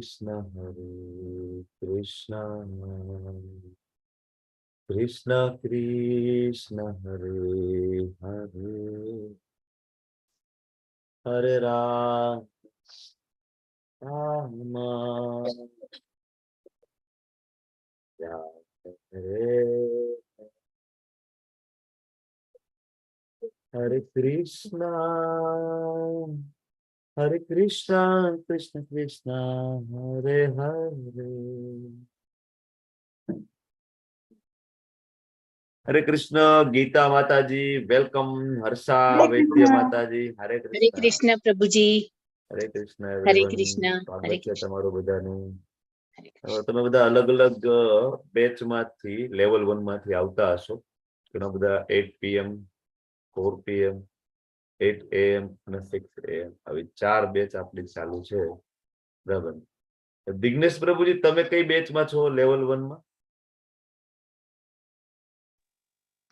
Krishna Krishna Krishna Hare Hare Hare Rama Rama Hare Krishna Krishna Krishna Hare Hare Hare Krishna Gita Mataji, welcome. Harsha Vaidya Mataji, Hare Krishna. Hare Krishna Prabhuji. Hare Krishna Hare everyone. Krishna. Hare સ્વાગત છે Krishna. તમારું બધાનું. તમે બધા અલગ અલગ batch માંથી level 1 માંથી આવતા હશો. ઘણા બધા 8 PM 4 PM 8 AM અને 6 AM આવી 4 બેચ આપણી ચાલુ છે. બરાબર. દિગ્નેશ પ્રભુજી, તમે કઈ બેચ માં છો લેવલ 1 માં?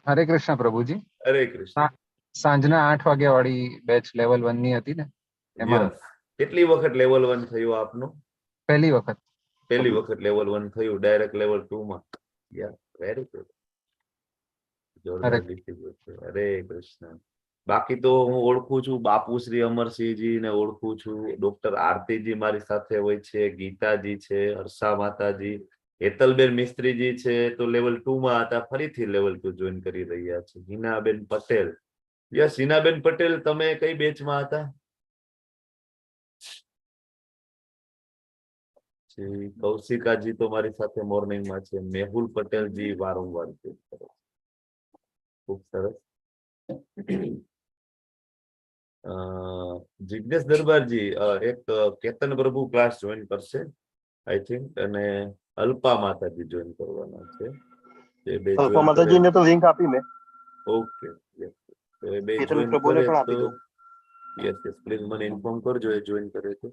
હરે કૃષ્ણ પ્રભુજી. હરે કૃષ્ણ. સાંજના 8 વાગ્યા વાળી બેચ લેવલ 1 ની હતી ને એમાં. કેટલી વખત લેવલ 1 થયું આપનું? પહેલી વખત. પહેલી વખત લેવલ 1 થયું, ડાયરેક્ટ લેવલ 2 માં. યા વેરી ગુડ. જોરદાર ડિસ્ટ્રીબ્યુટ છે. હરે કૃષ્ણ. બાકી તો હું ઓળખું છું બાપુ શ્રી અમરસિંહજી ને ઓળખું છું, ડોક્ટર આરતીજી મારી સાથે હોય છે, ગીતાજી છે, હર્ષા માતાજી, હેતલબેન મિસ્ત્રીજી છે, તો લેવલ 2 માં હતા, ફરીથી લેવલ 2 જોઈન કરી રહ્યા છે. હિનાબેન પટેલ. યસ, હિનાબેન પટેલ, તમે કઈ બેચમાં હતા? કૌશિકાજી તો મારી સાથે મોર્નિંગમાં છે. મેહુલ પટેલજી વારંવાર ખૂબ સરસ. જિગ્નેશ દરબારજી એક કેતન પ્રભુ ક્લાસ જોઈન કરશે આઈ થિંક, અને અલ્પા માતાજી જોઈન કરવાના છે. અલ્પા માતાજીને તો લિંક આપી મેં. Okay, yes. તો એ બે જોઈન કરે તો યસ યસ પ્લીઝ મને ઇન્ફોર્મ કરજો એ જોઈન કરે તો.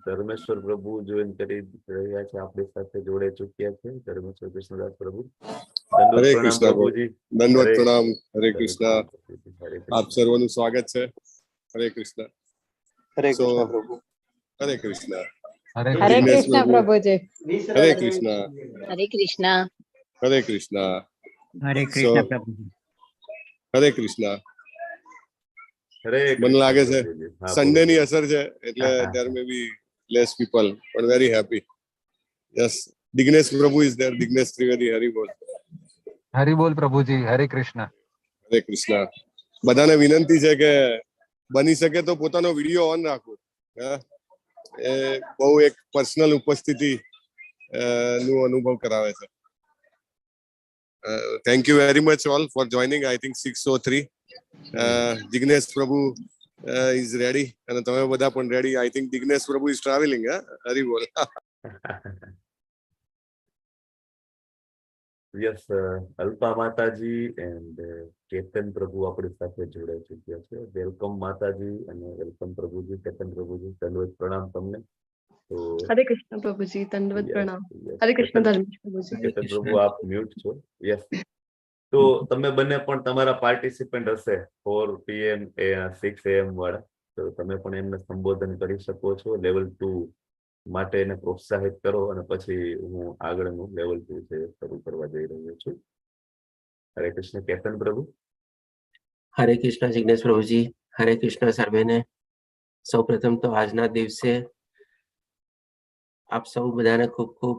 ધર્મેશ્વર પ્રભુ જોઈન કરી રહ્યા છે, આપણી સાથે જોડે ચૂક્યા છે. ધર્મેશ્વર કૃષ્ણદાસ પ્રભુ. હરે કૃષ્ણ પ્રભુજી. દંડવત પ્રણામ. હરે કૃષ્ણ. આપ સર્વનું સ્વાગત છે. હરે કૃષ્ણ. હરે કૃષ્ણ પ્રભુ. હરે કૃષ્ણ. હરે કૃષ્ણ પ્રભુજી. હરે કૃષ્ણ. હરે કૃષ્ણ. હરે કૃષ્ણ. હરે કૃષ્ણ પ્રભુજી. હરે કૃષ્ણ. મને લાગે છે સન્ડે ની અસર છે એટલે there may be less people but very happy. Yes, Jignesh Prabhu is there. Jignesh Trivedi. Hari Bol. Hari બોલ પ્રભુજી. હરે કૃષ્ણ. હરે કૃષ્ણ. બધાને વિનંતી છે કે બની શકે તો પોતાનો વિડીયો ઓન રાખો. એ બહુ એક પર્સનલ ઉપસ્થિતિ નું અનુભવ કરાવે છે. Thank you very much all for joining. I think 6:03. Jignesh Prabhu is ready and તમે બધા પણ ready. I think Jignesh Prabhu is traveling. Hari Bol. Yes, Alpa માતાજી એન્ડ કેતન પ્રભુ આપણી સાથે જોડાઈ ચૂક્યા છે. વેલકમ માતાજી અને વેલકમ પ્રભુજી. કેતન પ્રભુજી, દંડવત પ્રણામ તમને. તો હરે કૃષ્ણ પ્રભુજી, દંડવત પ્રણામ. હરે કૃષ્ણ ધર્મેશ પ્રભુજી. કેતન પ્રભુ આપ મ્યુટ છો. યસ. તો તમે બંને પણ તમારા પાર્ટિસિપન્ટ હશે 4 PM 6 AM વાળા, તો તમે પણ એમને સંબોધન કરી શકો છો. લેવલ 2 માટે એને પ્રોત્સાહિત કરો અને પછી હું આગળનું લેવલ 2 છે શરૂ કરવા જઈ રહ્યો છું. હરે કૃષ્ણ કેતન પ્રભુ. હરે કૃષ્ણ જિગ્નેશ પ્રભુજી. હરે કૃષ્ણ સર્વેને. સૌ પ્રથમ તો આજના દિવસે આપ સૌ બધાને ખૂબ ખૂબ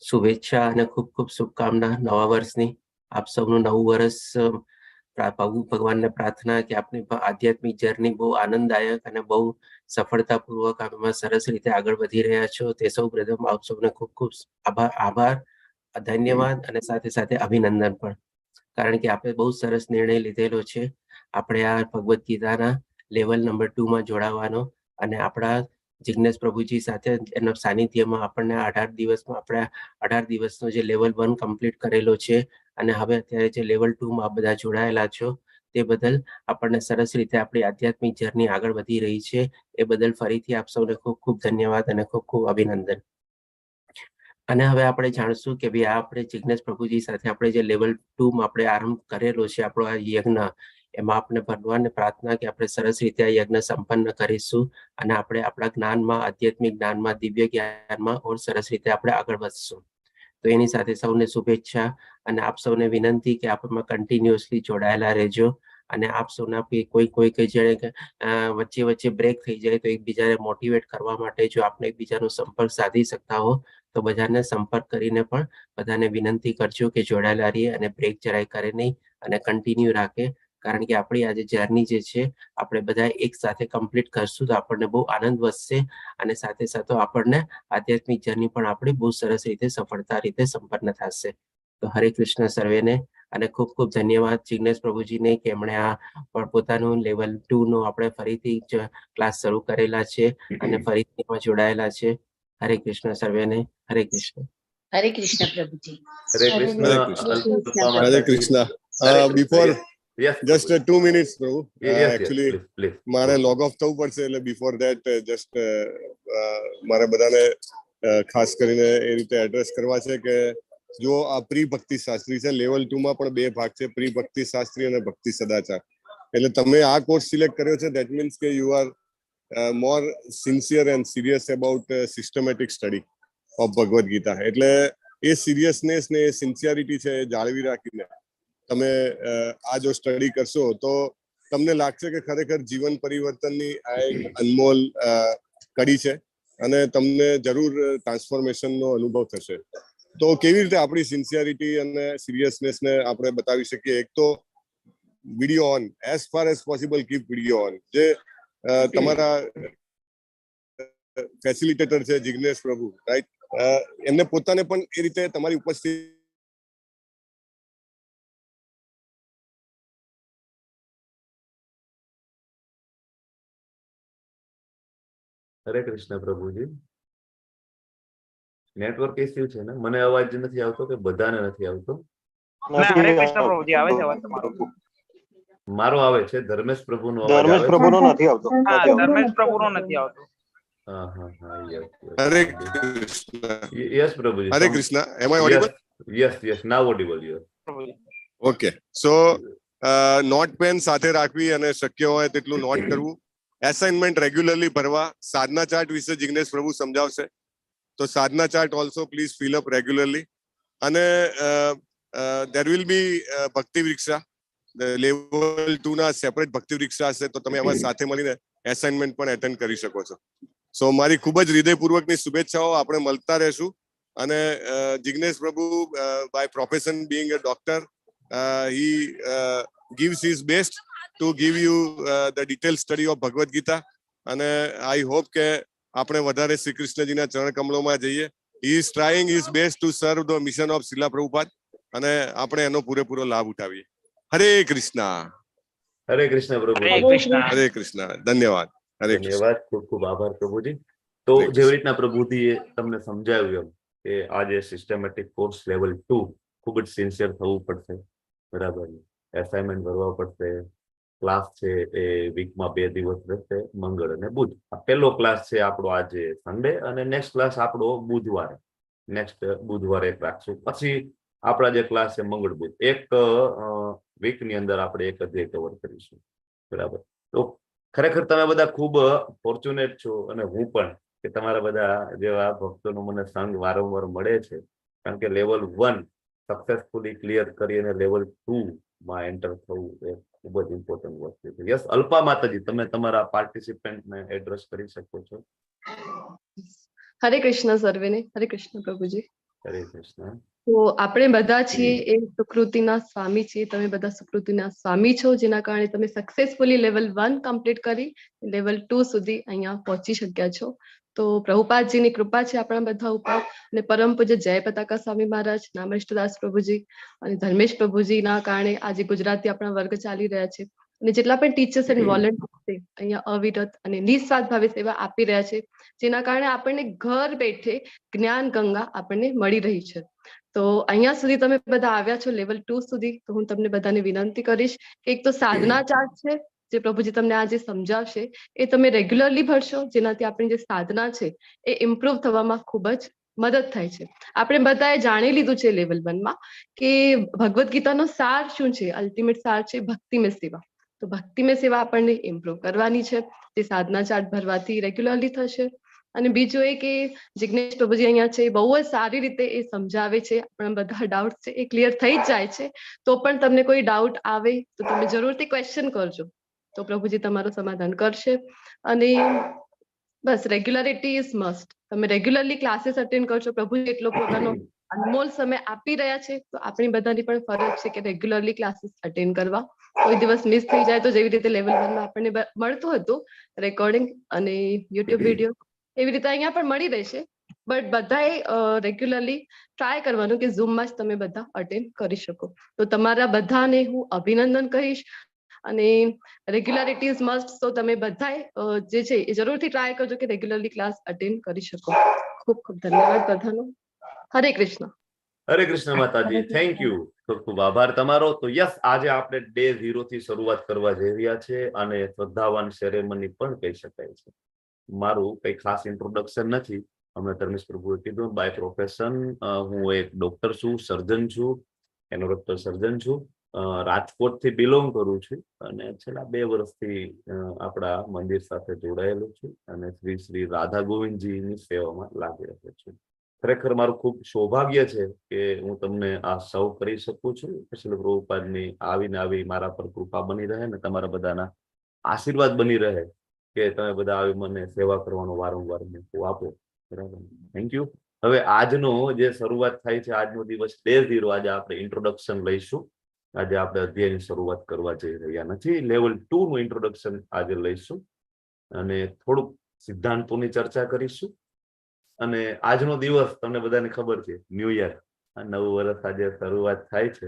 શુભેચ્છા અને ખૂબ ખૂબ શુભકામના નવા વર્ષની. આપ સૌનું નવું વર્ષ ભગવાનને પ્રાર્થના કે આપની આધ્યાત્મિક જર્ની બહુ આનંદદાયક અને બહુ સફળતાપૂર્વક આમાં સરસ રીતે આગળ વધી રહ્યા છો તે સૌ પ્રથમ આપ સૌને ખૂબ ખૂબ આભાર, ધન્યવાદ અને સાથે સાથે અભિનંદન પણ. કારણ કે આપણે બહુ સરસ નિર્ણય લીધેલો છે આપણે આ ભગવદ્ ગીતાના લેવલ નંબર 2 માં જોડાવાનો અને આપણા જિગ્નેશ પ્રભુજી સાથે એના સાનિધ્યમાં આપણને 18 દિવસમાં આપણે 18 દિવસનો જે લેવલ 1 કમ્પ્લીટ કરેલો છે અને હવે અત્યારે જે લેવલ 2 માં બધા જોડાયેલા છો તે બદલ આપણને સરસ રીતે આપણી આધ્યાત્મિક જર્ની આગળ વધી રહી છે. એ બદલ ફરીથી આપ સૌને ખૂબ ખૂબ ધન્યવાદ અને ખૂબ ખૂબ અભિનંદન. અને હવે આપણે જાણશું કે ભાઈ આપણે જિગ્નેશ પ્રભુજી સાથે આપણે જે લેવલ 2 માં આપણે આરંભ કરેલો છે આપણો આ યજ્ઞ, એમાં આપણે ભગવાનને પ્રાર્થના કે આપણે સરસ રીતે આ યજ્ઞ સંપન્ન કરીશું અને આપણે આપણા જ્ઞાનમાં, આધ્યાત્મિક જ્ઞાનમાં, દિવ્ય જ્ઞાનમાં ઓર સરસ રીતે આપણે આગળ વધશું. તો એની સાથે સૌને શુભેચ્છા અને આપ સૌને વિનંતી કે આપમાં કન્ટિન્યુઅસલી જોડાયેલા રહેજો. અને આપ સૌના કોઈ કે જેણે વચ્ચે વચ્ચે બ્રેક થઈ જાય તો એકબીજાને મોટિવેટ કરવા માટે જો આપણે એકબીજાનો સંપર્ક સાધી શકતા હો તો બધાને સંપર્ક કરીને પણ બધાને વિનંતી કરજો કે જોડાયેલા રહીએ અને બ્રેક જરાય કરે નહીં અને કન્ટિન્યુ રાખે. કારણ કે આપણી આજે જર્ની જે છે આપણે બધા એક સાથે કમ્પ્લીટ કરશું તો આપણને બહુ આનંદ વધશે અને સાથે સાથે આપણને આધ્યાત્મિક જર્ની પણ આપણી બહુ સરસ રીતે સફળતા રીતે સંપન્ન થશે. તો હરે કૃષ્ણ સર્વેને અને ખૂબ ખૂબ ધન્યવાદ જિગ્નેશ પ્રભુજીને કે એમણે આ પોતાનું લેવલ 2 નું આપણે ફરીથી ક્લાસ શરૂ કરેલા છે અને ફરીથી એમાં જોડાયેલા છે. હરે કૃષ્ણ સર્વેને. હરે કૃષ્ણ. હરે કૃષ્ણ પ્રભુજી. હરે હરે Krishna. Krishna. Hare Krishna. Before just 2 minutes, Prabhu. Actually, મારે log off થવું પડશે એટલે બિફોર ધેટ જસ્ટ મારે બધાને ખાસ કરીને એ રીતે એડ્રેસ કરવા છે કે જો આ પ્રી ભક્તિ શાસ્ત્રી છે, લેવલ 2 માં પણ 2 ભાગ છે, પ્રી ભક્તિ શાસ્ત્રી અને ભક્તિ સદાચાર. એટલે તમે આ કોર્સ સિલેક્ટ કર્યો છે, ધેટ મીન્સ કે you are more sincere and serious about systematic study of Bhagavad Gita. એટલે એ સિરિયસનેસ ને એ સિન્સિયરિટી છે એ જાળવી રાખીને તમે આ જો સ્ટડી કરશો તો તમને લાગશે કે ખરેખર જીવન પરિવર્તનની આ એક અનમોલ કડી છે અને તમને જરૂર ટ્રાન્સફોર્મેશનનો અનુભવ થશે. તો કેવી રીતે આપણી સિન્સિયરિટી અને સિરિયસનેસને આપણે બતાવી શકીએ? એક તો video on, as far as possible keep video on. જે તમારા ફેસિલિટેટર છે જિગ્નેશ પ્રભુ, રાઈટ, એમને પોતાને પણ એ રીતે તમારી ઉપસ્થિતિ હરે કૃષ્ણ પ્રભુજી. નેટવર્ક ઇસ્યુ છે ને? મને અવાજ નથી આવતો કે બધાને નથી આવતો? હરે કૃષ્ણ પ્રભુજી, આવે છે અવાજ તમારો? મારો આવે છે, ધર્મેશ પ્રભુનો અવાજ આવે છે? પ્રભુનો નથી આવતો. હા, ધર્મેશ પ્રભુનો નથી આવતો. હા હા હા, યસ હરે કૃષ્ણ. યસ પ્રભુજી. Hare Krishna. Am I audible? Yes now audible. Yes. Okay. So note pen સાથે રાખવી અને શક્ય હોય તેટલું નોટ કરવું. એસાઇનમેન્ટ રેગ્યુલરલી ભરવા. સાધના ચાર્ટ વિશે જિગ્નેશ પ્રભુ સમજાવશે, તો સાધના chart also please fill up regularly. અને દેર વિલ બી ભક્તિ વૃક્ષા, લેવલ 2 ના સેપરેટ ભક્તિ વૃક્ષા હશે, તો તમે એમાં સાથે મળીને એસાઇનમેન્ટ પણ એટેન્ડ કરી શકો છો. સો મારી ખૂબ જ હૃદયપૂર્વકની શુભેચ્છાઓ. આપણે મળતા રહેશું. અને Jignesh Prabhu by profession being a doctor, he gives his best to give you the detailed study of Bhagavad Gita. અને I hope કે આપણે વધારે શ્રી કૃષ્ણજીના ચરણ કમળોમાં જઈએ. He is trying his best to serve the mission of Srila Prabhupada અને આપણે એનો પૂરેપૂરો લાભ ઉઠાવીએ. હરે કૃષ્ણ. હરે કૃષ્ણ પ્રભુ. હરે કૃષ્ણ. ધન્યવાદ. હરે કૃષ્ણ. ધન્યવાદ. ખૂબ ખૂબ આભાર પ્રભુજી. તો જેવી રીતના પ્રભુજીએ તમને સમજાવ્યું એમ કે આ જે સિસ્ટમેટિક કોર્સ લેવલ 2 ખૂબ જ સિન્સિયર થવું પડશે, બરાબર. એસાઇનમેન્ટ ભરવા પડશે. ક્લાસ છે એ વીકમાં 2 દિવસ રહેશે, મંગળ અને બુધ. આ પહેલો ક્લાસ છે આપણો આજે સન્ડે, અને નેક્સ્ટ ક્લાસ આપણો બુધવારે, નેક્સ્ટ બુધવારે રાખશું. પછી આપણા જે ક્લાસ છે મંગળ બુધ, એક વીકની અંદર આપણે એક અધ્યાય કવર કરીશું, બરાબર. તો ખરેખર તમે બધા ખૂબ ફોર્ચ્યુનેટ છો, અને હું પણ, કે તમારા બધા જેવા ભક્તોનો મને સંગ વારંવાર મળે છે. કારણ કે લેવલ 1 સક્સેસફુલી ક્લિયર કરી અને લેવલ 2 માં એન્ટર થવું એ ખૂબ જ ઇમ્પોર્ટન્ટ વસ્તુ છે. યસ, અલ્પા માતાજી, તમે તમારા પાર્ટિસિપન્ટને એડ્રેસ કરી શકો છો. હરે કૃષ્ણ સર્વેને. હરે કૃષ્ણ પ્રભુજી. હરે કૃષ્ણ. તો આપણે બધા છીએ એ સુકૃતિના સ્વામી છીએ. તમે બધા સુકૃતિના સ્વામી છો, જેના કારણે તમે સક્સેસફુલી લેવલ 1 કમ્પ્લીટ કરી લેવલ 2 સુધી અહીંયા પહોંચી શક્યા છો. તો પ્રભુપાદજીની કૃપા છે આપણા બધા ઉપર, અને પરમ પૂજ્ય જય પતાકા સ્વામી મહારાજ, નામષ્ટદાસ પ્રભુજી અને ધર્મેશ પ્રભુજીના કારણે આજે ગુજરાતી આપણા વર્ગ ચાલી રહ્યા છે. અને જેટલા પણ ટીચર્સ એન્ડ વોલન્ટિયર્સ છે અહીંયા અવિરત અને નિસ્વાર્થ ભાવે સેવા આપી રહ્યા છે, જેના કારણે આપણને ઘર બેઠે જ્ઞાન ગંગા આપણને મળી રહી છે. તો અહીંયા સુધી તમે બધા આવ્યા છો લેવલ 2 સુધી, તો હું તમને બધાને વિનંતી કરીશ કે એક તો સાધના ચાર્ટ છે જે પ્રભુજી તમને આજે સમજાવશે, એ તમે રેગ્યુલરલી ભરશો, જેનાથી આપણી જે સાધના છે એ ઇમ્પ્રુવ થવામાં ખૂબ જ મદદ થાય છે. આપણે બધાએ જાણી લીધું છે લેવલ 1 માં કે ભગવદ્ ગીતાનો સાર શું છે. અલ્ટિમેટ સાર છે ભક્તિમય સેવા. તો ભક્તિમય સેવા આપણને ઇમ્પ્રુવ કરવાની છે. તે સાધના ચાર્ટ ભરવાથી રેગ્યુલરલી થશે. અને બીજું એ કે જિગ્નેશ પ્રભુજી અહીંયા છે, બહુ જ સારી રીતે એ સમજાવે છે. આપણા બધા ડાઉટ છે એ ક્લિયર થઈ જ જાય છે. તો પણ તમને કોઈ ડાઉટ આવે તો તમે જરૂરથી ક્વેશ્ચન કરજો, તો પ્રભુજી તમારું સમાધાન કરશે. અને બસ રેગ્યુલરિટી ઇઝ મસ્ટ. તમે રેગ્યુલરલી ક્લાસીસ અટેન્ડ કરશો. પ્રભુ એટલો પોતાનો અનમોલ સમય આપી રહ્યા છે, તો આપણી બધાની પણ ફરજ છે કે રેગ્યુલરલી ક્લાસીસ અટેન્ડ કરવા. કોઈ દિવસ મિસ થઈ જાય તો જેવી રીતે લેવલ 1 માં આપણને મળતું હતું રેકોર્ડિંગ અને યુટ્યુબ વિડીયો, એવી રીતે અહીંયા પણ મળી રહેશે. બટ બધાએ રેગ્યુલરલી ટ્રાય કરવાનું કે ઝૂમમાં જ તમે બધા અટેન્ડ કરી શકો. તો તમારા બધાને હું અભિનંદન કહીશ. અને રેગ્યુલરિટી ઇઝ મસ્ટ. તો તમે બધાએ જે છે એ જરૂરથી ટ્રાય કરજો કે રેગ્યુલરલી ક્લાસ અટેન્ડ કરી શકો. ખૂબ ખૂબ ધન્યવાદ બધાનો. હરે કૃષ્ણ. હરે કૃષ્ણ માતાજી, થેન્ક યુ, ખૂબ ખૂબ આભાર તમારો. તો યસ, આજે આપણે ડે 0 થી શરૂઆત કરવા જઈ રહ્યા છે અને શ્રદ્ધાવાન સેરેમની પણ કહી શકાય છે. મારું કઈ ખાસ ઇન્ટ્રોડક્શન નથી. હમણાં ધર્મેશ પ્રભુએ કીધું, બાય પ્રોફેશન હું એક ડોક્ટર છું, સર્જન છું, એનોરેક્ટર સર્જન છું. રાજકોટથી બિલોંગ કરું છું અને છેલ્લા 2 વર્ષથી આપણા મંદિર સાથે જોડાયેલું છું અને શ્રી શ્રી રાધા ગોવિંદજીની સેવામાં લાગી રહ્યો છું. ખરેખર મારું ખૂબ સૌભાગ્ય છે કે હું તમને આ સૌ કરી શકું છું. શ્રીલ પ્રભુપાદની આવીને આવી મારા પર કૃપા બની રહે ને તમારા બધાના આશીર્વાદ બની રહે કે તમે બધા આવી મને સેવા કરવાનો વારંવાર આપો. બરાબર, થેન્ક યુ. હવે આજનો જે શરૂઆત થાય છે, આજનો દિવસ ડે 0. આજે આપણે ઇન્ટ્રોડક્શન લઈશું. આજે આપણે અધ્યાયની શરૂઆત કરવા જઈ રહ્યા નથી. લેવલ 2 નું ઇન્ટ્રોડક્શન આજે લઈશું અને થોડુંક સિદ્ધાંતોની ચર્ચા કરીશું. અને આજનો દિવસ તમને બધાને ખબર છે, ન્યૂ યર, નવું વર્ષ આજે શરૂઆત થાય છે.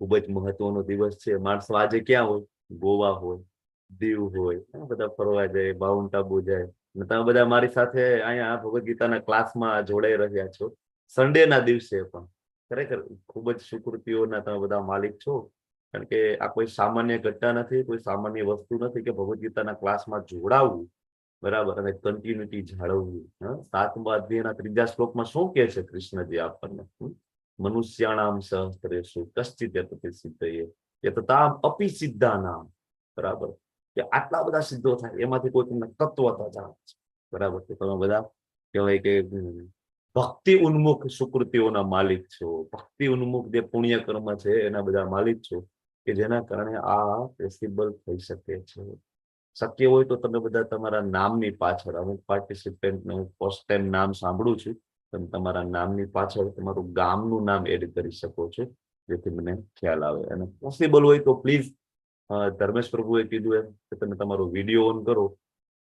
ખૂબ જ મહત્વનો દિવસ છે. માણસો આજે ક્યાં હોય? ગોવા હોય, દીવ હોય, બધા ફરવા જાય, માઉન્ટ આબુ જાય. અને તમે બધા મારી સાથે અહીંયા ભગવદ ગીતાના ક્લાસમાં જોડાઈ રહ્યા છો. સન્ડે ના દિવસે પણ ખરેખર ખૂબ જ સુકૃતિઓના તમે બધા માલિક છો. કારણ કે આ કોઈ સામાન્ય ઘટના નથી, કોઈ સામાન્ય વસ્તુ નથી કે ભગવદ ગીતાના ક્લાસમાં જોડાવવું, બરાબર, અને કન્ટિન્યુટી જાળવવી. 7મા અધ્યાયના 3જા શ્લોકમાં શું કહે છે કૃષ્ણજી આપણને? મનુષ્યાણામ સહસ્ત્રેષુ કશ્ચિત યતતે સિદ્ધયે યતતામ અપી સિદ્ધાનામ. બરાબર, કે આટલા બધા સિદ્ધો થાય, એમાંથી કોઈ તમને તત્વતા જાણે છે. બરાબર, કે તમે બધા કહેવાય કે ભક્તિ ઉન્મુખ સુકૃતિઓના માલિક છો. ભક્તિ ઉન્મુખ જે પુણ્ય કર્મ છે એના બધા માલિક છો, કે જેના કારણે આ પોસિબલ થઈ શકે છે. શક્ય હોય તો તમે બધા તમારા નામની પાછળ, અમુક પાર્ટિસિપેન્ટને હું ફર્સ્ટ ટાઈમ નામ સાંભળું છું, તમે તમારા નામની પાછળ તમારું ગામનું નામ એડ કરી શકો છો, જેથી મને ખ્યાલ આવે. અને પોસિબલ હોય તો પ્લીઝ, ધર્મેશ પ્રભુએ કીધું એમ કે તમે તમારો વિડીયો ઓન કરો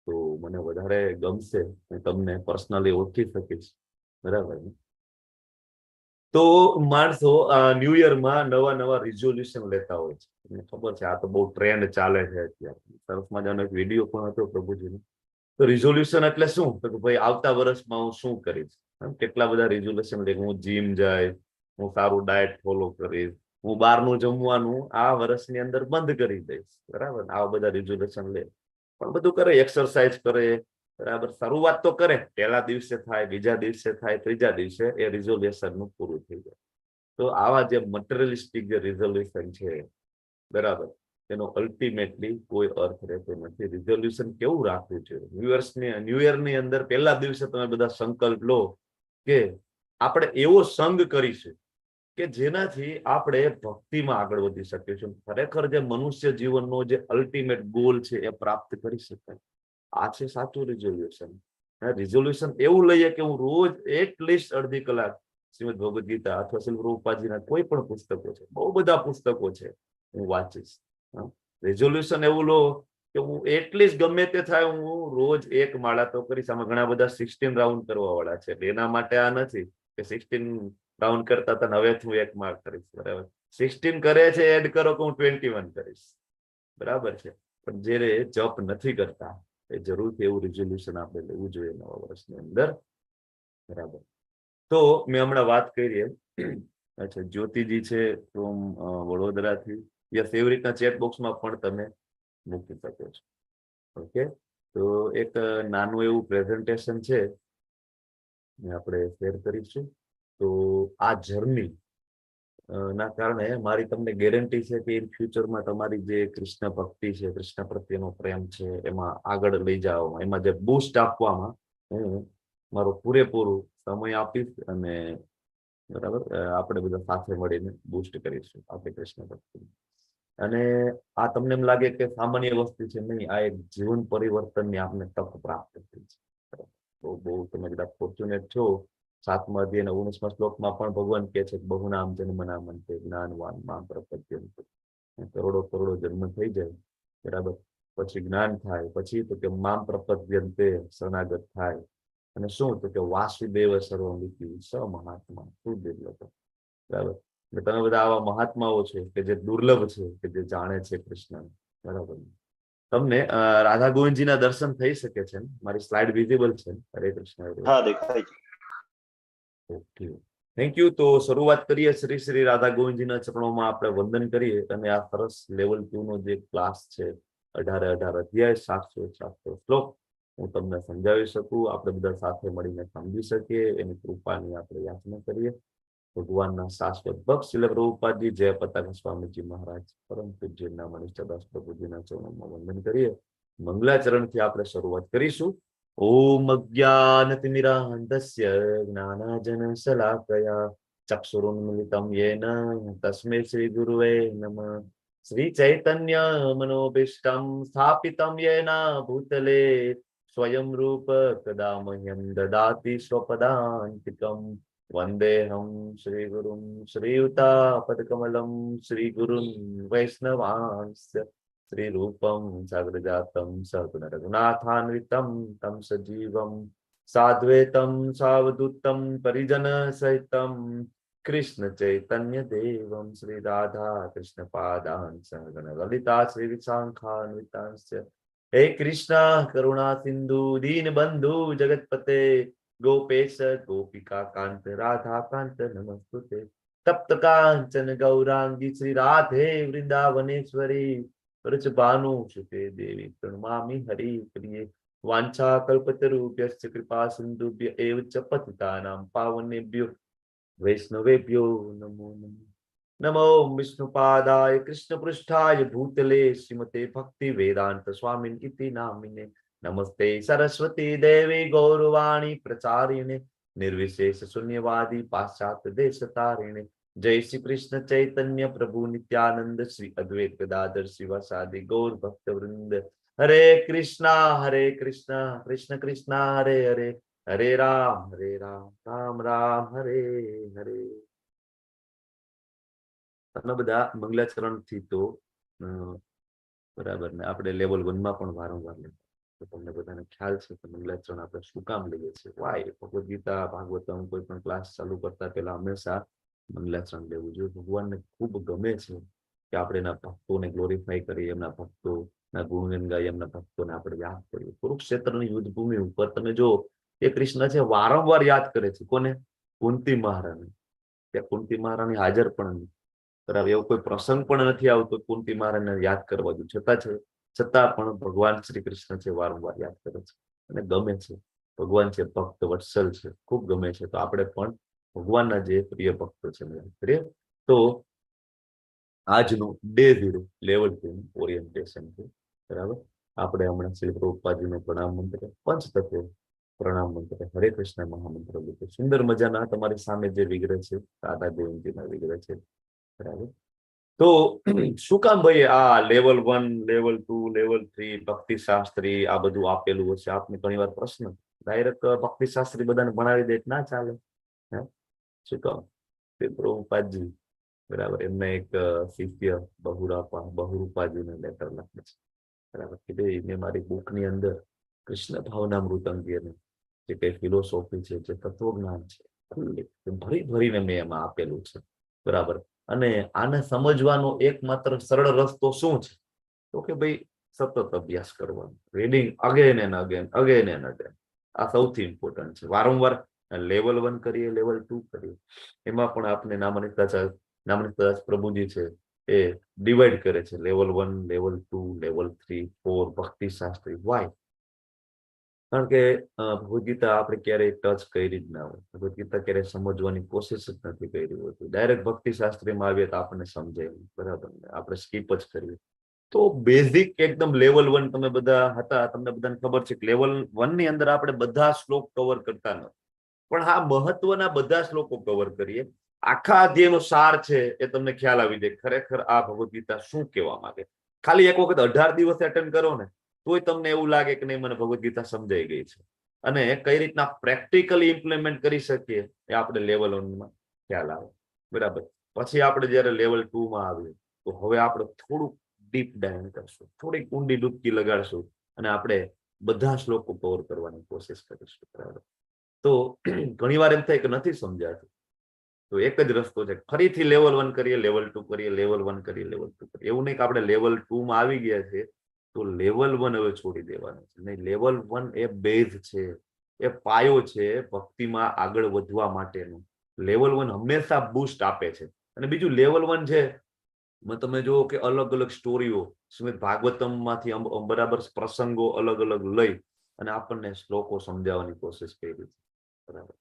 તો મને વધારે ગમશે, હું તમને પર્સનલી ઓળખી શકીશ. બરાબર. તો માણસો ન્યૂ યરમાં નવા રિઝોલ્યુશન લેતા હોય છે. તમને ખબર છે, આ તો બહુ ટ્રેન્ડ ચાલે છે અત્યારે. સરસ મજાનો એક વિડીયો પણ હતો પ્રભુજીનો. તો રિઝોલ્યુશન એટલે શું? તો કે ભાઈ આવતા વર્ષમાં હું શું કરીશ. કેટલા બધા રિઝોલ્યુશન લે, હું જીમ જઈશ, હું સારું ડાયટ ફોલો કરીશ, હું બહારનું જમવાનું આ વર્ષની અંદર બંધ કરી દઈશ. બરાબર, આવા બધા રિઝોલ્યુશન લે. પણ બધું કરે, એક્સરસાઇઝ કરે, બરાબર, શરૂઆત તો કરે, પહેલા દિવસે થાય, બીજા દિવસે થાય, ત્રીજા દિવસે એ રિઝોલ્યુશન નું પૂરું થઈ જાય. તો આવા જે મટીરિયલિસ્ટિક જે રિઝોલ્યુશન છે, બરાબર, એનો અલ્ટિમેટલી કોઈ અર્થ રહેતો નથી. રિઝોલ્યુશન કેવું રાખવું છે? ન્યૂ યર ની અંદર પહેલા દિવસે તમે બધા સંકલ્પ લો કે આપણે એવો સંગ કરીશું કે જેનાથી આપણે ભક્તિમાં આગળ વધી શકીશું. ખરેખર જે મનુષ્ય જીવનનો જે અલ્ટિમેટ ગોલ છે એ પ્રાપ્ત કરી શકાય. આ છે સાચું રિઝોલ્યુશન. રિઝોલ્યુશન એવું લઈએ કે હું રોજ એટલીસ્ટ અડધી કલાક શ્રીમદ ભગવદ ગીતા અથવા શ્રી પ્રભુપાદજીના કોઈ પણ પુસ્તકો છે, બહુ બધા પુસ્તકો છે, હું વાંચીશ. રિઝોલ્યુશન એવું લો કે હું એટલીસ્ટ ગમે તે થાય હું રોજ 1 માળા તો કરીશ. આમાં ઘણા બધા 16 રાઉન્ડ કરવા વાળા છે, એના માટે આ નથી કે 16 રાઉન્ડ કરતા હતા હવે હું 1 માળ કરીશ. બરાબર, 16 કરે છે એડ કરો કે હું 21 કરીશ. બરાબર છે. પણ જે જપ નથી કરતા એ જરૂરથી એવું રિઝોલ્યુશન આપણે લેવું જોઈએ નવા વર્ષની અંદર. બરાબર. તો મેં હમણાં વાત કરી એમ, અચ્છા, જ્યોતિજી છે ફ્રોમ વડોદરાથી. યસ, એવી રીતના ચેટ બોક્સમાં પણ તમે મૂકી શકો છો. ઓકે, તો એક નાનું એવું પ્રેઝન્ટેશન છે, આપણે શેર કરીશું. તો આ જર્ની ના કારણે મારી તમને ગેરંટી છે કે ઇન ફ્યુચરમાં તમારી જે કૃષ્ણ ભક્તિ છે, કૃષ્ણ પ્રત્યેનો પ્રેમ છે, એમાં આગળ લઈ જવામાં, એમાં જે બૂસ્ટ આપવામાં હું મારો પૂરેપૂરું સમય આપીશ અને બરાબર આપણે બધા સાથે મળીને બૂસ્ટ કરીશું આપણી કૃષ્ણ ભક્તિ. અને આ તમને એમ લાગે કે સામાન્ય વસ્તુ છે, નહીં, આ એક જીવન પરિવર્તનની આપને તક પ્રાપ્ત થઈ છે. બહુ તમે બધા ફોર્ચ્યુનેટ છો. 7મા અધ્યાયના 19મા શ્લોકમાં પણ ભગવાન કહે છે કે બહુનામ જન્મના મંતે જ્ઞાનવાન મામ પ્રપદ્યન્તે. કરોડો કરોડો જન્મ થઈ જાય, બરાબર, પછી જ્ઞાન થાય, પછી તો કે મામ પ્રપદ્યન્તે શરણાગત થાય. અને શું તો કે વાસુદેવ સર્વમિતિ સ મહાત્મા સુદુર્લભ. બરાબર, એટલે તમે બધા આવા મહાત્માઓ છે કે જે દુર્લભ છે, કે જે જાણે છે કૃષ્ણ. બરાબર, તમને રાધા ગોવિંદજીના દર્શન થઈ શકે છે? મારી સ્લાઇડ વિઝિબલ છે? હરે કૃષ્ણ. હા, દેખાય છે. Okay, thank you. તો શરૂઆત કરીએ શ્રી શ્રી રાધા ગોવિંદજીના ચરણોમાં આપણે વંદન કરીએ અને આ સરસ લેવલ 2 નો જે ક્લાસ છે, 18 અધ્યાય 700 શ્લોક હું તમને સમજાવી શકું, આપણે બધા સાથે મળીને સમજી શકીએ, એની કૃપાની આપણે યાચના કરીએ. ભગવાનના શાશ્વત ભક્ત શ્રીલ પ્રભુપાદજી, જય પતાકા સ્વામીજી મહારાજ, પરમ પૂજ્ય નામનિષ્ઠદાસ પ્રભુજીના ચરણોમાં વંદન કરીએ. મંગલાચરણથી આપણે શરૂઆત કરીશું. ઓમ અજ્ઞાનતિમિરાન્ધસ્ય જ્ઞાનાંજનશલાકયા ચક્ષુરુન્મિલિतं યેન તસ્મૈ શ્રી ગુરુવે નમઃ. શ્રી ચૈતન્ય મનોભીષ્ટં સ્થાપિतं યેન ભૂતલે સ્વયં રૂપ કદા મહ્યં દદાતિ સ્વપદાન્તિકં. વંદેહમ શ્રી ગુરુમ શ્રીયુતાપદકમલમ શ્રી ગુરુન વૈષ્ણવાંસ્ય શ્રી રૂપમ સાગરજાતમ સગુણ રઘુનાથાન્વિતમ તમ સજીવમ સાદ્વૈતમ સાવધૂતમ પરિજન સહિતમ કૃષ્ણ ચૈતન્ય દેવમ શ્રી રાધા કૃષ્ણ પાદાન સગણ લલિતા શ્રી વિશાખાન્વિતાંસ્ય. હે કૃષ્ણ કરુણા સિંધુ દીનબંધુ જગતપતે ગોપેશ ગોપિકા કાંત રાધા કાંત નમસ્તુતે. તપ્ત કાંચન ગૌરાંગી શ્રી રાધે વૃંદાવનેશ્વરી વ્રજભાનુ સુતે દેવી પ્रणमामि हरि प्रिये. वांछा कल्पतरुभ्यश्च कृपा सिन्धुभ्य एव च पतितानां पावनेभ्यो वैष्णवेभ्यो नमो नमः. नमो विष्णुपादाय कृष्णपृष्ठाय भूतले श्रीमते भक्ति वेदांत स्वामिन् इति नामिने. नमस्ते सरस्वती देवी गौरवाणी प्रचारिणे निर्विशेष शून्यवादी पाश्चात्य देशतारिणे. जय श्री कृष्ण चैतन्य प्रभु नित्यानंद श्री अद्वैत गदाधर शिवासादि गौर भक्त वृंद. हरे कृष्णा कृष्ण कृष्णा हरे हरे, हरे राम राम राम हरे हरे. તમે બધા મંગલાચરણથી તો બરાબર ને આપણે લેવલ 1 માં પણ વારંવાર લેતા, તો તમને બધાને ખ્યાલ છે કે મંગલાચરણ આપણે શું કામ લઈએ છીએ? વાય ભગવદ ગીતા ભાગવતમ કોઈ પણ ક્લાસ ચાલુ કરતા પહેલા હંમેશા મંગલાચરણ લેવું જોઈએ. ભગવાનને ખૂબ ગમે છે કે આપણે એના ભક્તોને ગ્લોરીફાઈ કરીએ, એમના ભક્તોના ગુણગાન ગાઈએ, એમના ભક્તોને આપણે યાદ કરીએ. કુરુક્ષેત્રની યુદ્ધ ભૂમિ ઉપર તમે જો એ કૃષ્ણ છે વારંવાર યાદ કરે છે. કોને? કુંતી મહારાણી. ત્યાં કુંતી મહારાણી હાજર પણ નથી, બરાબર, એવો કોઈ પ્રસંગ પણ નથી આવતો કુંતી મહારાણીને યાદ કરવા દઉં, છતાં પણ ભગવાન શ્રી કૃષ્ણ છે વારંવાર યાદ કરે છે અને ગમે છે. ભગવાન છે ભક્ત વત્સલ છે, ખૂબ ગમે છે. તો આપણે પણ ભગવાનના જે પ્રિય ભક્તો છે યાદ કરીએ. તો આજનું ડે 0 લેવલ 2 ઓરિએન્ટેશન છે, બરાબર. આપણે હમણાં શ્રી પ્રભુપાદજીનો પ્રણામ મંત્ર, પંચતત્વ પ્રણામ મંત્ર, હરે કૃષ્ણ મહામંત્ર લીધો. સુંદર મજાના તમારી સામે જે વિગ્રહ છે રાધા ગોવિંદજીના વિગ્રહ છે, બરાબર. તો શું કામ ભાઈ આ લેવલ 1, લેવલ 2, લેવલ 3 ભક્તિ શાસ્ત્રી આ બધું આપેલું હશે? આપને ઘણી વાર પ્રશ્ન, ડાયરેક્ટ ભક્તિ શાસ્ત્રી બધાને ભણાવી દે ના ચાલે? હે, શું કામ? પ્રભુપાદજી, બરાબર, એમને એક શિષ્ય બહુરૂપાજીને લેટર લખે છે, બરાબર, કે ભાઈ મેં મારી બુકની અંદર કૃષ્ણ ભાવનામૃત અંગેની જે કઈ ફિલોસોફી છે, જે તત્વજ્ઞાન છે, ભરીને મેં એમાં આપેલું છે, બરાબર. અને આને સમજવાનો એકમાત્ર સરળ રસ્તો શું છે? તો કે ભાઈ સતત અભ્યાસ કરવાનો, reading again and again, again and again. આ સૌથી ઇમ્પોર્ટન્ટ છે. વારંવાર લેવલ 1 કરીએ, લેવલ 2 કરીએ, એમાં પણ આપણે નામનિષ્ઠદાસ પ્રભુજી છે એ ડિવાઈડ કરે છે, લેવલ 1, લેવલ 2, લેવલ 3, 4 ભક્તિ શાસ્ત્રી. વાય? કારણ કે ભગવદ્ ગીતા આપણે ક્યારેય ટચ કરી જ ના હોય, ભગવદ્ ગીતા ક્યારેય સમજવાની કોશિશ જ નથી કરી હોતી. ડાયરેક્ટ ભક્તિ શાસ્ત્રીમાં આવીએ તો આપણને સમજાય નહીં, બરાબર ને, આપણે સ્કીપ જ કરીએ. તો બેઝિક એકદમ લેવલ 1 તમે બધા હતા, તમને બધાને ખબર છે કે લેવલ 1 ની અંદર આપણે બધા શ્લોક કવર કરતા નથી, પણ હા મહત્વના બધા શ્લોકો કવર કરીએ. આખા અધ્યાયનો સાર છે એ તમને ખ્યાલ આવી જાય ખરેખર આ ભગવદ્ ગીતા શું કહેવા માંગે. ખાલી એક વખત 18 દિવસ એટેન્ડ કરો ને તોય તમને એવું લાગે કે નહીં મને ભગવદ્ ગીતા સમજાઈ ગઈ છે, અને કઈ રીતના પ્રેક્ટિકલી ઇમ્પ્લિમેન્ટ કરી શકીએ એ આપણે લેવલ 1 માં ખ્યાલ આવે, બરાબર. પછી આપણે જયારે લેવલ 2 માં આવીએ તો હવે આપણે થોડુંક ડીપ ડાઇવ કરશું, થોડીક ઊંડી ડૂબકી લગાડશું અને આપણે બધા શ્લોકો કવર કરવાની કોશિશ કરીશું, બરાબર. તો ઘણી વાર એમ થાય કે નથી સમજાતું, તો એક જ રસ્તો છે, ફરીથી લેવલ 1 કરીએ, લેવલ 2 કરીએ, લેવલ 1 કરીએ, લેવલ 2 કરીએ. એવું નહીં કે આપણે લેવલ 2 માં આવી ગયા છે તો લેવલ 1 હવે છોડી દેવાનું છે, નહીં. લેવલ 1 એ બેઝ છે, એ પાયો છે ભક્તિમાં આગળ વધવા માટેનું. લેવલ 1 હંમેશા બૂસ્ટ આપે છે. અને બીજું લેવલ 1 છે, તમે જુઓ કે અલગ અલગ સ્ટોરીઓ શ્રીમદ ભાગવતમ માંથી બરાબર પ્રસંગો અલગ અલગ લઈ અને આપણને શ્લોકો સમજાવવાની કોશિશ કરી છે, બરાબર.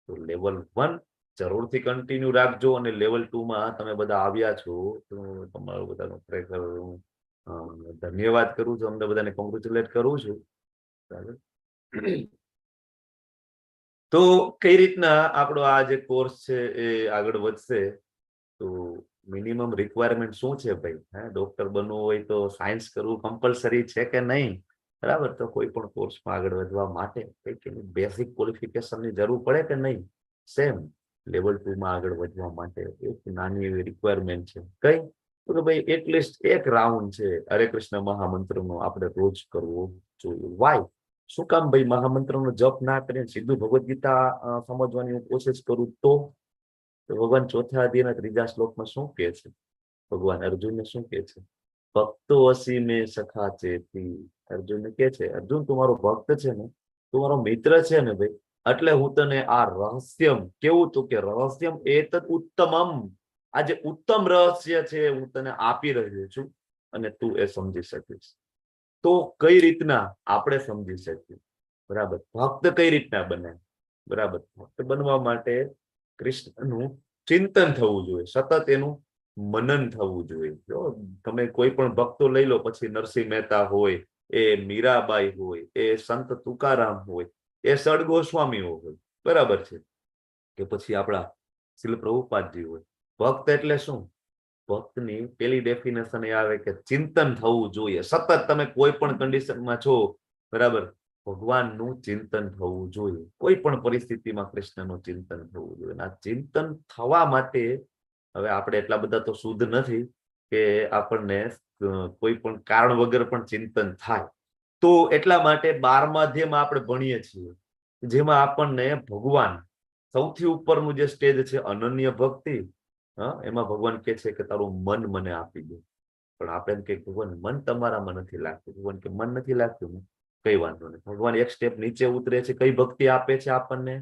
તો લેવલ 1 જરૂરથી કન્ટિન્યુ રાખજો, અને લેવલ 2 માં તમે બધા આવ્યા છો તો તમારું બધાનો ખરેખર ધન્યવાદ કરું છું, અમને બધાને કોંગ્રેચ્યુલેટ કરું છું, બરાબર. તો કઈ રીતના આપણો આ જે કોર્સ છે એ આગળ વધશે, તો મિનિમમ રિક્વાયરમેન્ટ શું છે ભાઈ? ડોક્ટર બનવું હોય તો સાયન્સ કરવું કમ્પલસરી છે કે નહીં, બરાબર? તો કોઈ પણ કોર્સમાં આગળ વધવા માટે કંઈક બેઝિક ક્વોલિફિકેશનની જરૂર પડે કે નહીં? સેમ લેવલ 2 માં આગળ વધવા માટે એક નાની એવી રિક્વાયરમેન્ટ છે. કઈ? તો કે ભાઈ એટલીસ્ટ એક રાઉન્ડ છે હરે કૃષ્ણ મહામંત્રનો આપણે રોજ કરવો જોઈએ. વાય? શું કામ ભાઈ મહામંત્રનો જપ ના કરીને સીધું ભગવદ્ ગીતા સમજવાની હું કોશિશ કરું તો ભગવાન ચોથા અધ્યાયના 3જા શ્લોકમાં શું કહે છે? ભગવાન અર્જુનને શું કહે છે? ભક્તો અસી મે સખા ચેતી. અર્જુનને કહે છે, અર્જુન તું મારો ભક્ત છે ને, તું મારો મિત્ર છે ને ભાઈ, એટલે હું તને આ રહસ્યમ, કેવું તો કે રહસ્યમ એતત ઉત્તમમ, આ જે ઉત્તમ રહસ્ય છે હું તને આપી રહ્યો છું અને તું એ સમજી શકીશ. તો કઈ રીતના આપણે સમજી શકીએ, બરાબર? ભક્ત કઈ રીતના બને, બરાબર? ભક્ત બનવા માટે કૃષ્ણનું ચિંતન થવું જોઈએ, સતત એનું મનન થવું જોઈએ. જો તમે કોઈ પણ ભક્તો લઈ લો, પછી નરસિંહ મહેતા હોય, એ મીરાબાઈ હોય, એ સંત તુકારામ હોય, એ સડગોસ્વામીઓ હોય, બરાબર છે, કે પછી આપણા શ્રીલ પ્રભુપાદજી હોય. ભક્ત એટલે શું? ભક્તની પેલી ડેફિનેશન એ આવે કે ચિંતન થવું જોઈએ. સતત તમે કોઈ પણ કન્ડિશનમાં છો, બરાબર, ભગવાનનું ચિંતન થવું જોઈએ. કોઈ પણ પરિસ્થિતિમાં કૃષ્ણનું ચિંતન થવું જોઈએ. આ ચિંતન થવા માટે હવે આપણે એટલા બધા તો શુદ્ધ નથી કે આપણને કોઈ પણ કારણ વગર પણ ચિંતન થાય. તો એટલા માટે 12મા અધ્યાયમાં આપણે ભણીએ છીએ, જેમાં આપણને ભગવાન સૌથી ઉપરનું જે સ્ટેજ છે અનન્ય ભક્તિ, એમાં ભગવાન કહે છે કે તારું મન મને આપી દે. પણ આપણે એમ કે ભગવાન મન તમારામાં નથી લાગતું. ભગવાન કે મન નથી લાગતું ને, કઈ વાંધો નહીં. ભગવાન એક સ્ટેપ નીચે ઉતરે છે. કઈ ભક્તિ આપે છે આપણને?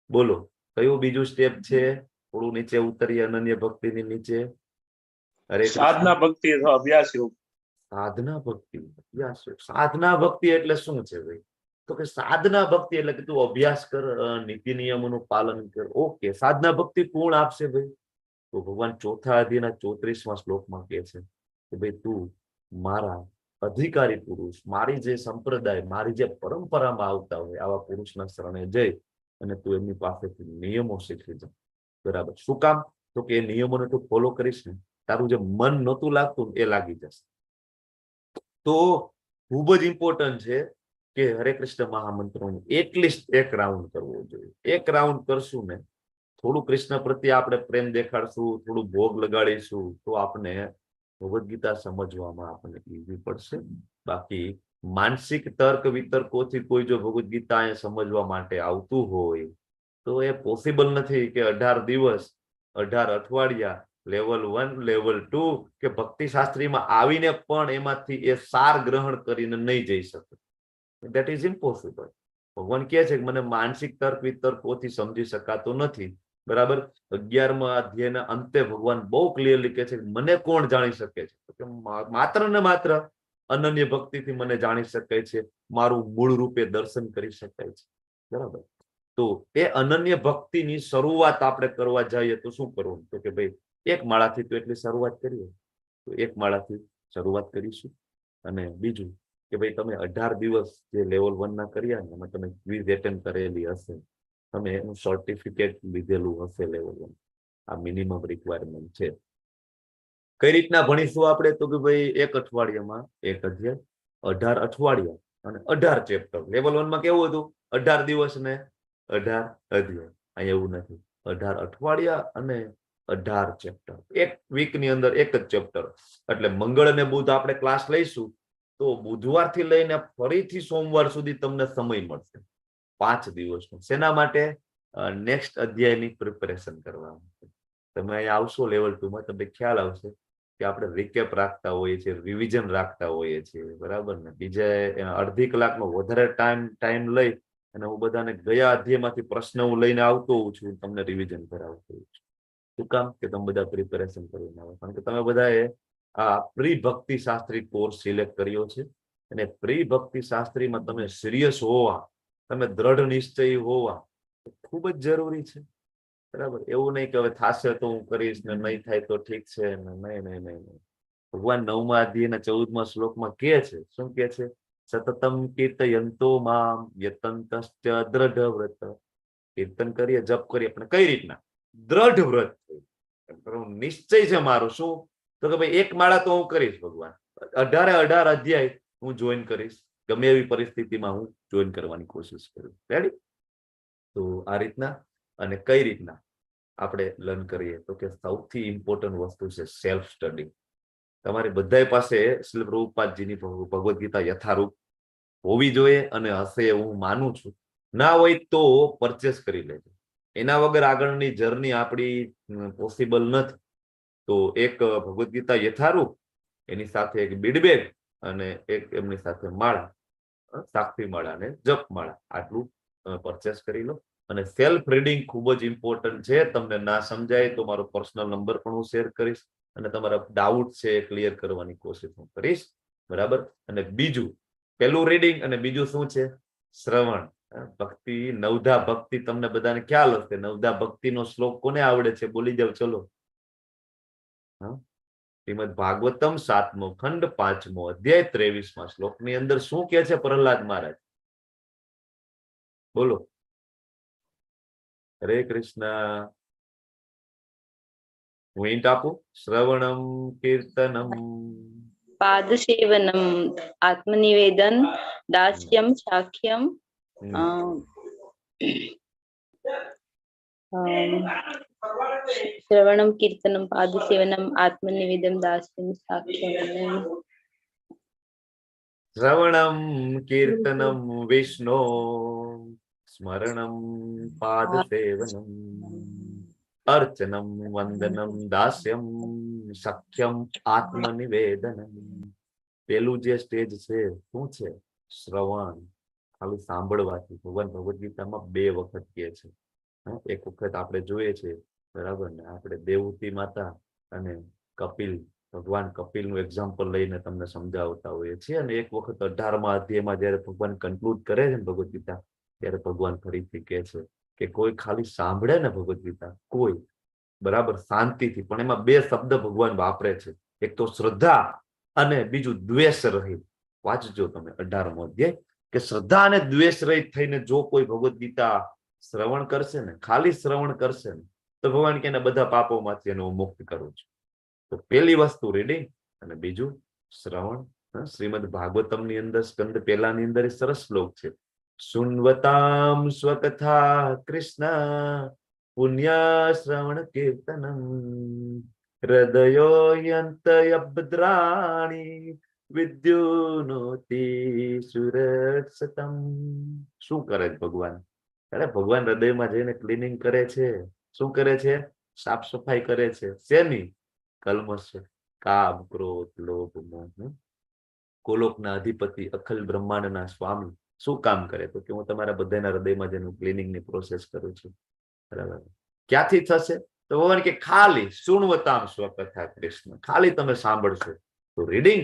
બોલો, કયું બીજું સ્ટેપ છે? થોડું નીચે ઉતરીએ અનન્ય ભક્તિની નીચે. અરે સાધના ભક્તિ અથવા અભ્યાસ યોગ. સાધના ભક્તિ, અભ્યાસ યોગ. સાધના ભક્તિ એટલે શું છે ભાઈ? તો કે સાધના ભક્તિ એટલે કે તું અભ્યાસ કર, નીતિ નિયમોનું પાલન કર. ઓકે, સાધના ભક્તિ કોણ આપશે ભાઈ? તો ભગવાન ચોથા અધ્યાયના 34મા શ્લોકમાં કહે છે કે ભાઈ તું મારા અધિકારી પુરુષ, મારી જે સંપ્રદાય, મારી જે પરંપરામાં આવતા હોય આવા પુરુષના શરણે જઈ અને તું એમની પાસેથી નિયમો શીખી જા, બરાબર? શું કામ? તો કે એ નિયમોને તું ફોલો કરીશ ને, તારું જે મન નહોતું લાગતું એ લાગી જશે. તો ખૂબ જ ઇમ્પોર્ટન્ટ છે કે હરે કૃષ્ણ મહામંત્રનો એટલીસ્ટ એક રાઉન્ડ કરવો જોઈએ. એક રાઉન્ડ કરશું ને, થોડું કૃષ્ણ પ્રત્યે આપણે પ્રેમ દેખાડશું, થોડું ભોગ લગાડીશું, તો આપણે ભગવદ્ ગીતા સમજવામાં આપણને ઈઝી પડશે. બાકી માનસિક તર્ક વિતર્કોથી કોઈ જો ભગવદ્ ગીતા સમજવા માટે આવતું હોય તો એ પોસિબલ નથી કે 18 દિવસ 18 અઠવાડિયા લેવલ 1 લેવલ 2 કે ભક્તિ શાસ્ત્રીમાં આવીને પણ એમાંથી એ સાર ગ્રહણ કરીને નહીં જઈ શકે. That is impossible. ભગવાન કહે છે કે મને માનસિક તર્ક વિતર્કોથી સમજી શકાતો નથી, બરાબર? 11મા અધ્યાયના અંતે ભગવાન બહુ ક્લિયરલી કહે છે કે મને કોણ જાણી શકે છે? તો કે માત્ર ને માત્ર અનન્ય ભક્તિથી મને જાણી શકાય છે, મારું મૂળ રૂપે દર્શન કરી શકાય છે. બરાબર. તો એ અનન્ય ભક્તિની શરૂઆત આપણે કરવા જઈએ તો શું કરવું? તો કે ભાઈ એક માળાથી તો એટલી શરૂઆત કરીએ, તો એક માળાથી શરૂઆત કરીશું. અને બીજું કે ભાઈ તમે 18 દિવસ જે લેવલ 1 ના કર્યા ને એમાં તમે ક્વિઝ એટેન્ડ કરેલી હશે, તમે એનું સર્ટિફિકેટ લીધેલું હશે લેવલ 1. આ મિનિમમ રિક્વાયરમેન્ટ છે. કઈ રીતના ભણીશું આપણે? તો કે ભાઈ એક અઠવાડિયામાં એક અધ્યાય, 18 અઠવાડિયા અને 18 ચેપ્ટર. લેવલ 1 માં કેવું હતું? 18 દિવસ ને 18 અધ્યાય. અહીંયા એવું નથી, 18 અઠવાડિયા અને 18 ચેપ્ટર. એક વીકની અંદર એક જ ચેપ્ટર. એટલે મંગળ અને બુધ આપણે ક્લાસ લઈશું તો બુધવારથી લઈને ફરીથી સોમવાર સુધી તમને સમય મળશે 5 દિવસનો. શેના માટે? નેક્સ્ટ અધ્યાયની પ્રિપેરેશન કરવા. તમે અહીંયા આવશો લેવલ 2 માં, તમને ખ્યાલ આવશે કે આપણે રિકેપ રાખતા હોઈએ છીએ, રિવિઝન રાખતા હોઈએ છીએ. બરાબર ને? બીજે અડધી કલાકનો વધારે ટાઈમ લઈ અને હું બધાને ગયા અધ્યાયમાંથી પ્રશ્ન હું લઈને આવતો હોઉં છું, તમને રિવિઝન કરાવતો હોઉં છું. શું કામ? કે તમે બધા પ્રિપેરેશન કરીને આવો. કારણ કે તમે બધાએ આ પ્રી ભક્તિ શાસ્ત્રી કોર્સ સિલેક્ટ કર્યો છે અને પ્રી ભક્તિ શાસ્ત્રીમાં તમે સિરિયસ હોવા, તમે દ્રઢ નિશ્ચયી હોવા ખૂબ જ જરૂરી છે. બરાબર. એવું નહીં કે હવે થશે તો હું કરીશ ને નહીં થાય તો ઠીક છે ને. નહીં. ભગવાન 9મા અધ્યાયના 14મા શ્લોકમાં કહે છે, શું કહે છે? સતતમ કીર્તયંતો મામ યતંતશ્ચ દ્રઢ વ્રત. કીર્તન કરીએ, જપ કરીએ, પણ કઈ રીતના? દ્રઢ વ્રત. નિશ્ચય છે મારો. શું? તો કે ભાઈ એક માળા તો હું કરીશ ભગવાન, 18 અધ્યાય હું જોઈન કરીશ, ગમે એવી પરિસ્થિતિમાં હું જોઈન કરવાની કોશિશ કરું. રેડી? તો આ રીતના. અને કઈ રીતના આપણે લર્ન કરીએ? તો કે સૌથી ઇમ્પોર્ટન્ટ વસ્તુ છે સેલ્ફ સ્ટડી. તમારી બધા પાસે શ્રી પ્રભુપાદજીની ભગવદ્ ગીતા યથારૂપ હોવી જોઈએ અને હશે એવું હું માનું છું. ના હોય તો પરચેસ કરી લેજો. એના વગર આગળની જર્ની આપણી પોસિબલ નથી. તો એક ભગવદ્ ગીતા યથારૂપ, એની સાથે એક બીડબેગ અને એક એમની સાથે માળા, સાક્ષી માળા અને જપ માળા, આટલું પરચેસ કરી લો. અને સેલ્ફ રીડિંગ ખૂબ જ ઇમ્પોર્ટન્ટ છે. તમને ના સમજાય તો મારો પર્સનલ નંબર પણ હું શેર કરીશ અને તમારા ડાઉટ છે એ ક્લિયર કરવાની કોશિશ હું કરીશ. બરાબર. અને બીજું, પહેલું રીડિંગ અને બીજું શું છે? શ્રવણ. ભક્તિ, નવધા ભક્તિ તમને બધાને ખ્યાલ હશે. નવધા ભક્તિનો શ્લોક કોને આવડે છે? બોલી જાવ ચલો. શ્રીમદ ભાગવતમ 7મો ખંડ 5મો અધ્યાય 23મા શ્લોકની અંદર શું કહે છે પ્રહલાદ મહારાજ? બોલો. હરે કૃષ્ણ. હું હિન્ટ આપું? શ્રવણમ કીર્તનમ પાદસેવનમ આત્મનિવેદન દાસ્યમ સાખ્યમ શ્રવણમ કીર્તનમ પાદસેવનમ આત્મનિવેદન દાસ્યમ સાખ્યમ. શ્રવણમ કીર્તનમ વિષ્ણુ સ્મરણમ પાદ સેવનમ અર્ચનમ વંદનમ દાસ્યમ સખ્યમ આત્મનિવેદનમ. પેલું જે સ્ટેજ છે શું છે? શ્રવણ. ખાલી સાંભળવાથી. ભગવાન ભગવદ્ ગીતામાં 2 વખત કહે છે. એક વખત આપણે જોઈએ છે, બરાબર ને? આપણે દેવહૂતિ માતા અને કપિલ, ભગવાન કપિલનું એક્ઝામ્પલ લઈને તમને સમજાવતા હોઈએ છીએ. અને એક વખત 18મા અધ્યાયમાં જયારે ભગવાન કન્ક્લુડ કરે છે ને ભગવદ્ ગીતા, ત્યારે ભગવાન ફરીથી કહે છે કે કોઈ ખાલી સાંભળે ને ભગવદ્ ગીતા, કોઈ બરાબર શાંતિથી, પણ એમાં 2 શબ્દ ભગવાન વાપરે છે. એક તો શ્રદ્ધા અને બીજું દ્વેષ રહિત. વાંચજો તમે 18મો અધ્યાય, કે શ્રદ્ધા અને દ્વેષ રહિત થઈને જો કોઈ ભગવદ્ ગીતા શ્રવણ કરશે ને, ખાલી શ્રવણ કરશે ને, તો ભગવાન કે બધા પાપોમાંથી એને હું મુક્ત કરું છું. તો પહેલી વસ્તુ રીડિંગ અને બીજું શ્રવણ. શ્રીમદ ભાગવતમની અંદર સ્કંદ પહેલાની અંદર સરસ શ્લોક છે, શુન્વતામ સ્વકથા કૃષ્ણ પુણ્ય શ્રવણ કીર્તનમ હૃદયો યંતયબ્દ્રાણી વિદ્યુનોતિ સુરક્ષતમ. શું કરે છે ભગવાન? અરે ભગવાન હૃદયમાં જઈને ક્લીનિંગ કરે છે. શું કરે છે? સાફ સફાઈ કરે છે. શેની? કલ્મશ, કામ, ક્રોધ, લોભ, મોહ. ગોલોકના અધિપતિ, અખિલ બ્રહ્માંડના સ્વામી શું કામ કરે? તો કે હું તમારા બધાના હૃદયમાં જઈને ક્લીનિંગની પ્રોસેસ કરું છું. બરાબર. ક્યાંથી થશે? તો ભગવાન કે ખાલી શુણવતામ સ્વકથા કૃષ્ણ, ખાલી તમે સાંભળશો. તો રીડિંગ,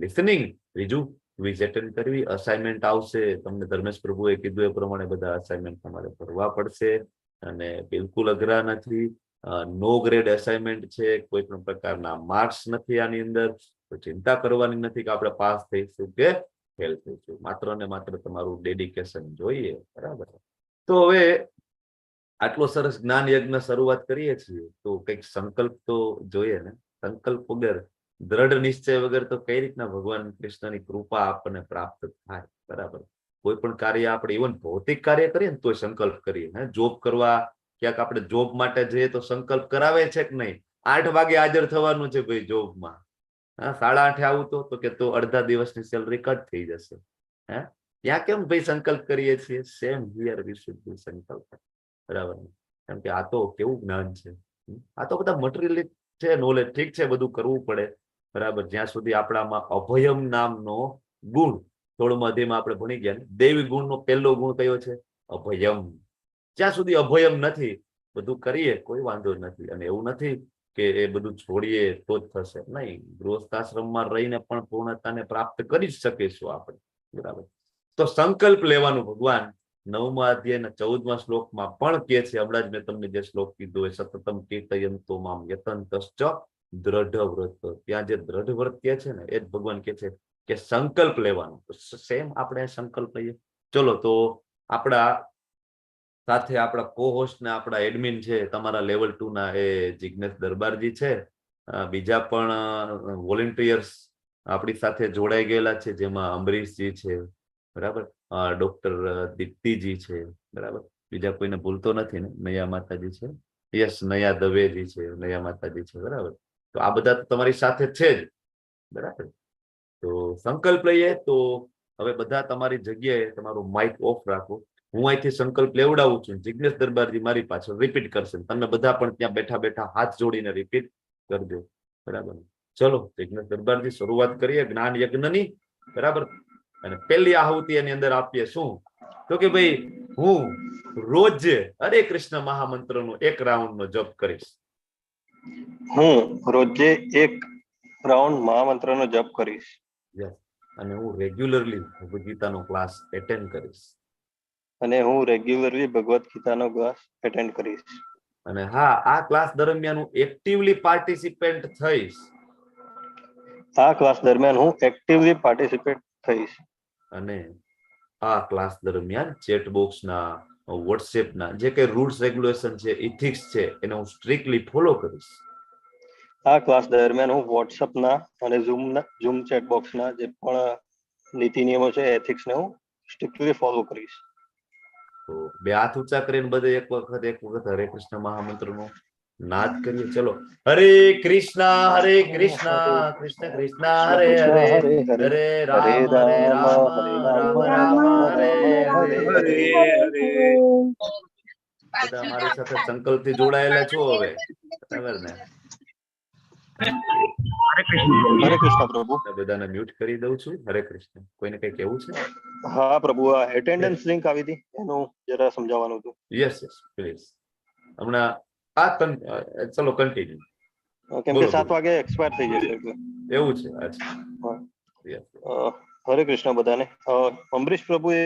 લિસનિંગ, ત્રીજું ક્વિઝ એટેન્ડ કરવી, અસાઇનમેન્ટ આવશે, તમને ધર્મેશ પ્રભુએ કીધું એ પ્રમાણે બધા અસાઇનમેન્ટ તમારે ભરવા પડશે અને બિલકુલ અઘરા નથી. નો ગ્રેડ અસાઇનમેન્ટ છે, કોઈ પણ પ્રકારના માર્ક્સ નથી આની અંદર, તો ચિંતા કરવાની નથી કે આપણે પાસ થઈશું કે ફેલ થઈશું, માત્ર ને માત્ર તમારું ડેડિકેશન જોઈએ. બરાબર. તો હવે આટલો સરસ જ્ઞાન યજ્ઞ શરૂઆત કરીએ છીએ તો કંઈક સંકલ્પ તો જોઈએ ને. સંકલ્પ વગર, દ્રઢ નિશ્ચય વગર તો કઈ રીતના ભગવાન કૃષ્ણની કૃપા આપણને પ્રાપ્ત થાય. બરાબર. કોઈ પણ કાર્ય આપણે ઇવન ભૌતિક કાર્ય કરીએ ને તોય સંકલ્પ કરીએ. જોબ કરવા ક્યાંક આપણે જોબ માટે જઈએ તો સંકલ્પ કરાવે છે કે નહીં? 8 વાગે હાજર થવાનું છે ભાઈ જોબમાં, 8:30 આવું તો કે તો અડધા દિવસની સેલરી કટ થઈ જશે. ત્યાં કેમ ભાઈ સંકલ્પ કરીએ છીએ? Same here we should be sankalp. બરાબર. કેમ કે આ તો કેવું જ્ઞાન છે, આ તો બધા મટીરિયલ છે, નોલેજ. ઠીક છે, બધું કરવું પડે. બરાબર. જ્યાં સુધી આપણામાં અભયમ નામનો ગુણ, 16મા અધ્યાયમાં આપણે ભણી ગયા ને, દૈવી ગુણનો પહેલો ગુણ કયો છે? અભયમ. જ્યાં સુધી અભયમ નથી, બધું કરીએ કોઈ વાંધો નથી. અને એવું નથી કે એ બધું છોડીએ તો જ થશે, નહીં. ગૃહસ્થાશ્રમમાં રહીને પણ પૂર્ણતાને પ્રાપ્ત કરી જ શકીશું આપણે. બરાબર. તો સંકલ્પ લેવાનું ભગવાન 9મા અધ્યાયના 14મા શ્લોકમાં પણ કહે છે. હમણાં જ મેં તમને જે શ્લોક કીધો એ સતતમ કીર્તયંતો મામ યતંતશ્ચ દ્રઢ વ્રત. ત્યાં જે દ્રઢ વ્રત કહે છે ને એ જ ભગવાન કહે છે કે સંકલ્પ લેવાનો. સેમ આપણે સંકલ્પ લઈએ. ચલો, તો આપણા સાથે આપણા કો-હોસ્ટ ને આપણા એડમિન છે તમારા લેવલ 2 ના, એ જિગ્નેશ દરબારજી છે. બીજા પણ વોલેન્ટિયર્સ આપણી સાથે જોડાઈ ગયેલા છે, જેમાં અમરીશજી છે. બરાબર. ડોક્ટર દીપ્તિજી છે. બરાબર. બીજા કોઈને ભૂલતો નથી ને? નયા માતાજી છે. યસ, નયા દવેજી છે, નયા માતાજી છે. બરાબર. તો આ બધા તમારી સાથે છે જ. બરાબર. તો સંકલ્પ લઈએ. તો હવે બધા તમારી જગ્યાએ તમારું માઇક ઓફ રાખો. હું અહીંથી સંકલ્પ લેવડાવું છું, જિગ્નેશ દરબારજી મારી પાછળ રિપીટ કરશે. તમે બધા પણ ત્યાં બેઠા બેઠા હાથ જોડીને રિપીટ કરજો. બરાબર. ચલો, જિગ્નેશ દરબારજી, શરૂઆત કરીએ જ્ઞાન યજ્ઞની. બરાબર. અને પહેલી આહુતિ એની અંદર આપીએ શું? તો કે ભાઈ હું રોજ હરે કૃષ્ણ મહામંત્રનો 1 રાઉન્ડનો જપ કરીશ. હું રોજે 1 રાઉન્ડ મહામંત્રનો જપ કરીશ. યસ. અને હું રેગ્યુલરલી ભગવદ ગીતાનો ક્લાસ એટેન્ડ કરીશ. અને હું રેગ્યુલરલી ભગવદ ગીતાનો ક્લાસ એટેન્ડ કરીશ. અને હા, આ ક્લાસ દરમિયાન હું એક્ટિવલી પાર્ટિસિપેન્ટ થઈશ. આ ક્લાસ દરમિયાન હું એક્ટિવલી પાર્ટિસિપેટ થઈશ. અને આ ક્લાસ દરમિયાન ચેટ બોક્સના, વોટ્સએપના જે કઈ રૂલ્સ રેગ્યુલેશન છે, ઇથિક્સ છે, એને હું સ્ટ્રિક્ટલી ફોલો કરીશ. આ ક્લાસ દરમિયાન હું વોટ્સએપના અને ઝૂમ ચેટ બોક્સના જે પણ નીતિ નિયમો છે, એથિક્સને હું સ્ટ્રિક્ટલી ફોલો કરીશ. તો 2 હાથ ઊંચા કરીને બધે એક વખત હરે કૃષ્ણ મહામંત્રનો નાદ કરીએ. ચલો, હરે કૃષ્ણ કૃષ્ણ કૃષ્ણ હરે હરે, હરે રામ રામ રામ હરે હરે. બધા મારી સાથે સંકલ્પથી જોડાયેલા છો હવે? બરાબર ને? હરે કૃષ્ણ પ્રભુ. બધાને મ્યુટ કરી દઉં છું. હરે કૃષ્ણ. કોઈને કઈ કહેવું છે? હા પ્રભુ, આ એટેન્ડન્સ લિંક આવી હતી, એનું જરા સમજાવવાનું હતું. Yes yes please. હમણાં ચલો કન્ટિન્યુ. કેમ કે 7 વાગે એક્સપાયર થઈ જશે એટલે. એવું છે? અચ્છા. હરે કૃષ્ણ બધાને. અમરીશ પ્રભુએ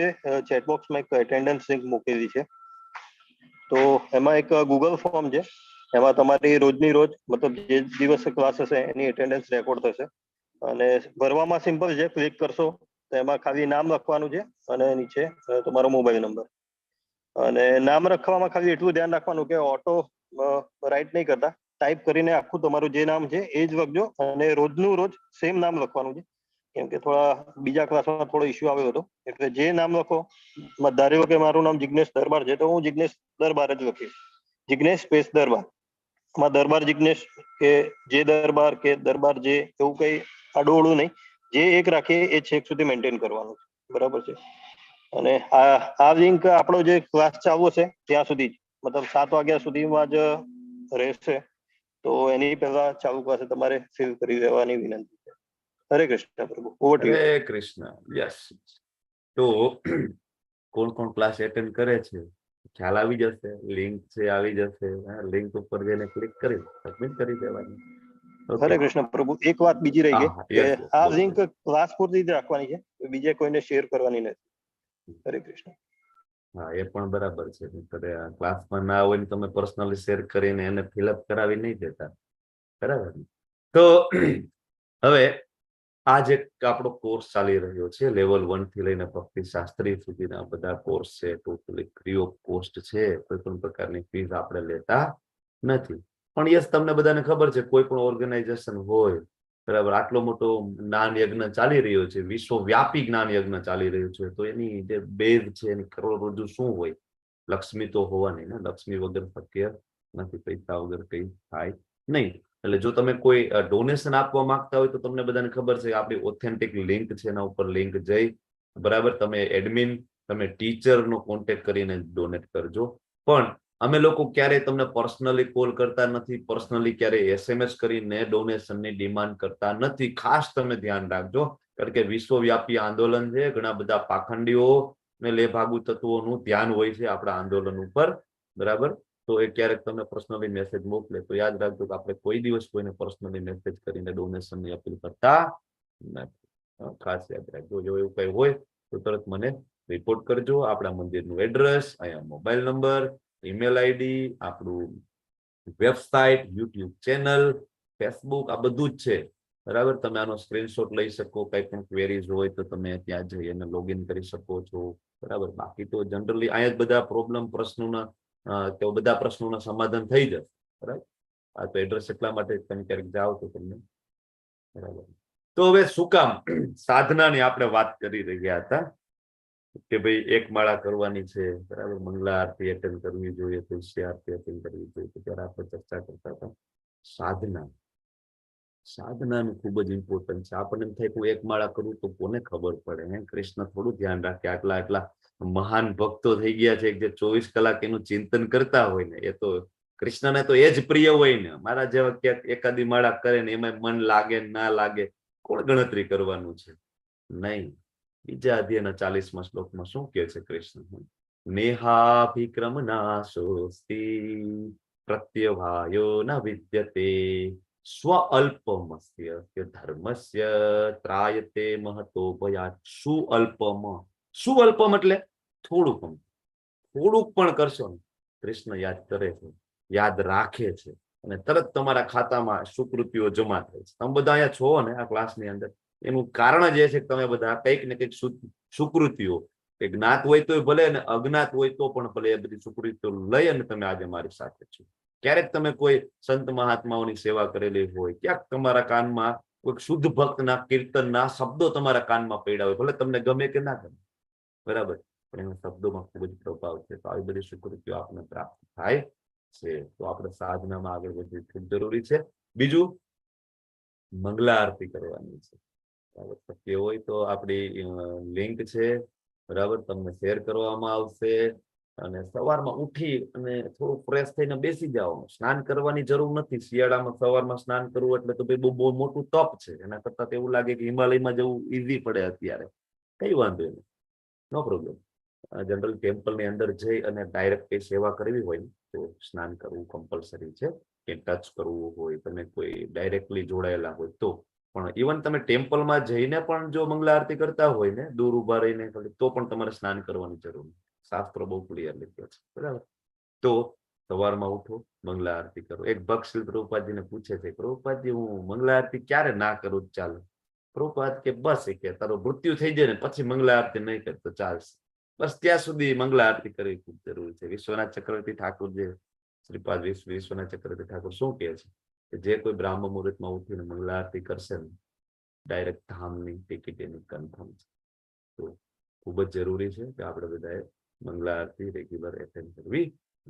ચેટ બોક્સમાં એક એટેન્ડન્સ લિંક મૂકેલી છે. તો એમાં એક ગૂગલ ફોર્મ છે, એમાં તમારી રોજની રોજ, મતલબ જે દિવસે ક્લાસ હશે એની એટેન્ડન્સ રેકોર્ડ થશે. અને ભરવામાં સિમ્પલ છે. ક્લિક કરશો તો એમાં ખાલી નામ લખવાનું છે અને નીચે તમારો મોબાઈલ નંબર. અને નામ લખવામાં ખાલી એટલું ધ્યાન રાખવાનું કે ઓટો રાઈટ નહીં કરતા, ટાઈપ કરીને આખું તમારું જે નામ છે એ જ લખજો. અને રોજનું રોજ સેમ નામ લખવાનું છે, કેમ કે થોડા બીજા ક્લાસમાં થોડો ઇસ્યુ આવ્યો હતો. એટલે જે નામ લખો, ધારો કે મારું નામ જિગ્નેશ દરબાર છે, તો હું જિગ્નેશ દરબાર જ લખીશ. જિગ્નેશ સ્પેસ દરબાર. માં દરબાર જિગ્નેશ કે જે દરબાર કે દરબાર જે, એવું કઈ આડું નહીં. જે એક રાખીએ એ છેક સુધી મેન્ટેન કરવાનું છે. બરાબર છે? અને આ લિંક આપણો જે ક્લાસ ચાલુ છે ત્યાં સુધી, મતલબ 7 વાગ્યા સુધીમાં જ રહેશે. તો એની પહેલા ચાલુ ક્લાસે તમારે ફિલ કરી દેવાની વિનંતી છે. હરે કૃષ્ણ પ્રભુ. હરે કૃષ્ણ. યસ. તો કોણ કોણ ક્લાસ એટેન્ડ કરે છે ખ્યાલ આવી જશે. લિંક છે આવી જશે. લિંક ઉપર જઈને ક્લિક કરી સબમિટ કરી દેવાની. હરે કૃષ્ણ પ્રભુ. એક વાત બીજી રહી ગઈ કે આ લિંક ક્લાસ પૂરતી જ રાખવાની છે, બીજે કોઈને શેર કરવાની નથી. હરે કૃષ્ણ. હા, એ પણ બરાબર છે. ક્લાસમાં ના હોય ને તમે પર્સનલી શેર કરીને એને ફિલઅપ કરાવી નહીં દેતા, બરાબર. તો હવે આ જે આપણો કોર્સ ચાલી રહ્યો છે, લેવલ 1 થી લઈને ભક્તિ શાસ્ત્રી સુધીના બધા કોર્સ છે, ટોટલી ફ્રી ઓફ કોસ્ટ છે. કોઈ પણ પ્રકારની ફીસ આપણે લેતા નથી. પણ યસ, તમને બધાને ખબર છે, કોઈ પણ ઓર્ગેનાઇઝેશન હોય, બરાબર, આટલો મોટો જ્ઞાન યજ્ઞ ચાલી રહ્યો છે, વિશ્વવ્યાપી જ્ઞાન યજ્ઞ ચાલી રહ્યું છે, તો એની જે બેઝ છે, એની કરોડરજ્જુ શું હોય? લક્ષ્મી તો હોવાની ને. લક્ષ્મી વગર શક્ય નથી, પૈસા વગર કઈ થાય નહીં. એટલે જો તમે કોઈ ડોનેશન આપવા માંગતા હોય તો તમને બધાને ખબર છે કે આપણી ઓથેન્ટિક લિંક છે, એના ઉપર લિંક જઈ, બરાબર, તમે એડમિન, તમે ટીચરનો કોન્ટેક્ટ કરીને ડોનેટ કરજો. પણ અમે લોકો ક્યારેય તમને પર્સનલી કોલ કરતા નથી, પર્સનલી ક્યારેય SMS કરીને ડોનેશનની ડિમાન્ડ કરતા નથી. ખાસ તમે ધ્યાન રાખજો, કારણ કે વિશ્વવ્યાપી આંદોલન છે. ઘણા બધા પાખંડીઓ ને લેભાગુ તત્વોનું ધ્યાન હોય છે આપણા આંદોલન ઉપર, બરાબર. તો એ ક્યારેક તમને પર્સનલી મેસેજ મોકલે તો યાદ રાખજો કે આપણે કોઈ દિવસ કોઈને પર્સનલી મેસેજ કરીને ડોનેશનની અપીલ કરતા નથી. ખાસ યાદ રાખજો. જો એવું કઈ હોય તો તરત મને રિપોર્ટ કરજો. આપણા મંદિરનું એડ્રેસ, અહીંયા મોબાઈલ નંબર, ઈમેલ આઈડી, આપણું વેબસાઇટ, યુટ્યુબ ચેનલ, ફેસબુક, આ બધું જ છે, બરાબર. તમે આનો સ્ક્રીનશોટ લઈ શકો. કઈ પણ ક્વેરીઝ હોય તો તમે ત્યાં જઈ અને લોગિન કરી શકો છો, બરાબર. બાકી તો જનરલી અહીંયા જ બધા પ્રોબ્લેમ, પ્રશ્નોના તો બધા પ્રશ્નોના સમાધાન થઈ જશે, બરાબર. આ તો એડ્રેસ એટલા માટે તમે ક્યારેક જાઓ તો તમને, બરાબર. તો હવે શું કામ સાધનાની આપણે વાત કરી રહ્યા હતા કે ભાઈ એક માળા કરવાની છે, બરાબર, મંગલા આરતી એટેન્ડ કરવી જોઈએ, તુલસી આરતી એટેન્ડ કરવી જોઈએ. તો ત્યારે આપણે ચર્ચા કરતા હતા સાધના. સાધનાનું ખૂબ જ ઇમ્પોર્ટન્ટ છે. આપણને એમ થાય કે એક માળા કરું તો કોને ખબર પડે? હે, કૃષ્ણ થોડું ધ્યાન રાખે. આટલા મહાન ભક્તો થઈ ગયા છે જે 24 કલાક એનું ચિંતન કરતા હોય ને, એ તો કૃષ્ણને તો એ જ પ્રિય હોય ને. મારા જેવા ક્યાંક એકાદી માળા કરે ને એમાં મન લાગે ના લાગે, કોણ ગણતરી કરવાનું છે? નહીં. બીજા અધ્યાયના 40મા શ્લોકમાં શું કહે છે કૃષ્ણ? નેહાભિક્રમ નાશોસ્તિ પ્રત્યવાયો ન વિદ્યતે સ્વ અલ્પમસ્ય ધર્મસ્ય ત્રાયતે મહતો ભયાત. શું અલ્પમ? શું અલ્પમ એટલે થોડુંક. થોડુંક પણ કરશો ને, કૃષ્ણ યાદ કરે છે, યાદ રાખે છે, અને તરત તમારા ખાતામાં સુકૃતિઓ જમા થાય છે. તમે બધા અહીંયા છો ને આ ક્લાસની અંદર, એનું કારણ જ એ છે કે તમે બધા કંઈક ને કંઈક સુકૃતિઓ, જ્ઞાત હોય તો ભલે અને અજ્ઞાત હોય તો પણ ભલે, એ બધી સુકૃતિઓ લઈ અને તમે આજે મારી સાથે છો. ક્યારેક તમે કોઈ સંત મહાત્માઓની સેવા કરેલી હોય, ક્યાંક તમારા કાનમાં કોઈ શુદ્ધ ભક્તના કીર્તનના શબ્દો તમારા કાનમાં પડ્યા હોય, ભલે તમને ગમે કે ના ગમે, બરાબર, પણ એના શબ્દોમાં ખૂબ જ પ્રભાવ છે. તો આવી બધી સુકૃતિઓ આપણને પ્રાપ્ત થાય છે. તો આપણે સાધનામાં આગળ વધવું ખૂબ જરૂરી છે. બીજું, મંગલા આરતી કરવાની છે, બરાબર. શક્ય હોય તો આપણી લિંક છે, બરાબર, તમને શેર કરવામાં આવશે. અને સવારમાં ઉઠી અને થોડું ફ્રેશ થઈને બેસી જવાનું. સ્નાન કરવાની જરૂર નથી. શિયાળામાં સવારમાં સ્નાન કરવું એટલે તો બહુ મોટું તપ છે. એના કરતા તો એવું લાગે કે હિમાલયમાં જવું ઈઝી પડે અત્યારે. કઈ વાંધો નહીં, નો પ્રોબ્લેમ. જનરલ ટેમ્પલની અંદર જઈ અને ડાયરેક્ટ કઈ સેવા કરવી હોય તો સ્નાન કરવું કમ્પલસરી છે. કે ટચ કરવું હોય, તમે કોઈ ડાયરેક્ટલી જોડાયેલા હોય તો પણ, ઇવન તમે ટેમ્પલમાં જઈને પણ જો મંગલા આરતી કરતા હોય ને, દૂર ઉભા રહીને, તો પણ તમારે સ્નાન કરવાની જરૂર નથી. શાસ્ત્રો બહુ ક્લિયર લખ્યો છે, બરાબર. તો સવારમાં ઉઠો, મંગલા આરતી કરો. એક ભક્ત પ્રભુપાદજીને પૂછે છે, પ્રભુપાદજી હું મંગલા આરતી ક્યારે ના કરું ચાલે? પ્રભુપાદ કે બસ, કે તારું મૃત્યુ થઈ જાય ને પછી મંગલા આરતી નહીં કરતો ચાલશે. બસ ત્યાં સુધી મંગલા આરતી કરવી ખૂબ જરૂરી છે. વિશ્વનાથ ચક્રવર્તી ઠાકોર, જે શ્રીપાદ વિશ્વનાથ ચક્રવર્તી ઠાકોર શું કહે છે કે જે કોઈ બ્રાહ્મ મુહૂર્તમાં ઉઠીને મંગલા આરતી કરશે ને, ડાયરેક્ટ ધામની ટિકિટ એની કન્ફર્મ છે. તો ખૂબ જ જરૂરી છે કે આપણે બધાએ મંગલા આરતી રેગ્યુલર એટેન્ડ કરવી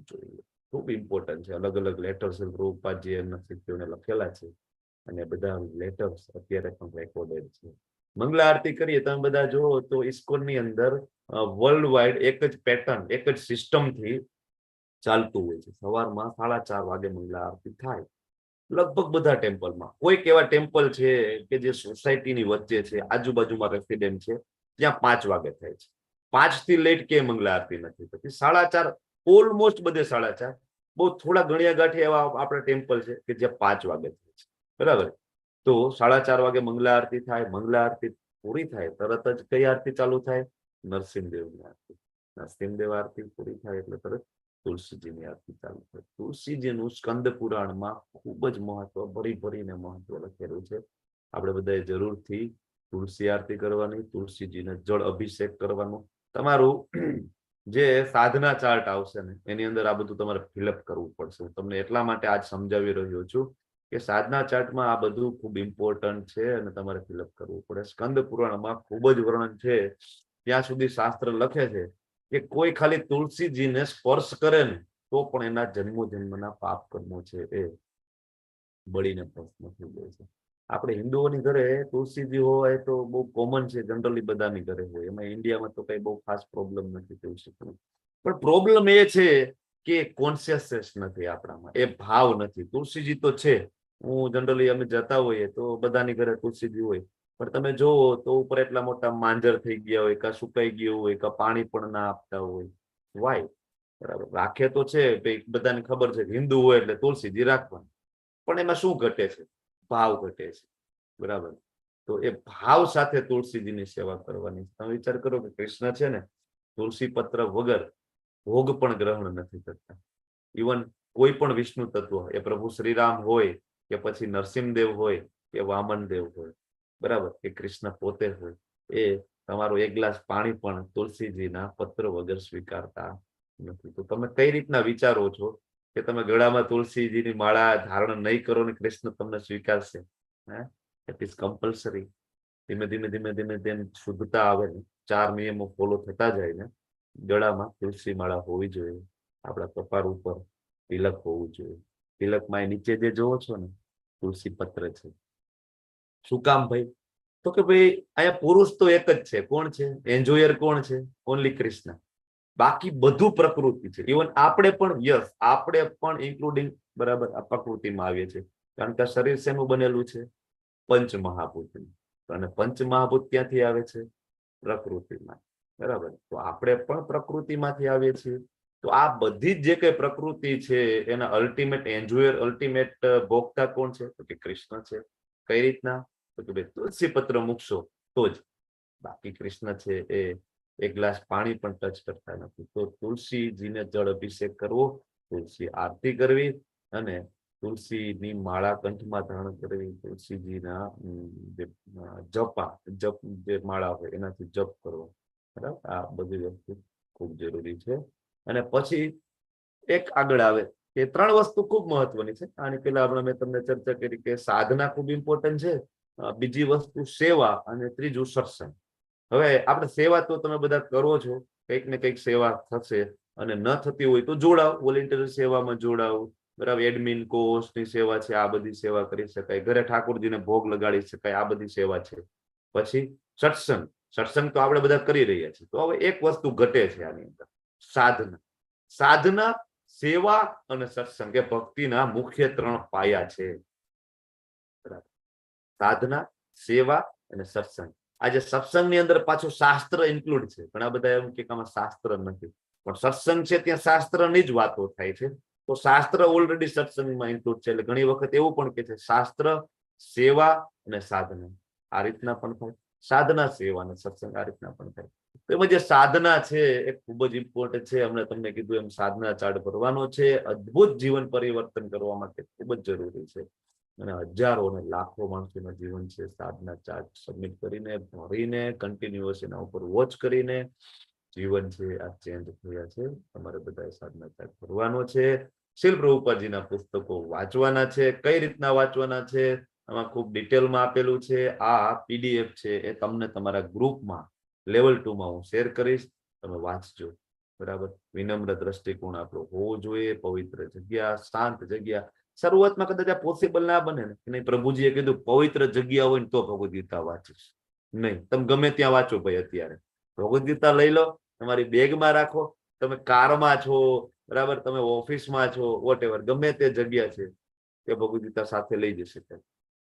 જોઈએ. ખૂબ ઇમ્પોર્ટન્ટ છે. અલગ અલગ લેટર્સ પ્રભુપાદજી એમના શિષ્યોને લખેલા છે, અને બધા લેટર્સ અત્યારે પણ રેકોર્ડેડ છે. મંગલા આરતી કરીએ તમે બધા જુઓ તો ઇસ્કોનની અંદર વર્લ્ડ વાઇડ એક જ પેટર્ન, એક જ સિસ્ટમથી ચાલતું હોય છે. સવારમાં 4:30 વાગે મંગલા આરતી થાય લગભગ બધા ટેમ્પલમાં. કોઈક એવા ટેમ્પલ છે કે જે સોસાયટીની વચ્ચે છે, આજુબાજુમાં રેસિડેન્ટ છે, ત્યાં 5 વાગે થાય છે. 5 થી લેટ કે મંગલા આરતી નથી થતી. 4:30, ઓલમોસ્ટ બધે 4:30. બહુ થોડા ગણ્યા ગાંઠે એવા આપણા ટેમ્પલ છે કે જ્યાં 5 વાગે થાય છે. બરાબર. તો 4:30 વાગે મંગલા આરતી થાય, મંગલા આરતી પૂરી થાય તરત જ કઈ આરતી ચાલુ થાય? નરસિંહદેવની આરતી. નરસિંહદેવ આરતી પૂરી થાય એટલે તરત તુલસીજીની આરતી ચાલુ થાય. તુલસીજીનું સ્કંદ પુરાણમાં ખૂબ જ મહત્વ, ભરીને મહત્વ લખેલું છે. આપણે બધાએ જરૂરથી તુલસી આરતી કરવાની, તુલસીજીને જળ અભિષેક કરવાનો. તમારું જે સાધના ચાર્ટ આવશે ને એની અંદર આ બધું તમારે ફિલઅપ કરવું પડશે. હું તમને એટલા માટે આજ સમજાવી રહ્યો છું કે સાધના ચાર્ટમાં આ બધું ખૂબ ઇમ્પોર્ટન્ટ છે અને તમારે ફિલઅપ કરવું પડે. સ્કંદ પુરાણમાં ખૂબ જ વર્ણન છે. ત્યાં સુધી શાસ્ત્ર લખે છે કે કોઈ ખાલી તુલસીજીને સ્પર્શ કરે ને તો પણ એના જન્મોના પાપ કર્મો છે એ બળીને ભસ્મ થઈ જાય છે. આપણે હિન્દુઓની ઘરે તુલસીજી હોય તો બહુ કોમન છે, જનરલી બધાની ઘરે હોય. એમાં ઇન્ડિયામાં તો કઈ બહુ ખાસ પ્રોબ્લેમ નથી તુલસી. પણ પ્રોબ્લેમ એ છે કે કોન્શિયસનેસ નથી આપણામાં, એ ભાવ નથી. તુલસીજી તો છે, હું જનરલી અમે જતા હોઈએ તો બધાની ઘરે તુલસીજી હોય, પણ તમે જોવો તો ઉપર એટલા મોટા માંજર થઈ ગયા હોય, કા સુકાઈ ગયું હોય, કા પાણી પણ ના આપતા હોય. વાય? બરાબર, રાખે તો છે, બધાને ખબર છે હિન્દુ હોય એટલે તુલસીજી રાખવાની, પણ એમાં શું ઘટે છે? ભાવ ઘટે છે. બરાબર. તો એ ભાવ સાથે તુલસીજીની સેવા કરવાની. તમે વિચાર કરો કે કૃષ્ણ છે ને તુલસી પત્ર વગર ભોગ પણ ગ્રહણ નથી કરતા. ઇવન કોઈ પણ વિષ્ણુ તત્વ, એ પ્રભુ શ્રીરામ હોય કે પછી નરસિંહદેવ હોય કે વામનદેવ હોય, બરાબર, કે કૃષ્ણ પોતે હોય, એ તમારો એક ગ્લાસ પાણી પણ તુલસીજીના પત્ર વગર સ્વીકારતા નથી. તો તમે કઈ રીતના વિચારો છો કે તમે ગળામાં તુલસીજીની માળા ધારણ નહીં કરો ને કૃષ્ણ તમને સ્વીકારશે? It is compulsory. ધીમે ધીમે શુદ્ધતા આવે ને, 4 નિયમો ફોલો થતા જાય ને, ગળામાં તુલસી માળા હોવી જોઈએ, આપણા કપાળ ઉપર તિલક હોવું જોઈએ. તિલકમાં નીચે જે જોવો છો ને તુલસી પત્ર છે. શું કામ ભાઈ? તો કે ભાઈ અહીંયા પુરુષ તો એક જ છે. કોણ છે એન્જોયર? કોણ છે? ઓનલી કૃષ્ણ. બાકી બધું પ્રકૃતિ છે. ઇવન આપણે પણ, યસ, આપણે પણ ઇન્ક્લુડિંગ, બરાબર, આ પ્રકૃતિમાં આવીએ છીએ. કારણ કે શરીર શેનું બનેલું છે? પંચમહાભૂતનું. અને પંચમહાભૂત ક્યાંથી આવે છે? પ્રકૃતિમાં. બરાબર. તો આપણે પણ પ્રકૃતિમાંથી આવીએ છીએ. તો આ બધી જ જે કઈ પ્રકૃતિ છે એના અલ્ટિમેટ એન્જોયર, અલ્ટિમેટ ભોગતા કોણ છે? તો કે કૃષ્ણ છે. કઈ રીતના? તો કે ભાઈ તુલસી પત્ર મૂકશો તો જ. બાકી કૃષ્ણ છે એ એક ગ્લાસ પાણી પણ ટચ કરતા નથી. તો તુલસીજીને જળ અભિષેક કરવો, તુલસી આરતી કરવી અને તુલસીની માળા કંઠમાં ધારણ કરવી, તુલસીજીના જપ જે માળા હોય એનાથી જપ કરવો. બરાબર. આ બધી વસ્તુ ખૂબ જરૂરી છે. અને પછી એક આગળ આવે કે 3 વસ્તુ ખૂબ મહત્વની છે. આની પેલા હમણાં મેં તમને ચર્ચા કરી કે સાધના ખૂબ ઇમ્પોર્ટન્ટ છે, બીજી વસ્તુ સેવા, અને ત્રીજું સત્સંગ. હવે આપણે સેવા તો તમે બધા કરો છો, કંઈક ને કંઈક સેવા થશે, અને ન થતી હોય તો જોડાવ, વોલેન્ટિયર સેવામાં જોડાવ. બરાબર. એડમિન કોર્સની સેવા છે, આ બધી સેવા કરી શકાય. ઘરે ઠાકોરજીને ભોગ લગાડી શકાય, આ બધી સેવા છે. પછી સત્સંગ. સત્સંગ તો આપણે બધા કરી રહ્યા છીએ. તો હવે એક વસ્તુ ઘટે છે આની અંદર, સાધના. સાધના, સેવા અને સત્સંગ એ ભક્તિના મુખ્ય 3 પાયા છે. સાધના, સેવા અને સત્સંગ. આજે સત્સંગની અંદર પાછું શાસ્ત્ર ઇન્ક્લુડ છે. ઘણા બધા એમ કે આમાં શાસ્ત્ર નથી, પણ સત્સંગ છે ત્યાં શાસ્ત્રની જ વાતો થાય છે. તો શાસ્ત્ર ઓલરેડી સત્સંગમાં ઇન્ક્લુડ છે. એટલે ઘણી વખત એવું પણ કે છે શાસ્ત્ર, સેવા અને સાધના આ રીતના પણ થાય, સાધના, સેવા અને સત્સંગ આ રીતના પણ થાય. તો એમાં જે સાધના છે એ ખૂબ જ ઇમ્પોર્ટન્ટ છે. હમણાં તમને કીધું એમ સાધના ચાર્ટ ભરવાનો છે. અદ્ભુત જીવન પરિવર્તન કરવા માટે ખૂબ જ જરૂરી છે. અને હજારો અને લાખો માણસોના જીવન છે સાધના ચાર્ટ સબમિટ કરીને, ભરીને, કન્ટિન્યુઅસ એના ઉપર વોચ કરીને જીવન છે આ ચેન્જ થયા છે. તમારે બધા સાધના ચાર્ટ ભરવાનો છે. શીલ પ્રભુપાદજીના પુસ્તકો વાંચવાના છે. કઈ રીતના વાંચવાના છે આમાં ખૂબ ડિટેલમાં આપેલું છે. આ પીડીએફ છે એ તમને તમારા ગ્રુપમાં લેવલ 2 માં હું શેર કરીશ, તમે વાંચજો. બરાબર. વિનમ્ર દ્રષ્ટિકોણ આપણો હોવો જોઈએ, પવિત્ર જગ્યા, શાંત જગ્યા. શરૂઆતમાં કદાચ આ પોસિબલ ના બને ને, નહીં, પ્રભુજીએ કીધું પવિત્ર જગ્યા હોય ને તો ભગવદ ગીતા વાંચીશ. નહીં, તમે ગમે ત્યાં વાંચો ભાઈ. અત્યારે ભગવદ ગીતા લઈ લો, તમારી બેગમાં રાખો, તમે કારમાં છો, બરાબર, તમે ઓફિસમાં છો, વોટ એવર, ગમે તે જગ્યા છે તે ભગવદ ગીતા સાથે લઈ જઈ શકાય.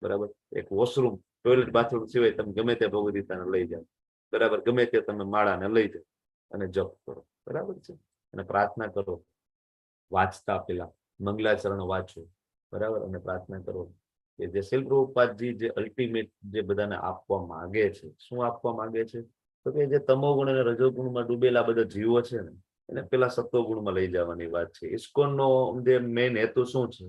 બરાબર. એક વોશરૂમ, ટોયલેટ, બાથરૂમ સિવાય તમે ગમે તે ભગવદ ગીતાને લઈ જાઓ. બરાબર. ગમે તે તમે માળાને લઈ જાઓ અને જપ કરો. બરાબર છે. અને પ્રાર્થના કરો વાંચતા પેલા, મંગલાચરણ વાંચો. બરાબર. અને પ્રાર્થના કરો કે જે શિલ પ્રભુપાદજી જે અલ્ટિમેટ જે બધાને આપવા માંગે છે, શું આપવા માંગે છે? તો કે જે તમોગુણ અને રજોગુણમાં ડૂબેલા બધા જીવો છે ને એને પેલા સત્વગુણમાં લઈ જવાની વાત છે. ઇસ્કોનનો જે મેઇન હેતુ શું છે?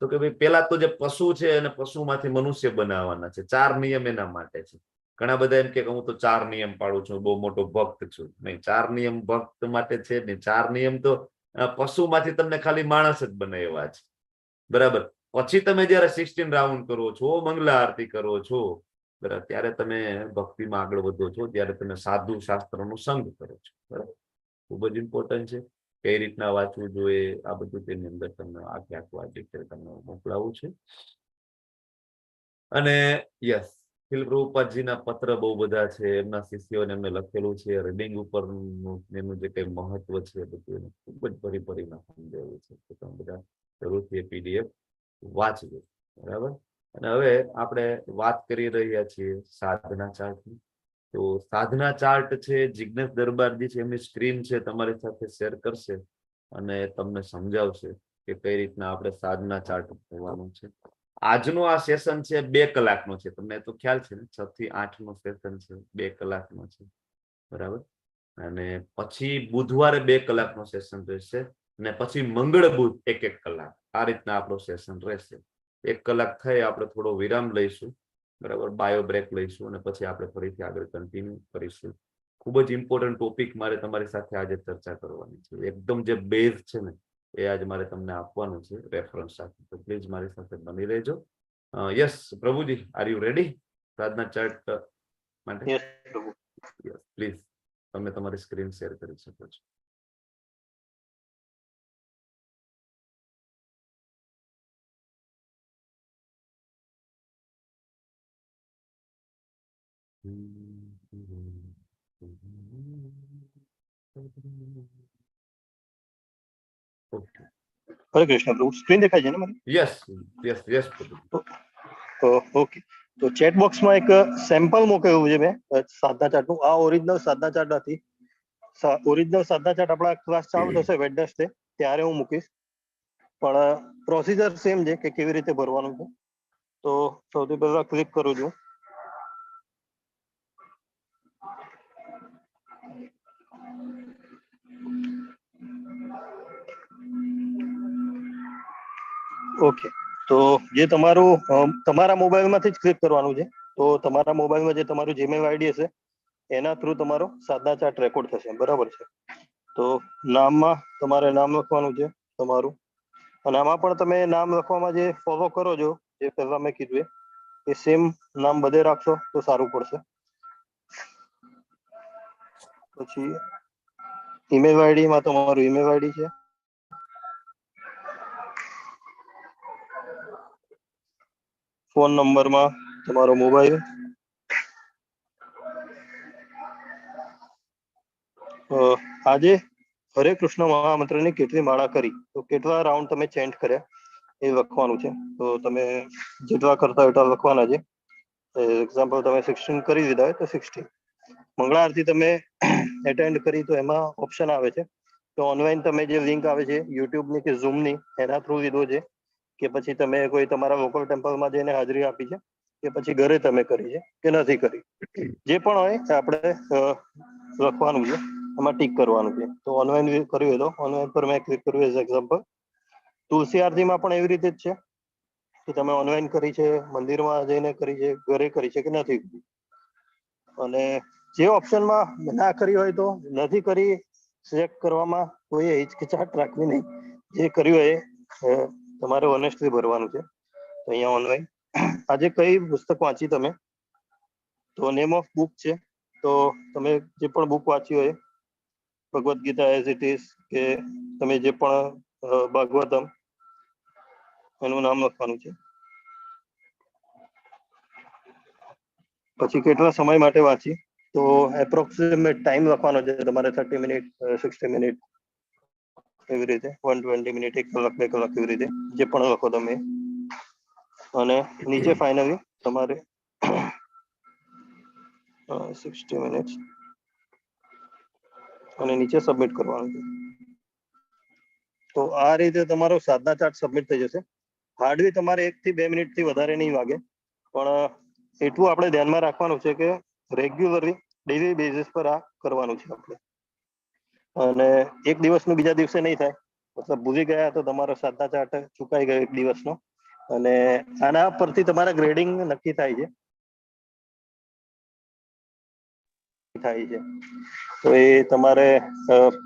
તો કે ભાઈ પેલા તો જે પશુ છે એને પશુમાંથી મનુષ્ય બનાવવાના છે. 4 નિયમ એના માટે છે. ઘણા બધા એમ કે હું તો 4 નિયમ પાડું છું, બહુ મોટો ભક્ત છું. નહીં, 4 નિયમ ભક્ત માટે છે ને. 4 નિયમ તો પશુમાંથી તમને ખાલી માણસ જ બનાવ્યા છે, બરાબર? પછી તમે જયારે 16 રાઉન્ડ કરો છો, મંગલા આરતી કરો છો, બરાબર, ત્યારે તમે ભક્તિમાં આગળ વધો છો, ત્યારે તમે સાધુ શાસ્ત્રનો સંગ કરો છો, બરાબર? ખૂબ જ ઇમ્પોર્ટન્ટ છે. કઈ રીતના વાંચવું જોઈએ આ બધું તેની અંદર તમને આખું આ ડિટેલ તમને મોકલાવું છે. અને યસ, શિલ પ્રભુપાદજીના પત્ર બહુ બધા છે, એમના શિષ્યોને એમને લખેલું છે. રીડિંગ ઉપર એનું જે કઈ મહત્વ છે બધું એને ખૂબ જ પરિપરીમાં સમજાવ્યું છે. તો તમે બધા જરૂરથી એ PDF વાંચજો, બરાબર? અને હવે આપણે વાત કરી રહ્યા છીએ સાધના ચાર્ટની. તો સાધના ચાર્ટ છે, જિજ્ઞેશ દરબારજી છે, એમની સ્ક્રીન છે, તમારી સાથે શેર કરશે અને તમને સમજાવશે કે કઈ રીતના આપણે સાધના ચાર્ટ કરવાનું છે. આજનો આ સેશન છે 2 કલાકનો છે. તમને તો ખ્યાલ છે ને, 6 થી 8 નો સેશન છે, 2 કલાકનો છે, બરાબર? અને પછી બુધવારે 2 કલાકનો સેશન રહેશે અને પછી મંગળ બુધ 1-1 કલાક. આ રીતના આપણો સેશન રહેશે. 1 કલાક થઈ આપણે થોડો વિરામ લઈશું, બરાબર? બાયો બ્રેક લઈશું અને પછી આપણે ફરીથી આગળ કન્ટિન્યુ કરીશું. ખૂબ જ ઇમ્પોર્ટન્ટ ટોપિક મારે તમારી સાથે આજે ચર્ચા કરવાની છે. એકદમ જે બેઝ છે ને એ આજે મારે તમને આપવાનું છે રેફરન્સ સાથે. તો પ્લીઝ મારી સાથે બની રહેજો. યસ પ્રભુજી, are you ready Sadhana chart માટે? યસ પ્રભુ. યસ, પ્લીઝ તમે તમારી સ્ક્રીન શેર કરી શકો છો. ઓકે, હરે કૃષ્ણ પ્રભુ. સ્ક્રીન દેખાય છે ને મારી? યસ યસ યસ પ્રભુ. ઓકે. તો ચેટ બોક્સમાં એક સેમ્પલ મોકલ્યું છે મેં સાધના ચાર્ટનું. આ ઓરિજિનલ સાધના ચાર્ટ નથી. ઓરિજિનલ સાધના ચાર્ટ આપણા ક્લાસ ચાલુ થશે વેડનેસડે, ત્યારે હું મૂકીશ. પણ પ્રોસિજર સેમ છે કે કેવી રીતે ભરવાનું છે. તો સૌથી પહેલા ક્લિક કરું છું. ઓકે, તો જે તમારું તમારા મોબાઈલમાંથી જ ક્લિક કરવાનું છે. તો તમારા મોબાઈલમાં જે તમારું જીમેલ આઈડી હશે એના થ્રુ તમારો સાધના ચાર્ટ રેકોર્ડ થશે, બરાબર છે? તો નામમાં તમારે નામ લખવાનું છે તમારું. અને આમાં પણ તમે નામ લખવામાં જે ફોલો કરો છો, જે પહેલા મેં કીધું એ સેમ નામ બધે રાખશો તો સારું પડશે. પછી ઈમેલ આઈડીમાં તમારું ઈમેલ આઈડી છે. ફોન નંબરમાં તમારો મોબાઈલ. આજે હરે કૃષ્ણ મહામંત્રની કેટલી માળા કરી, તો કેટલા રાઉન્ડ તમે ચેન્ટ કર્યા એ લખવાનું છે. તો તમે જેટલા કરતા હોય એટલા લખવાના છે. એક્ઝામ્પલ તમે 16 કરી દીધા હોય તો 16. મંગળા આરતી તમે એટેન્ડ કરી તો એમાં ઓપ્શન આવે છે તો ઓનલાઈન તમે જે લિંક આવે છે યુટ્યુબની કે ઝૂમની, એના થ્રુ લીધો છે કે પછી તમે કોઈ તમારા લોકલ ટેમ્પલમાં જઈને હાજરી આપી છે કે પછી ઘરે તમે કરી છે કે નથી કરી, જે પણ હોય આપણે લખવાનું છે, એમાં ટીક કરવાનું છે. તો ઓનલાઈન કર્યું હોય તો ઓનલાઈન પર મેં ક્લિક કર્યું એઝ એક્ઝામ્પલ. તુલસી આરતીમાં પણ એવી રીતે જ છે કે તમે ઓનલાઈન કરી છે, મંદિરમાં જઈને કરી છે, ઘરે કરી છે કે નથી કરી. અને જે ઓપ્શનમાં ના કરી હોય તો નથી કરી સિલેક્ટ કરવામાં કોઈ હિચકિચાટ રાખવી નહીં. જે કર્યું હોય તમારે ઓનેસ્ટલી ભરવાનું છે. તો અહીંયા ઓનલાઈન આજે કઈ પુસ્તક વાંચી તમે, તો નેમ ઓફ બુક છે. તો તમે જે પણ બુક વાંચી હોય, Bhagavad Gita as it is કે તમે જે પણ ભાગવતમ, એનું નામ લખવાનું છે. પછી કેટલા સમય માટે વાંચી, તો એપ્રોક્સિમેટ ટાઈમ લખવાનો છે તમારે. 30 મિનિટ, 60 મિનિટ, એવી રીતે 120 મિનિટ, 1 કલાક, 2 કલાક, એવી રીતે જે પણ લખો તમે. અને નીચે ફાઇનલી તમારે 60 મિનિટ અને નીચે સબમિટ કરવાનું છે. તો આ રીતે તમારો સાધના ચાર્ટ સબમિટ થઈ જશે. હાર્ડલી તમારે 1 થી 2 મિનિટ થી વધારે નહીં વાગે, પણ એટલું આપણે ધ્યાનમાં રાખવાનું છે કે રેગ્યુલરલી ડેલી બેઝિસ પર આ કરવાનું છે આપણે. અને એક દિવસનું બીજા દિવસે નહીં થાય, મતલબ ભૂલી ગયા તો તમારો સાધના ચાર્ટ ચૂકાઈ ગયો એક દિવસનો. અને આના પરથી તમારા ગ્રેડિંગ નક્કી થાય છે. તો એ તમારે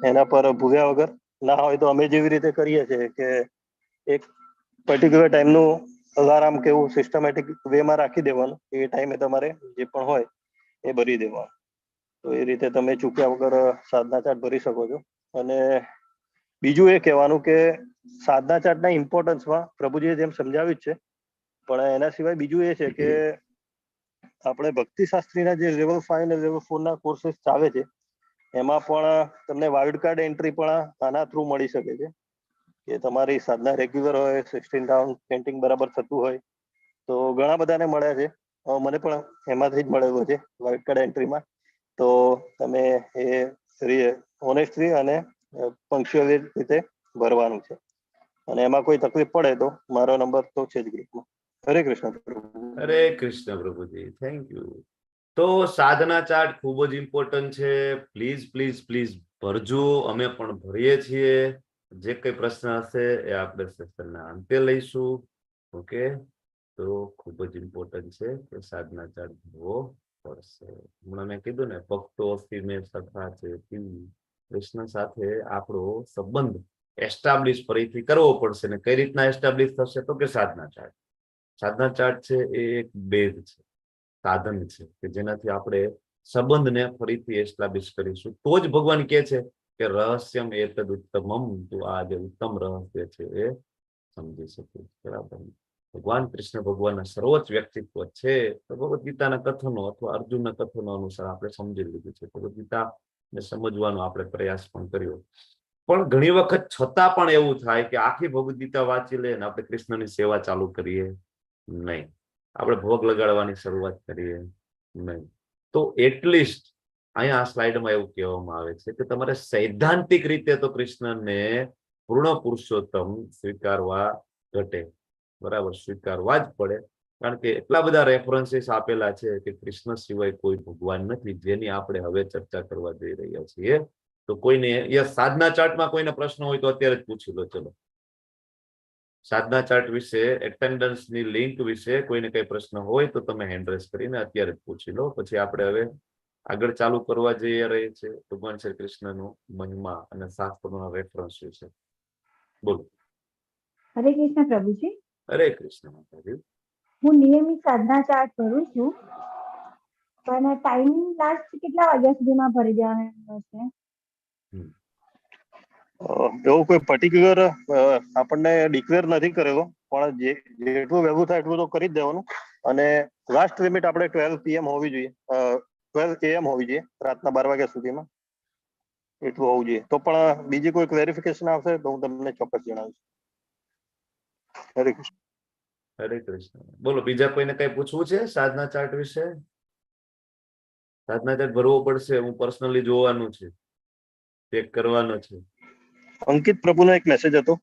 એના પર ભૂલ્યા વગર ના હોય તો અમે જેવી રીતે કરીએ છીએ કે એક પર્ટિક્યુલર ટાઈમનું અલાર્મ કેવું સિસ્ટમેટિક વેમાં રાખી દેવાનું, એ ટાઈમે તમારે જે પણ હોય એ ભરી દેવાનું. તો એ રીતે તમે ચૂક્યા વગર સાધના ચાર્ટ ભરી શકો છો. અને બીજું એ કહેવાનું કે સાધના ચાર્ટના ઇમ્પોર્ટન્સમાં પ્રભુજીએ જેમ સમજાવ્યું જ છે, પણ એના સિવાય બીજું એ છે કે આપણે ભક્તિ શાસ્ત્રીના જે લેવલ 5 અને લેવલ 4 ના કોર્सेस ચાલે છે, એમાં પણ તમને વાઇલ્ડ કાર્ડ એન્ટ્રી પણ આના થ્રુ મળી શકે છે. કે તમારી સાધના રેગ્યુલર હોય, 16 રાઉન્ડ પેન્ટિંગ બરાબર થતું હોય, તો ઘણા બધાને મળ્યા છે. મને પણ એમાંથી જ મળેલો છે વાઇલ્ડ કાર્ડ એન્ટ્રીમાં. તો તમે એ ઓનેસ્ટલી અને પંક્ચ્યુઅલી રીતે ભરવાનું છે. અને એમાં કોઈ તકલીફ પડે તો મારો નંબર તો છે જ ગ્રુપમાં. હરે કૃષ્ણ પ્રભુ. હરે કૃષ્ણ પ્રભુજી, થેન્ક યુ. તો સાધના ચાર્ટ ખૂબ જ ઇમ્પોર્ટન્ટ છે. પ્લીઝ પ્લીઝ પ્લીઝ ભરજો. અમે પણ ભરીએ છીએ. જે કઈ પ્રશ્ન હશે એ આપણે સેશનના અંતે લઈશું. ઓકે, તો ખૂબ જ ઇમ્પોર્ટન્ટ છે કે સાધના ચાર્ટ ભરવો પડશે. હમણાં મેં કીધું ને, ભક્તો મેં સખા છે, કૃષ્ણ સાથે આપણો સંબંધ એસ્ટાબ્લિશ ફરીથી કરવો પડશે. ને કઈ રીતના એસ્ટાબ્લિશ થશે? તો કે સાધના ચાર્ટ. સાધના ચાર્ટ છે એ એક બેઝ છે, સાધન છે કે જેનાથી આપણે સંબંધને ફરીથી એસ્ટાબ્લિશ કરીશું. તો જ ભગવાન કહે છે કે રહસ્યમ એતદ ઉત્તમમ, તો આ જે ઉત્તમ રહસ્ય છે એ સમજી શકું. બરાબર. ભગવાન કૃષ્ણ ભગવાનના સર્વોચ્ચ વ્યક્તિત્વ છે. તો ભગવદ ગીતાના કથનો અથવા અર્જુનના કથનો અનુસાર આપણે સમજી લીધું છે. ભગવદ ગીતાને સમજવાનો આપણે પ્રયાસ પણ કર્યો. પણ ઘણી વખત છતાં પણ એવું થાય કે આખી ભગવદ ગીતા વાંચી લે અને આપણે કૃષ્ણની સેવા ચાલુ કરીએ નહીં, આપણે ભોગ લગાડવાની શરૂઆત કરીએ નહીં. તો એટલીસ્ટ અહીંયા આ સ્લાઇડમાં એવું કહેવામાં આવે છે કે તમારે સૈદ્ધાંતિક રીતે તો કૃષ્ણને પૂર્ણ પુરુષોત્તમ સ્વીકારવા ઘટે. બરાબર, સ્વીકારવા જ પડે. કારણ કે એટલા બધા રેફરન્સીસ આપેલા છે કે કૃષ્ણ સિવાય કોઈ ભગવાન નથી, જેની આપણે હવે ચર્ચા કરવા જઈ રહ્યા છીએ. તો કોઈને સાધના ચાર્ટમાં કોઈને પ્રશ્ન હોય તો અત્યારે જ પૂછી લો. ચલો, સાધના ચાર્ટ વિશે, એટેન્ડન્સની લિંક વિશે કોઈને કઈ પ્રશ્ન હોય તો તમે હેન્ડ રેઝ કરીને અત્યારે જ પૂછી લો. પછી આપણે હવે આગળ ચાલુ કરવા જઈ રહી છે ભગવાન શ્રી કૃષ્ણનું મહિમા અને શાસ્ત્રોના રેફરન્સ વિશે. બોલો. હરે કૃષ્ણ પ્રભુજી. હરે કૃષ્ણ માતાજી. હું નિયમિત સાધના ચાર્ટ ભરું છું, પણ ટાઈમિંગ લાસ્ટ કેટલા વાગ્યા સુધીમાં ભરી દેવાનું છે? એવું કોઈ પર્ટિક્યુલર આપણને ડિક્લેર નથી કરેલો, પણ જેટલું વહેલું થાય એટલું તો કરી જ દેવાનું. અને લાસ્ટ લિમિટ આપણે 12 PM હોવી જોઈએ, 12 AM હોવી જોઈએ, રાતના 12 વાગ્યા સુધીમાં. એટલું હોવું જોઈએ. તો પણ બીજી કોઈ ક્લેરિફિકેશન આવશે તો હું તમને ચોક્કસ જણાવીશ. હરે કૃષ્ણ. હરે કૃષ્ણ. બોલો, બીજા કોઈને કઈ પૂછવું છે સાધના ચાર્ટ વિશે? સાધના ચાર્ટ ભરવો પડશે. હું પર્સનલી જોવાનું છે, ચેક કરવાનો છે. અંકિત પ્રભુનો એક મેસેજ હતો,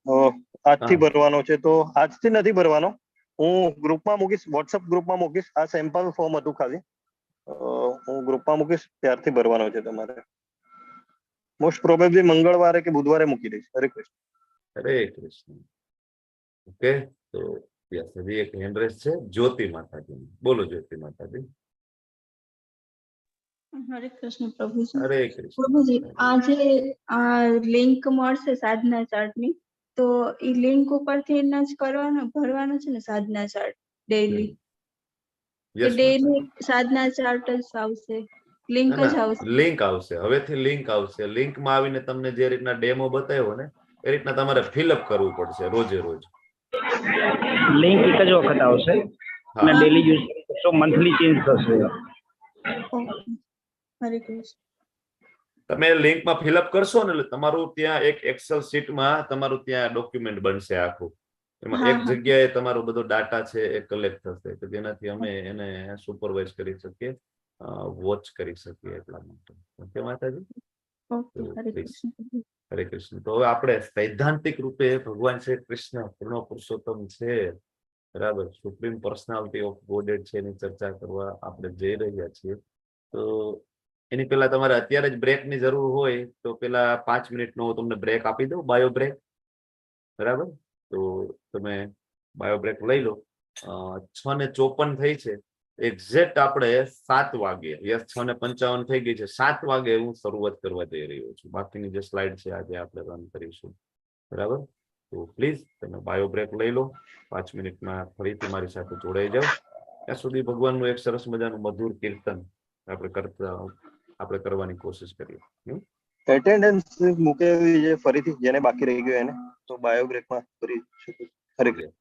આજથી ભરવાનો છે. તો આજથી નથી ભરવાનો, હું ગ્રુપમાં મૂકીશ, વોટ્સઅપ ગ્રુપમાં મૂકીશ. આ સેમ્પલ ફોર્મ હતું ખાલી, હું ગ્રુપમાં મૂકીશ, ત્યારથી ભરવાનો છે તમારે. મોસ્ટ પ્રોબેબલી મંગળવારે કે બુધવારે મૂકી દઈશ. હરે કૃષ્ણ. હરે કૃષ્ણ. ઓકે, તો હજી એક હેન્ડ રેઝ છે, જ્યોતિ માતાજી. બોલો જ્યોતિ માતાજી. હરે કૃષ્ણ પ્રભુજી. હરે કૃષ્ણ પ્રભુજી, આજે આ લિંક મળશે સાધના ચાર્ટ ની, તો એ લિંક ઉપરથી જ ભરવાનું છે ને સાધના ચાર્ટ ડેઈલી? કે ડેઈલી સાધના ચાર્ટ જ આવશે, લિંક જ આવશે? લિંક આવશે, હવેથી લિંક આવશે. લિંકમાં આવીને તમને જે રીતના ડેમો બતાવ્યો ને એ રીતના તમારે ફિલઅપ કરવું પડશે રોજે રોજ. લિંક એક જ વખત આવશે અને ડેલી યુઝ કરશો, મંથલી ચેન્જ થશે. હરે કૃષ્ણ. તમે લિંકમાં ફિલઅપ કરશો ને એટલે તમારું ત્યાં એક એક્સેલ શીટમાં તમારું ત્યાં ડોક્યુમેન્ટ બનશે આખું. એમાં એક જગ્યાએ તમારો બધો ડાટા છે એ કલેક્ટ થશે, કે જેનાથી અમે એને સુપરવાઇઝ કરી શકીએ, વોચ કરી શકીએ. એટલા માટે. ઓકે માતાજી. हरे कृष्ण। तो હવે આપણે સૈદ્ધાંતિક રૂપે ભગવાન શ્રી કૃષ્ણ પૂર્ણ પુરુષોત્તમ છે, બરાબર, સુપ્રીમ પર્સનાલિટી ઓફ ગોડેડ છે, એની ચર્ચા કરવા આપણે જઈ રહ્યા છીએ. તો એની પહેલા તમારે અત્યારે જ બ્રેકની જરૂર હોય તો પેલા 5 મિનિટનો હું તમને બ્રેક આપી દઉં, બાયો બ્રેક, બરાબર. તો તમે બાયો બ્રેક લઈ લો. 6:54 થઈ છે, એક્ઝેક્ટ આપણે 7 વાગે, યસ 6:55 થઈ ગઈ છે, 7 વાગે હું શરૂઆત કરવા જઈ રહ્યો છું. બાકીની જે સ્લાઇડ છે આજે આપણે રન કરીશું, બરાબર. તો પ્લીઝ તમે બાયો બ્રેક લઈ લો, 5 મિનિટમાં ફરીથી મારી સાથે જોડાઈ જાઓ. ત્યાં સુધી ભગવાનનું એક સરસ મજાનું મધુર કીર્તન આપણે કરવાની કોશિશ કરીએ. એટેન્ડન્સ મૂકેલી છે ફરીથી, જેને બાકી રહી ગયું એને તો બાયો બ્રેકમાં કરી શકું. હરે કૃષ્ણ.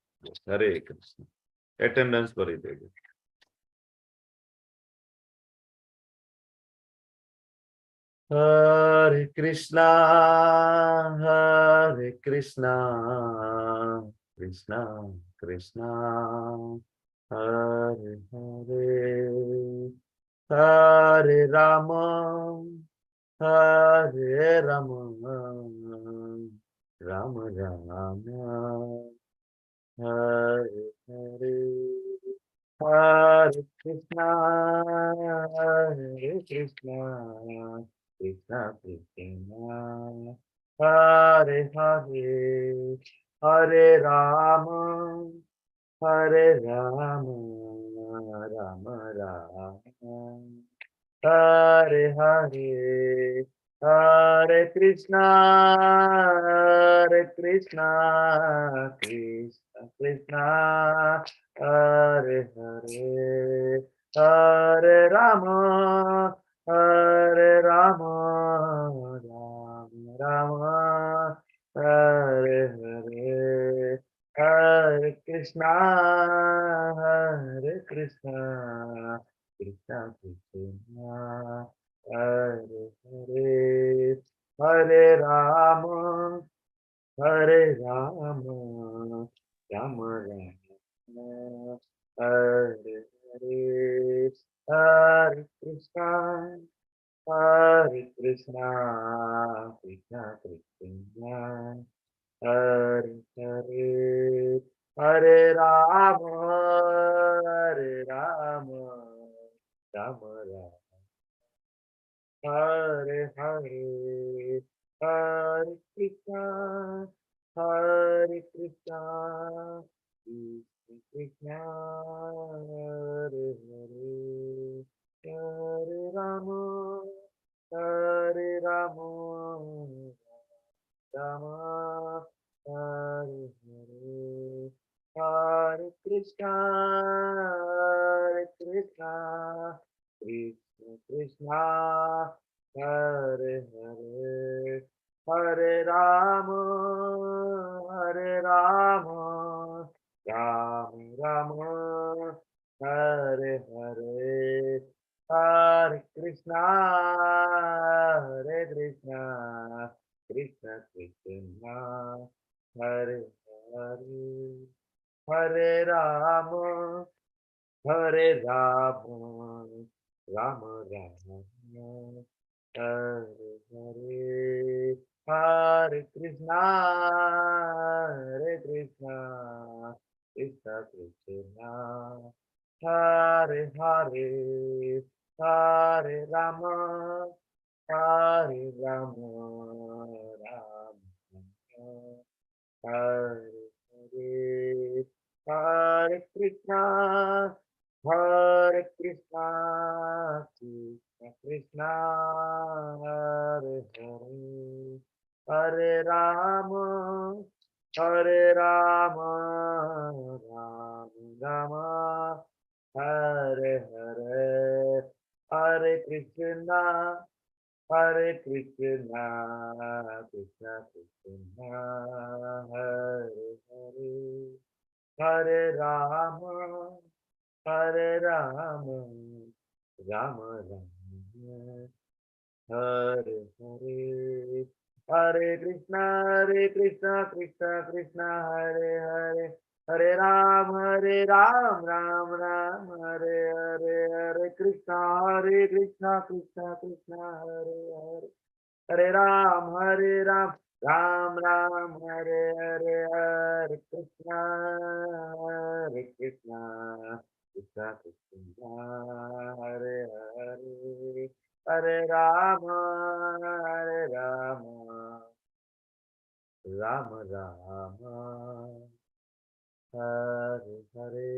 હરે કૃષ્ણ. એટેન્ડન્સ ભરી દેજો. હરે કૃષ્ણ હરે કૃષ્ણ કૃષ્ણ કૃષ્ણ હરે હરે, હરે રામ હરે રામ, રામ રામ હરે હરે, હરે કૃષ્ણ હરે કૃષ્ણ કૃષ્ણ કૃષ્ણ હરે હરે, હરે રામ હરે રામ, રામ રામ હરે હરે, હરે કૃષ્ણ કૃષ્ણ કૃષ્ણ હરે હરે, હરે રામ રામ રામ હરે હરે, હરે કૃષ્ણ કૃષ્ણ કૃષ્ણ હરે હરે, હરે રામ રામ રામ હરે હરે, હરે કૃષ્ણ કૃષ્ણ કૃષ્ણ હરે હરે, હરે રામ રામ રામ હરે હરે, હરે કૃષ્ણ કૃષ્ણ કૃષ્ણ હરે હરે, હરે રામ રામ રામ હરે હરે, હરે કૃષ્ણ કૃષ્ણ કૃષ્ણ હરે હરે, હરે રામ રામ રામ હરે હરે, હરે કૃષ્ણ કૃષ્ણ કૃષ્ણ હરે હરે, હરે રામ રામ રામ હરે હરે, હરે કૃષ્ણ કૃષ્ણ કૃષ્ણ હરે હરે, હરે રામ રામ રામ હરે હરે, હરે કૃષ્ણ કૃષ્ણ કૃષ્ણ હરે હરે, હરે રામ રામ રામ હરે હરે, હરે કૃષ્ણ કૃષ્ણ કૃષ્ણ હરે હરે, હરે રામ રામ રામ હરે હરે, હરે કૃષ્ણ કૃષ્ણ કૃષ્ણ હરે હરે, હરે રામ રામ રામ હરે હરે, હરે કૃષ્ણ કૃષ્ણ કૃષ્ણ હરે હરે, હરે રામ રામ રામ હરે હરે, હરે કૃષ્ણ કૃષ્ણ કૃષ્ણ હરે હરે, હરે રામ રામ રામ હરે હરે.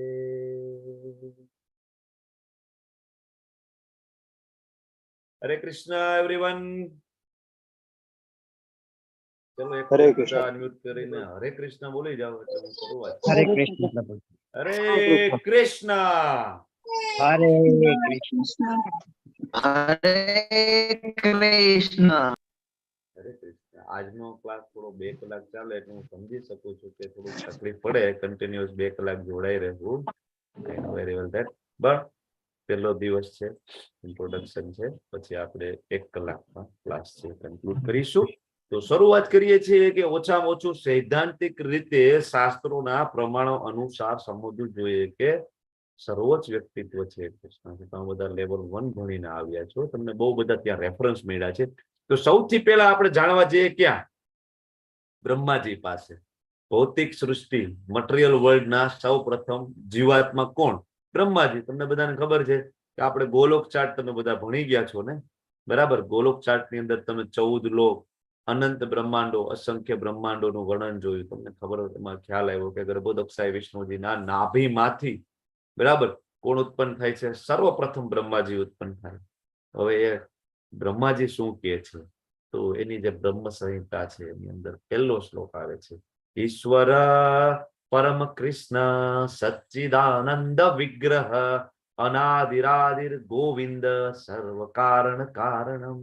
હરે કૃષ્ણ એવરીવન. ચલો એક હરે વખત કૃષ્ણ. અનમ્યુટ કરીને હરે કૃષ્ણ બોલી જાઓ એટલે હું શરૂઆત હરે કરું. કૃષ્ણ પ્રભુ. હરે કૃષ્ણ. હરે કૃષ્ણ. હરે કૃષ્ણ. હરે કૃષ્ણ. આજનો ક્લાસ થોડો 2 કલાક ચાલે એટલે હું સમજી શકું છું કે થોડું તકલીફ પડે કન્ટિન્યુઅસ 2 કલાક જોડાઈ રહેવું. I know very well that, but પહેલો દિવસ છે, ઇન્ટ્રોડક્શન છે, પછી આપણે 1 કલાકમાં ક્લાસ છે કન્ક્લુડ કરીશું. તો શરૂઆત કરીએ છીએ કે ઓછામાં ઓછું સૈદ્ધાંતિક રીતે શાસ્ત્રોના પ્રમાણો અનુસાર સમજવું જોઈએ કે સર્વોચ્ચ વ્યક્તિત્વ છે કૃષ્ણ. તમે બધા લેવલ 1 ભણીને આવ્યા છો, તમને બહુ બધા ત્યાં રેફરન્સ મળ્યા છે. તો સૌથી પહેલા આપણે જાણવા જઈએ ક્યાં? બ્રહ્માજી પાસે. ભૌતિક સૃષ્ટિ મટીરિયલ વર્લ્ડના સૌ પ્રથમ જીવાત્મા કોણ? બ્રહ્માજી. તમને બધાને ખબર છે કે આપણે ગોલોક ચાર્ટ તમે બધા ભણી ગયા છો ને, બરાબર? ગોલોક ચાર્ટ ની અંદર તમે 14 લોક, અનંત બ્રહ્માંડો, અસંખ્ય બ્રહ્માંડોનું વર્ણન જોયું. તમને ખબર હોય, તમારે ખ્યાલ આવ્યો કે ગર્ભોદક્ષાય વિષ્ણુજીના નાભીમાંથી, બરાબર, કોણ ઉત્પન્ન થાય છે? સર્વપ્રથમ બ્રહ્માજી ઉત્પન્ન થાય. હવે એ બ્રહ્માજી શું કહે છે? તો એની જે બ્રહ્મ સંહિતા છે એની અંદર પહેલો શ્લોક આવે છે, ઈશ્વર પરમ કૃષ્ણ સચ્ચિદાનંદ વિગ્રહ અનાદિરાદિર ગોવિંદ સર્વ કારણ કારણમ.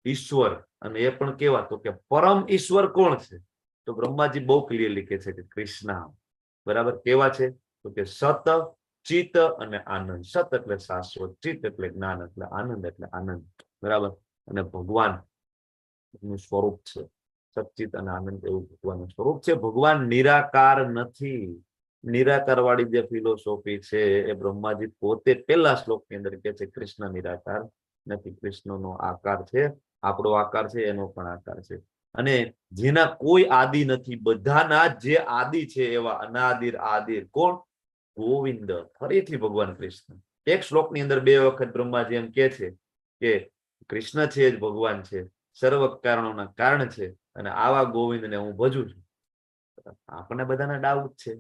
ઈશ્વર, અને એ પણ કેવા? તો કે પરમ ઈશ્વર કોણ છે? તો બ્રહ્માજી બહુ ક્લિયરલી કહે છે કે કૃષ્ણ. બરાબર. કેવા છે? તો કે સત, ચિત અને આનંદ. સત એટલે શાશ્વત, ચિત એટલે જ્ઞાન, એટલે આનંદ એટલે આનંદ, બરાબર. અને ભગવાન નું સ્વરૂપ છે સચ્ચિત અને આનંદ, એવું ભગવાનનું સ્વરૂપ છે. ભગવાન નિરાકાર નથી. નિરાકાર વાળી જે ફિલોસોફી છે એ બ્રહ્માજી પોતે પહેલા શ્લોકની અંદર કહે છે કૃષ્ણ નિરાકાર નથી. કૃષ્ણનો આકાર છે, આપણો આકાર છે, એનો પણ આકાર છે. અને જેના કોઈ આદિ નથી, બધાના જે આદિ છે એવા અનાદિર આદિર કોણ? ગોવિંદ. ફરીથી ભગવાન કૃષ્ણ. એક શ્લોકની અંદર 2 વખત બ્રહ્માજી એમ કે છે કે કૃષ્ણ છે જ ભગવાન છે, સર્વ કારણોના કારણ છે, અને આવા ગોવિંદને હું ભજું છું. આપણને બધાના ડાઉટ છે.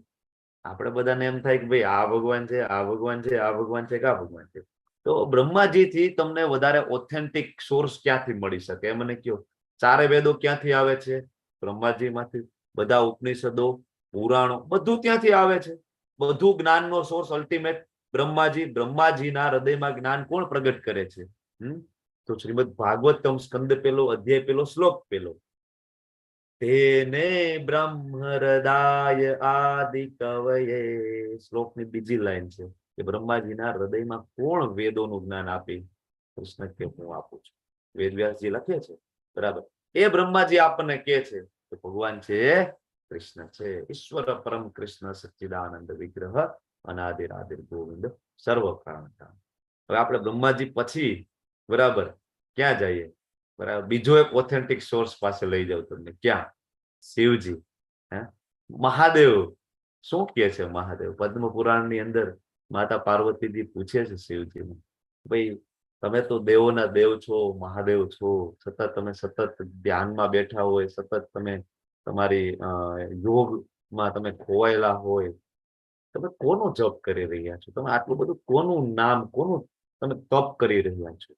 આપણે બધાને એમ થાય કે ભાઈ આ ભગવાન છે, આ ભગવાન છે, આ ભગવાન છે, કા ભગવાન છે. તો બ્રહ્માજીથી તમને વધારે ઓથેન્ટિક સોર્સ ક્યાંથી મળી શકે એ મને કહો. 4 વેદો ક્યાંથી આવે છે? બ્રહ્માજીમાંથી. બધા ઉપનિષદો, પુરાણો, બધું ત્યાંથી આવે છે. બધું જ્ઞાનનો સોર્સ અલ્ટિમેટ બ્રહ્માજી. બ્રહ્માજીના હૃદયમાં જ્ઞાન કોણ પ્રગટ કરે છે? તો શ્રીમદ ભાગવતમ સ્કંદ 1 અધ્યાય 1 શ્લોક 1, તેને બ્રહ્મ હૃદય આદિ કવયે. શ્લોકની બીજી લાઈન છે કે બ્રહ્માજીના હૃદયમાં કોણ વેદોનું જ્ઞાન આપે? કૃષ્ણ કે હું આપું છું. વેદવ્યાસજી લખે છે, બરાબર. એ બ્રહ્માજી આપણને કે છે કે ભગવાન છે કૃષ્ણ છે. ઈશ્વર પરમ કૃષ્ણ સચ્ચિદાનંદ વિગ્રહ અનાદિરાદિર ગોવિંદ સર્વ કારણ. હવે આપણે બ્રહ્માજી પછી, બરાબર, ક્યાં જઈએ? બરાબર, બીજો એક ઓથેન્ટિક સોર્સ પાસે લઈ જાવ તમને. ક્યાં? શિવજી. મહાદેવ શું કહે છે? મહાદેવ પદ્મ પુરાણની અંદર માતા પાર્વતીજી પૂછે છે શિવજીને, ભાઈ તમે તો દેવોના દેવ છો, મહાદેવ છો, છતાં તમે સતત ધ્યાનમાં બેઠા હોય, સતત તમે તમારી યોગમાં તમે ખોવાયેલા હોય, તમે કોનું જપ કરી રહ્યા છો? તમે આટલું બધું કોનું નામ, કોનું તમે તપ કરી રહ્યા છો?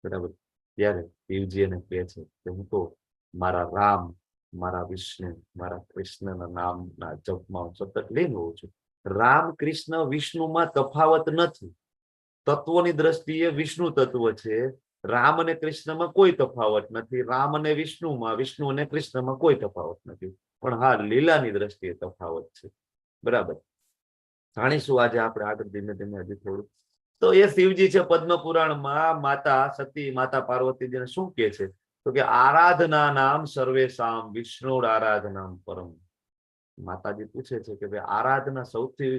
બરાબર. ત્યારે શિવજી એને કહે છે કે હું તો મારા રામ, મારા વિષ્ણુ, મારા કૃષ્ણના નામના જપમાં સતત લીન હોઉં છું. રામ, કૃષ્ણ, વિષ્ણુમાં તફાવત નથી. તત્વોની દ્રષ્ટિએ વિષ્ણુ તત્વ છે, રામ અને કૃષ્ણમાં કોઈ તફાવત નથી. રામ અને વિષ્ણુમાં, વિષ્ણુ અને કૃષ્ણમાં કોઈ તફાવત નથી. પણ હા, લીલાની દ્રષ્ટિએ તફાવત છે. બરાબર. જાણીશું આજે આપણે આગળ ધીમે ધીમે હજી થોડું. તો એ શિવજી છે. પદ્મ પુરાણમાં માતા સતી, માતા પાર્વતીજીને શું કહે છે? તો કે આરાધના નામ સર્વેશામ વિષ્ણુ આરાધનામ પરમ. માતાજી પૂછે છે કે ભાઈ આરાધના સૌથી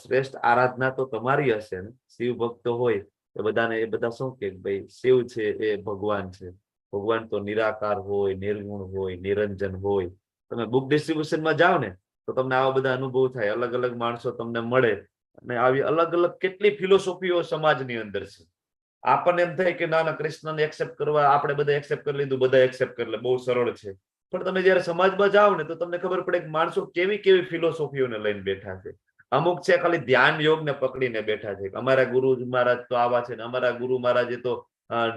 શ્રેષ્ઠ આરાધના તો તમારી હશે ને? શિવ ભક્તો હોય એ બધાને, એ બધા શું કે ભાઈ શિવ છે એ ભગવાન છે. ભગવાન તો નિરાકાર હોય, નિર્ગુણ હોય, નિરંજન હોય. તમે બુક ડિસ્ટ્રીબ્યુશનમાં જાઓ ને તો તમને આવા બધા અનુભવ થાય, અલગ અલગ માણસો તમને મળે અને આવી અલગ અલગ કેટલી ફિલોસોફીઓ સમાજની અંદર છે. આપણને એમ થાય કે ના ના કૃષ્ણને એક્સેપ્ટ કરવા, આપણે બધા એક્સેપ્ટ કરી લીધું, બધા એક્સેપ્ટ કરી લે, બહુ સરળ છે. પણ તમે જયારે સમાજમાં જાઓ ને તો તમને ખબર પડે કે માણસો કેવી કેવી ફિલોસોફીઓને લઈને બેઠા છે. અમુક છે ખાલી ધ્યાન યોગને પકડીને બેઠા છે. અમારા ગુરુ મહારાજ તો આવા છે ને અમારા ગુરુ મહારાજે તો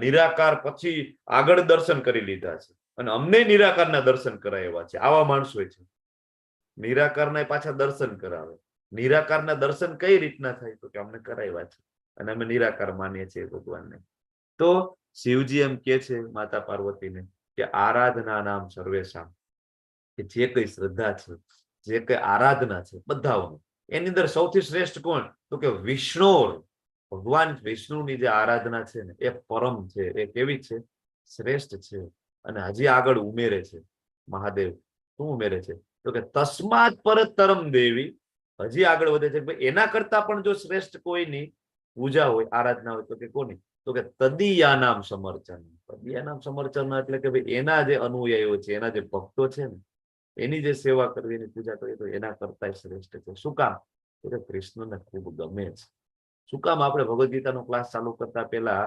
નિરાકાર પછી આગળ દર્શન કરી લીધા છે અને અમને નિરાકારના દર્શન કરાવ્યા છે. આવા માણસો છે. નિરાકારના પાછા દર્શન કરાવે. નિરાકારના દર્શન કઈ રીતના થાય તો કે અમને કરાવ્યા છે અને અમે નિરાકાર માનીએ છીએ ભગવાનને. તો શિવજી એમ કે છે માતા પાર્વતીને કે આરાધના નામ સર્વેશામ, કે જે કઈ શ્રદ્ધા છે, જે કઈ આરાધના છે બધાઓની, એની અંદર સૌથી શ્રેષ્ઠ કોણ તો કે વિષ્ણુ. ભગવાન વિષ્ણુની જે આરાધના છે ને એ પરમ છે, એ કેવી છે? શ્રેષ્ઠ છે. અને હજી આગળ ઉમેરે છે મહાદેવ. શું ઉમેરે છે તો કે તસ્માત પરતરમ દેવી. હજી આગળ વધે છે ભાઈ એના કરતા પણ જો શ્રેષ્ઠ કોઈની પૂજા હોય, આરાધના હોય તો કે કોની? તો કે તદીયાનામ સમર્ચન. તદીયાનામ સમર્ચન એટલે કે ભાઈ એના જે અનુયાયીઓ છે, એના જે ભક્તો છે ને એની જે સેવા કરવી, એની પૂજા કરવી તો એના કરતા શ્રેષ્ઠ છે. શું કામ? તો કે કૃષ્ણને ખૂબ ગમે છે. શું કામ આપણે ભગવદ ગીતાનો ક્લાસ ચાલુ કરતા પહેલા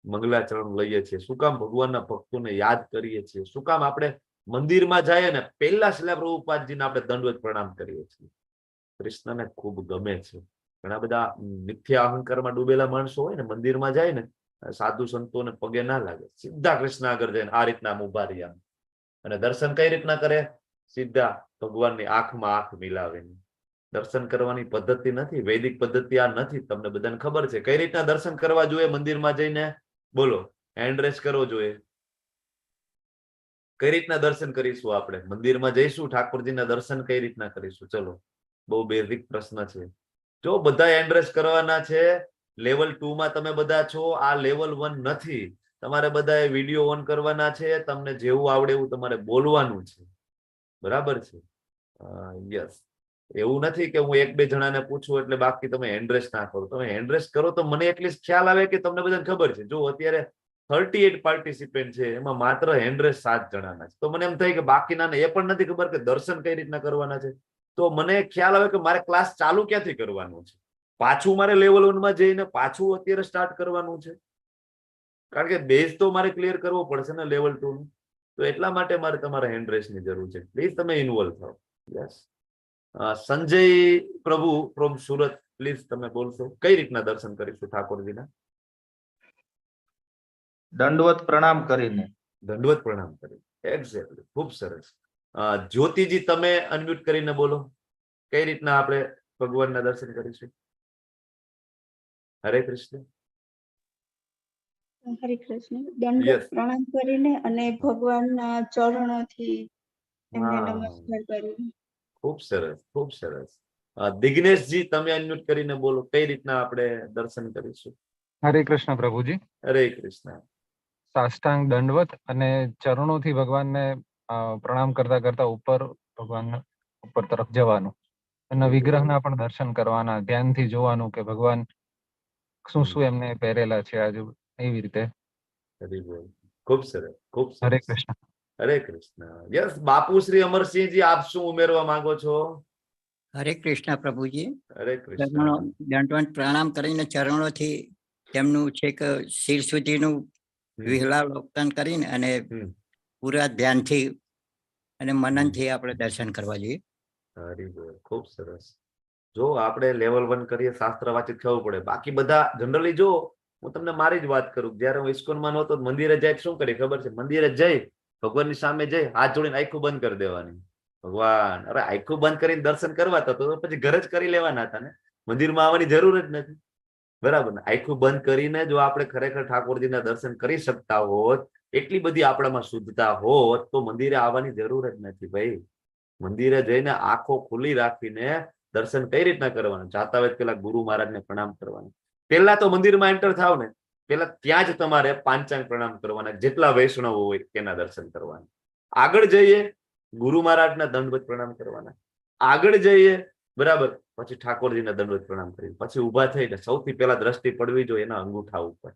મંગલાચરણ લઈએ છીએ? શું કામ ભગવાનના ભક્તોને યાદ કરીએ છીએ? શું કામ આપણે મંદિરમાં જઈએ ને પહેલા શિલા પ્રભુપાદજીને આપણે દંડવત પ્રણામ કરીએ છીએ? કૃષ્ણને ખૂબ ગમે છે. ઘણા બધા મિથ્યા અહંકારમાં ડૂબેલા માણસો હોય ને, મંદિરમાં જાય ને સાધુ સંતોને પગે ના લાગે, સીધા કૃષ્ણ આગળ જઈને આ રીતના ઉભા રહ્યા અને દર્શન કઈ રીતના કરે? સીધા ભગવાનની આંખમાં આંખ મિલાવીને. દર્શન કરવાની પદ્ધતિ નથી, વૈદિક પદ્ધતિ આ નથી. તમને બધાને ખબર છે કઈ રીતના દર્શન કરવા જોઈએ મંદિરમાં જઈને? બોલો. હેન્ડ રેસ કરવો જોઈએ. કઈ રીતના દર્શન કરીશું? આપણે મંદિરમાં જઈશું, ઠાકોરજીના દર્શન કઈ રીતના કરીશું? ચલો, બહુ બેઝિક પ્રશ્ન છે. જો બધા હેન્ડ રેસ કરવાના છે, લેવલ 2 માં તમે બધા છો, આ લેવલ 1 નથી. તમારે બધા વિડીયો ઓન કરવાના છે, તમને જેવું આવડે એવું તમારે બોલવાનું છે. બરાબર છે? યસ. એવું નથી કે હું 1-2 જણાને પૂછું એટલે બાકી તમે હેન્ડરેસ ના કરો. તમે હેન્ડરેસ કરો તો મને એટલીસ્ટ ખ્યાલ આવે કે તમને બધાને ખબર છે. જો અત્યારે 38 પાર્ટિસિપન્ટ છે, એમાં માત્ર હેન્ડરેસ 7 જણાના છે. તો મને એમ થાય કે બાકીનાને એ પણ નથી ખબર કે દર્શન કઈ રીતના કરવાના છે. તો મને ખ્યાલ આવે કે મારે ક્લાસ ચાલુ ક્યાંથી કરવાનું છે. પાછું મારે લેવલ 1 માં જઈને પાછું અત્યારે સ્ટાર્ટ કરવાનું છે, કારણ કે બેઝ તો મારે ક્લિયર કરવો પડશે ને લેવલ 2 નું. તો એટલા માટે મારે તમારા હેન્ડરેસની જરૂર છે. પ્લીઝ તમે ઇન્વોલ્વ થાઓ. યસ. સંજય પ્રભુ ફ્રોમ સુરત, પ્લીઝ તમે બોલશો કઈ રીતના દર્શન કરીશું ઠાકોરજીના? દંડવત પ્રણામ કરીને. દંડવત પ્રણામ કરી. એક્ઝેક્ટલી. ખૂબ સરસ. જ્યોતિજી તમે અનમ્યુટ કરીને બોલો કઈ રીતના આપણે ભગવાનના દર્શન કરીશું? હરે કૃષ્ણ. હરે કૃષ્ણ. દંડવત પ્રણામ કરીને અને ભગવાનના ચરણોથી એમને નમસ્કાર કરીને. ખૂબ સરસ, ખૂબ સરસ. દિગ્નેશજી તમે અનમ્યુટ કરીને બોલો કઈ રીતના આપણે દર્શન કરીશું? હરે કૃષ્ણ પ્રભુજી. હરે કૃષ્ણ. સાષ્ટાંગ દંડવત અને ચરણોથી ભગવાનને પ્રણામ કરતા કરતા ઉપર ભગવાન ઉપર તરફ જવાનું અને વિગ્રહના પણ દર્શન કરવાના, ધ્યાનથી જોવાનું કે ભગવાન શું શું એમને પહેરેલા છે આજુ, એવી રીતે. ખૂબ સરસ, ખૂબ સરસ. હરે કૃષ્ણ. હરે કૃષ્ણ. યસ. બાપુ શ્રી અમરસિંહજી આપ શું ઉમેરવા માંગો છો? હરે કૃષ્ણ પ્રભુજી. હરે કૃષ્ણ. દંડવત પ્રણામ કરીને ચરણોથી તેમનું છેક શિર સુધીનું વિહલાવલોકન કરીને અને પૂરા ધ્યાનથી અને મનનથી આપણે દર્શન કરવા જોઈએ. હરી બોલ. ખૂબ સરસ. જો આપણે લેવલ 1 કરીએ શાસ્ત્ર વાંચિત થવું પડે. બાકી બધા જનરલી જો હું તમને મારી જ વાત કરું, જયારે હું ઇસ્કોનમાં નહોતો મંદિરે જાય શું કરી ખબર છે? મંદિરે જઈ ભગવાનની સામે જઈ હાથ જોડીને આંખો બંધ કરી દેવાની. ભગવાન, અરે આંખો બંધ કરીને દર્શન કરવા તો પછી ઘરે જ કરી લેવાના હતા ને, મંદિરમાં આવવાની જરૂર જ નથી. બરાબર ને? આંખો બંધ કરીને જો આપણે ખરેખર ઠાકોરજીના દર્શન કરી શકતા હોત, એટલી બધી આપણામાં શુદ્ધતા હોત તો મંદિરે આવવાની જરૂર જ નથી ભાઈ. મંદિરે જઈને આંખો ખુલ્લી રાખીને દર્શન કઈ રીતના કરવાના? જાતા હોય પેલા ગુરુ મહારાજને પ્રણામ કરવાના. પેલા તો મંદિરમાં એન્ટર થાવ ને પેલા ત્યાં જ તમારે પાંચાંગ પ્રણામ કરવાના, જેટલા વૈષ્ણવ હોય તેના દર્શન કરવાના. આગળ જઈએ ગુરુ મહારાજના દંડવત પ્રણામ કરવાના. આગળ જઈએ બરાબર, પછી ઠાકોરજીના દંડવત પ્રણામ કરી પછી ઉભા થઈને સૌથી પહેલા દ્રષ્ટિ પડવી જોઈએ એના અંગૂઠા ઉપર,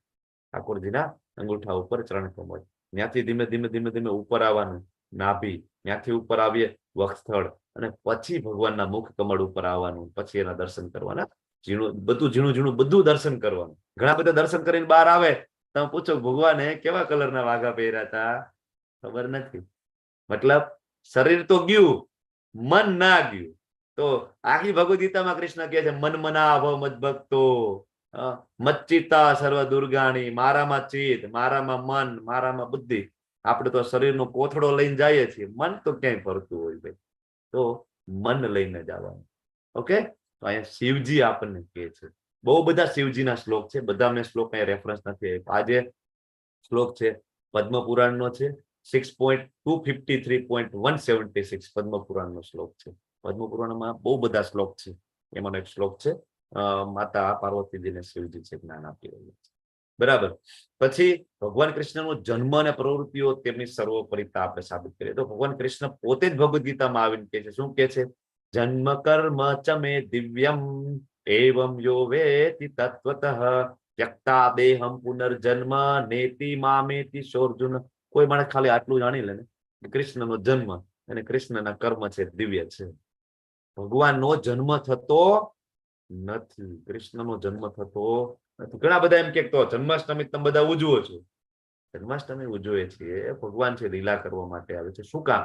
ઠાકોરજીના અંગૂઠા ઉપર ચરણ કમળ. ત્યાંથી ધીમે ધીમે ધીમે ધીમે ઉપર આવવાનું, નાભી, ત્યાંથી ઉપર આવીએ વક્ષસ્થળ, અને પછી ભગવાનના મુખ કમળ ઉપર આવવાનું, પછી એના દર્શન કરવાના. ઝીણું ઝીણું બધું દર્શન કરવાનું. ઘણા બધા દર્શન કરીને બહાર આવે, તમે પૂછો ભગવાને કેવા કલરના વાઘા પહેર્યા હતા, ખબર નથી. મતલબ શરીર તો ગયું, મન ના ગયું. તો આખી ભગવદ ગીતામાં કૃષ્ણ કહે છે મન મના ભવ મદ ભક્તો મચ્ચિતા સર્વ દુર્ગાણી, મારામાં ચિત્ત, મારામાં મન, મારામાં બુદ્ધિ. આપણે તો શરીરનો કોથળો લઈને જઈએ છીએ, મન તો ક્યાંય ફરતું હોય ભાઈ. તો મન લઈને જવાનું. ઓકે, તો અહીંયા શિવજી આપણને કહે છે. બહુ બધા શિવજીના શ્લોક છે, બધા મેં શ્લોક અહીંયા રેફરન્સ નથી આપ્યા. આજે શ્લોક છે પદ્મ પુરાણનો છે, 6.253.176 પદ્મ પુરાણનો શ્લોક છે. પદ્મ પુરાણમાં બહુ બધા શ્લોક છે, એમાંનો એક શ્લોક છે માતા પાર્વતીજીને શિવજી છે જ્ઞાન આપી રહ્યા છે. બરાબર. પછી ભગવાન કૃષ્ણનો જન્મ અને પ્રવૃત્તિઓ તેમની સર્વોપરિતા આપણે સાબિત કરીએ તો ભગવાન કૃષ્ણ પોતે જ ભગવદ ગીતામાં આવીને કહે છે, શું કહે છે? જન્મ કર્મ ચ મે દિવ્યમ એવમ યો વેતિ તત્વતઃ ત્યક્તા દેહમ પુનર્જન્મ નેતિ મામેતિ સોર્જુન. કોઈ માણસ ખાલી આટલું જાણી લે ને કૃષ્ણનો જન્મ અને કૃષ્ણના કર્મ છે દિવ્ય છે. ભગવાનનો જન્મ થતો નથી, કૃષ્ણનો જન્મ થતો નથી. ઘણા બધા એમ કે તો જન્માષ્ટમી તમે બધા ઉજવો છો. જન્માષ્ટમી ઉજવે છે, ભગવાન છે લીલા કરવા માટે આવે છે. શું કામ?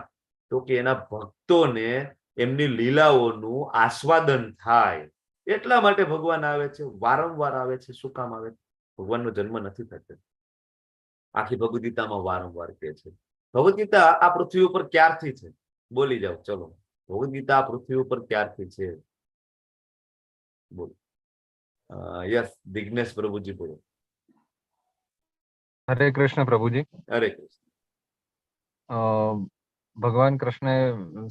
તો કે એના ભક્તોને એમની લીલાઓનું આસ્વાદન થાય એટલા માટે ભગવાન આવે છે, વારંવાર આવે છે. શું કામ આવે? ભગવાનનો જન્મ નથી થતો. આખી ભગવદ ગીતામાં વારંવાર કહે છે. ભગવદ ગીતા આ પૃથ્વી ઉપર ક્યારથી છે? બોલી જાઓ ચલો. ભગવદ ગીતા આ પૃથ્વી ઉપર ક્યારથી છે? બોલો. યસ, જિગ્નેશ પ્રભુજી બોલો. હરે કૃષ્ણ પ્રભુજી. હરે કૃષ્ણ. ભગવાન કૃષ્ણે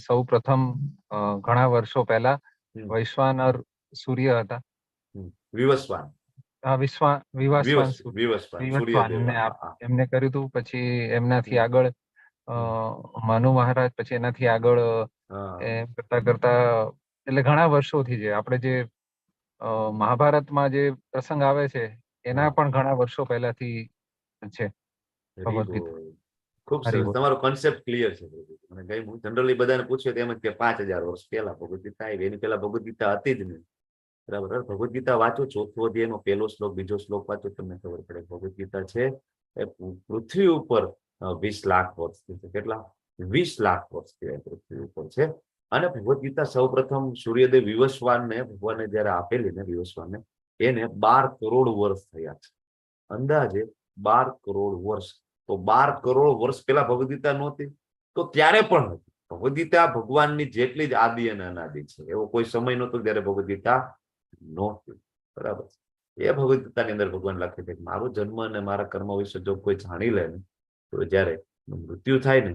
સૌ પ્રથમ ઘણા વર્ષો પહેલા વૈશ્વાનર સૂર્ય હતા, વિવસ્વાન, એમને કર્યું હતું. પછી એમનાથી આગળ મનુ મહારાજ, પછી એનાથી આગળ એમ કરતા કરતા એટલે ઘણા વર્ષોથી છે. આપણે જે મહાભારતમાં જે પ્રસંગ આવે છે એના પણ ઘણા વર્ષો પહેલાથી છે ભગવદ ગીતા. ખૂબ સરસ, તમારો કોન્સેપ્ટ ક્લિયર છે. મને ગમ્યું. જનરલી બધાને પૂછ્યું તેમ જ કે 5000 વર્ષ પહેલા ભગવદ ગીતા આવી. એની પહેલા ભગવદ ગીતા હતી જ નહીં. બરાબર. ભગવદ ગીતા વાંચો, ચોથો અધ્યાયનો પહેલો શ્લોક, બીજો શ્લોક વાંચો, તમને ખબર પડે ભગવદ ગીતા છે એ પૃથ્વી ઉપર 20 લાખ વર્ષથી છે. કેટલા? 20 લાખ વર્ષથી પૃથ્વી ઉપર છે. અને ભગવદ ગીતા સૌ પ્રથમ સૂર્યદેવ વિવસ્વાનને ભગવાને જયારે આપેલી ને, વિવસ્વાનને, એને 12 કરોડ વર્ષ થયા છે. અંદાજે 12 કરોડ વર્ષ. તો 12 કરોડ વર્ષ પહેલા ભગવદ ગીતા નહોતી, તો ત્યારે પણ હતી. ભગવદ ગીતા ભગવાનની જેટલી જ આદિ અને અનાદિ છે. એવો કોઈ સમય નહોતો જયારે ભગવદ ગીતા નહોતી. બરાબર. એ ભગવદ ગીતાની અંદર ભગવાન લખે છે કે મારો જન્મ અને મારા કર્મ વિશે જો કોઈ જાણી લે ને, તો જયારે મૃત્યુ થાય ને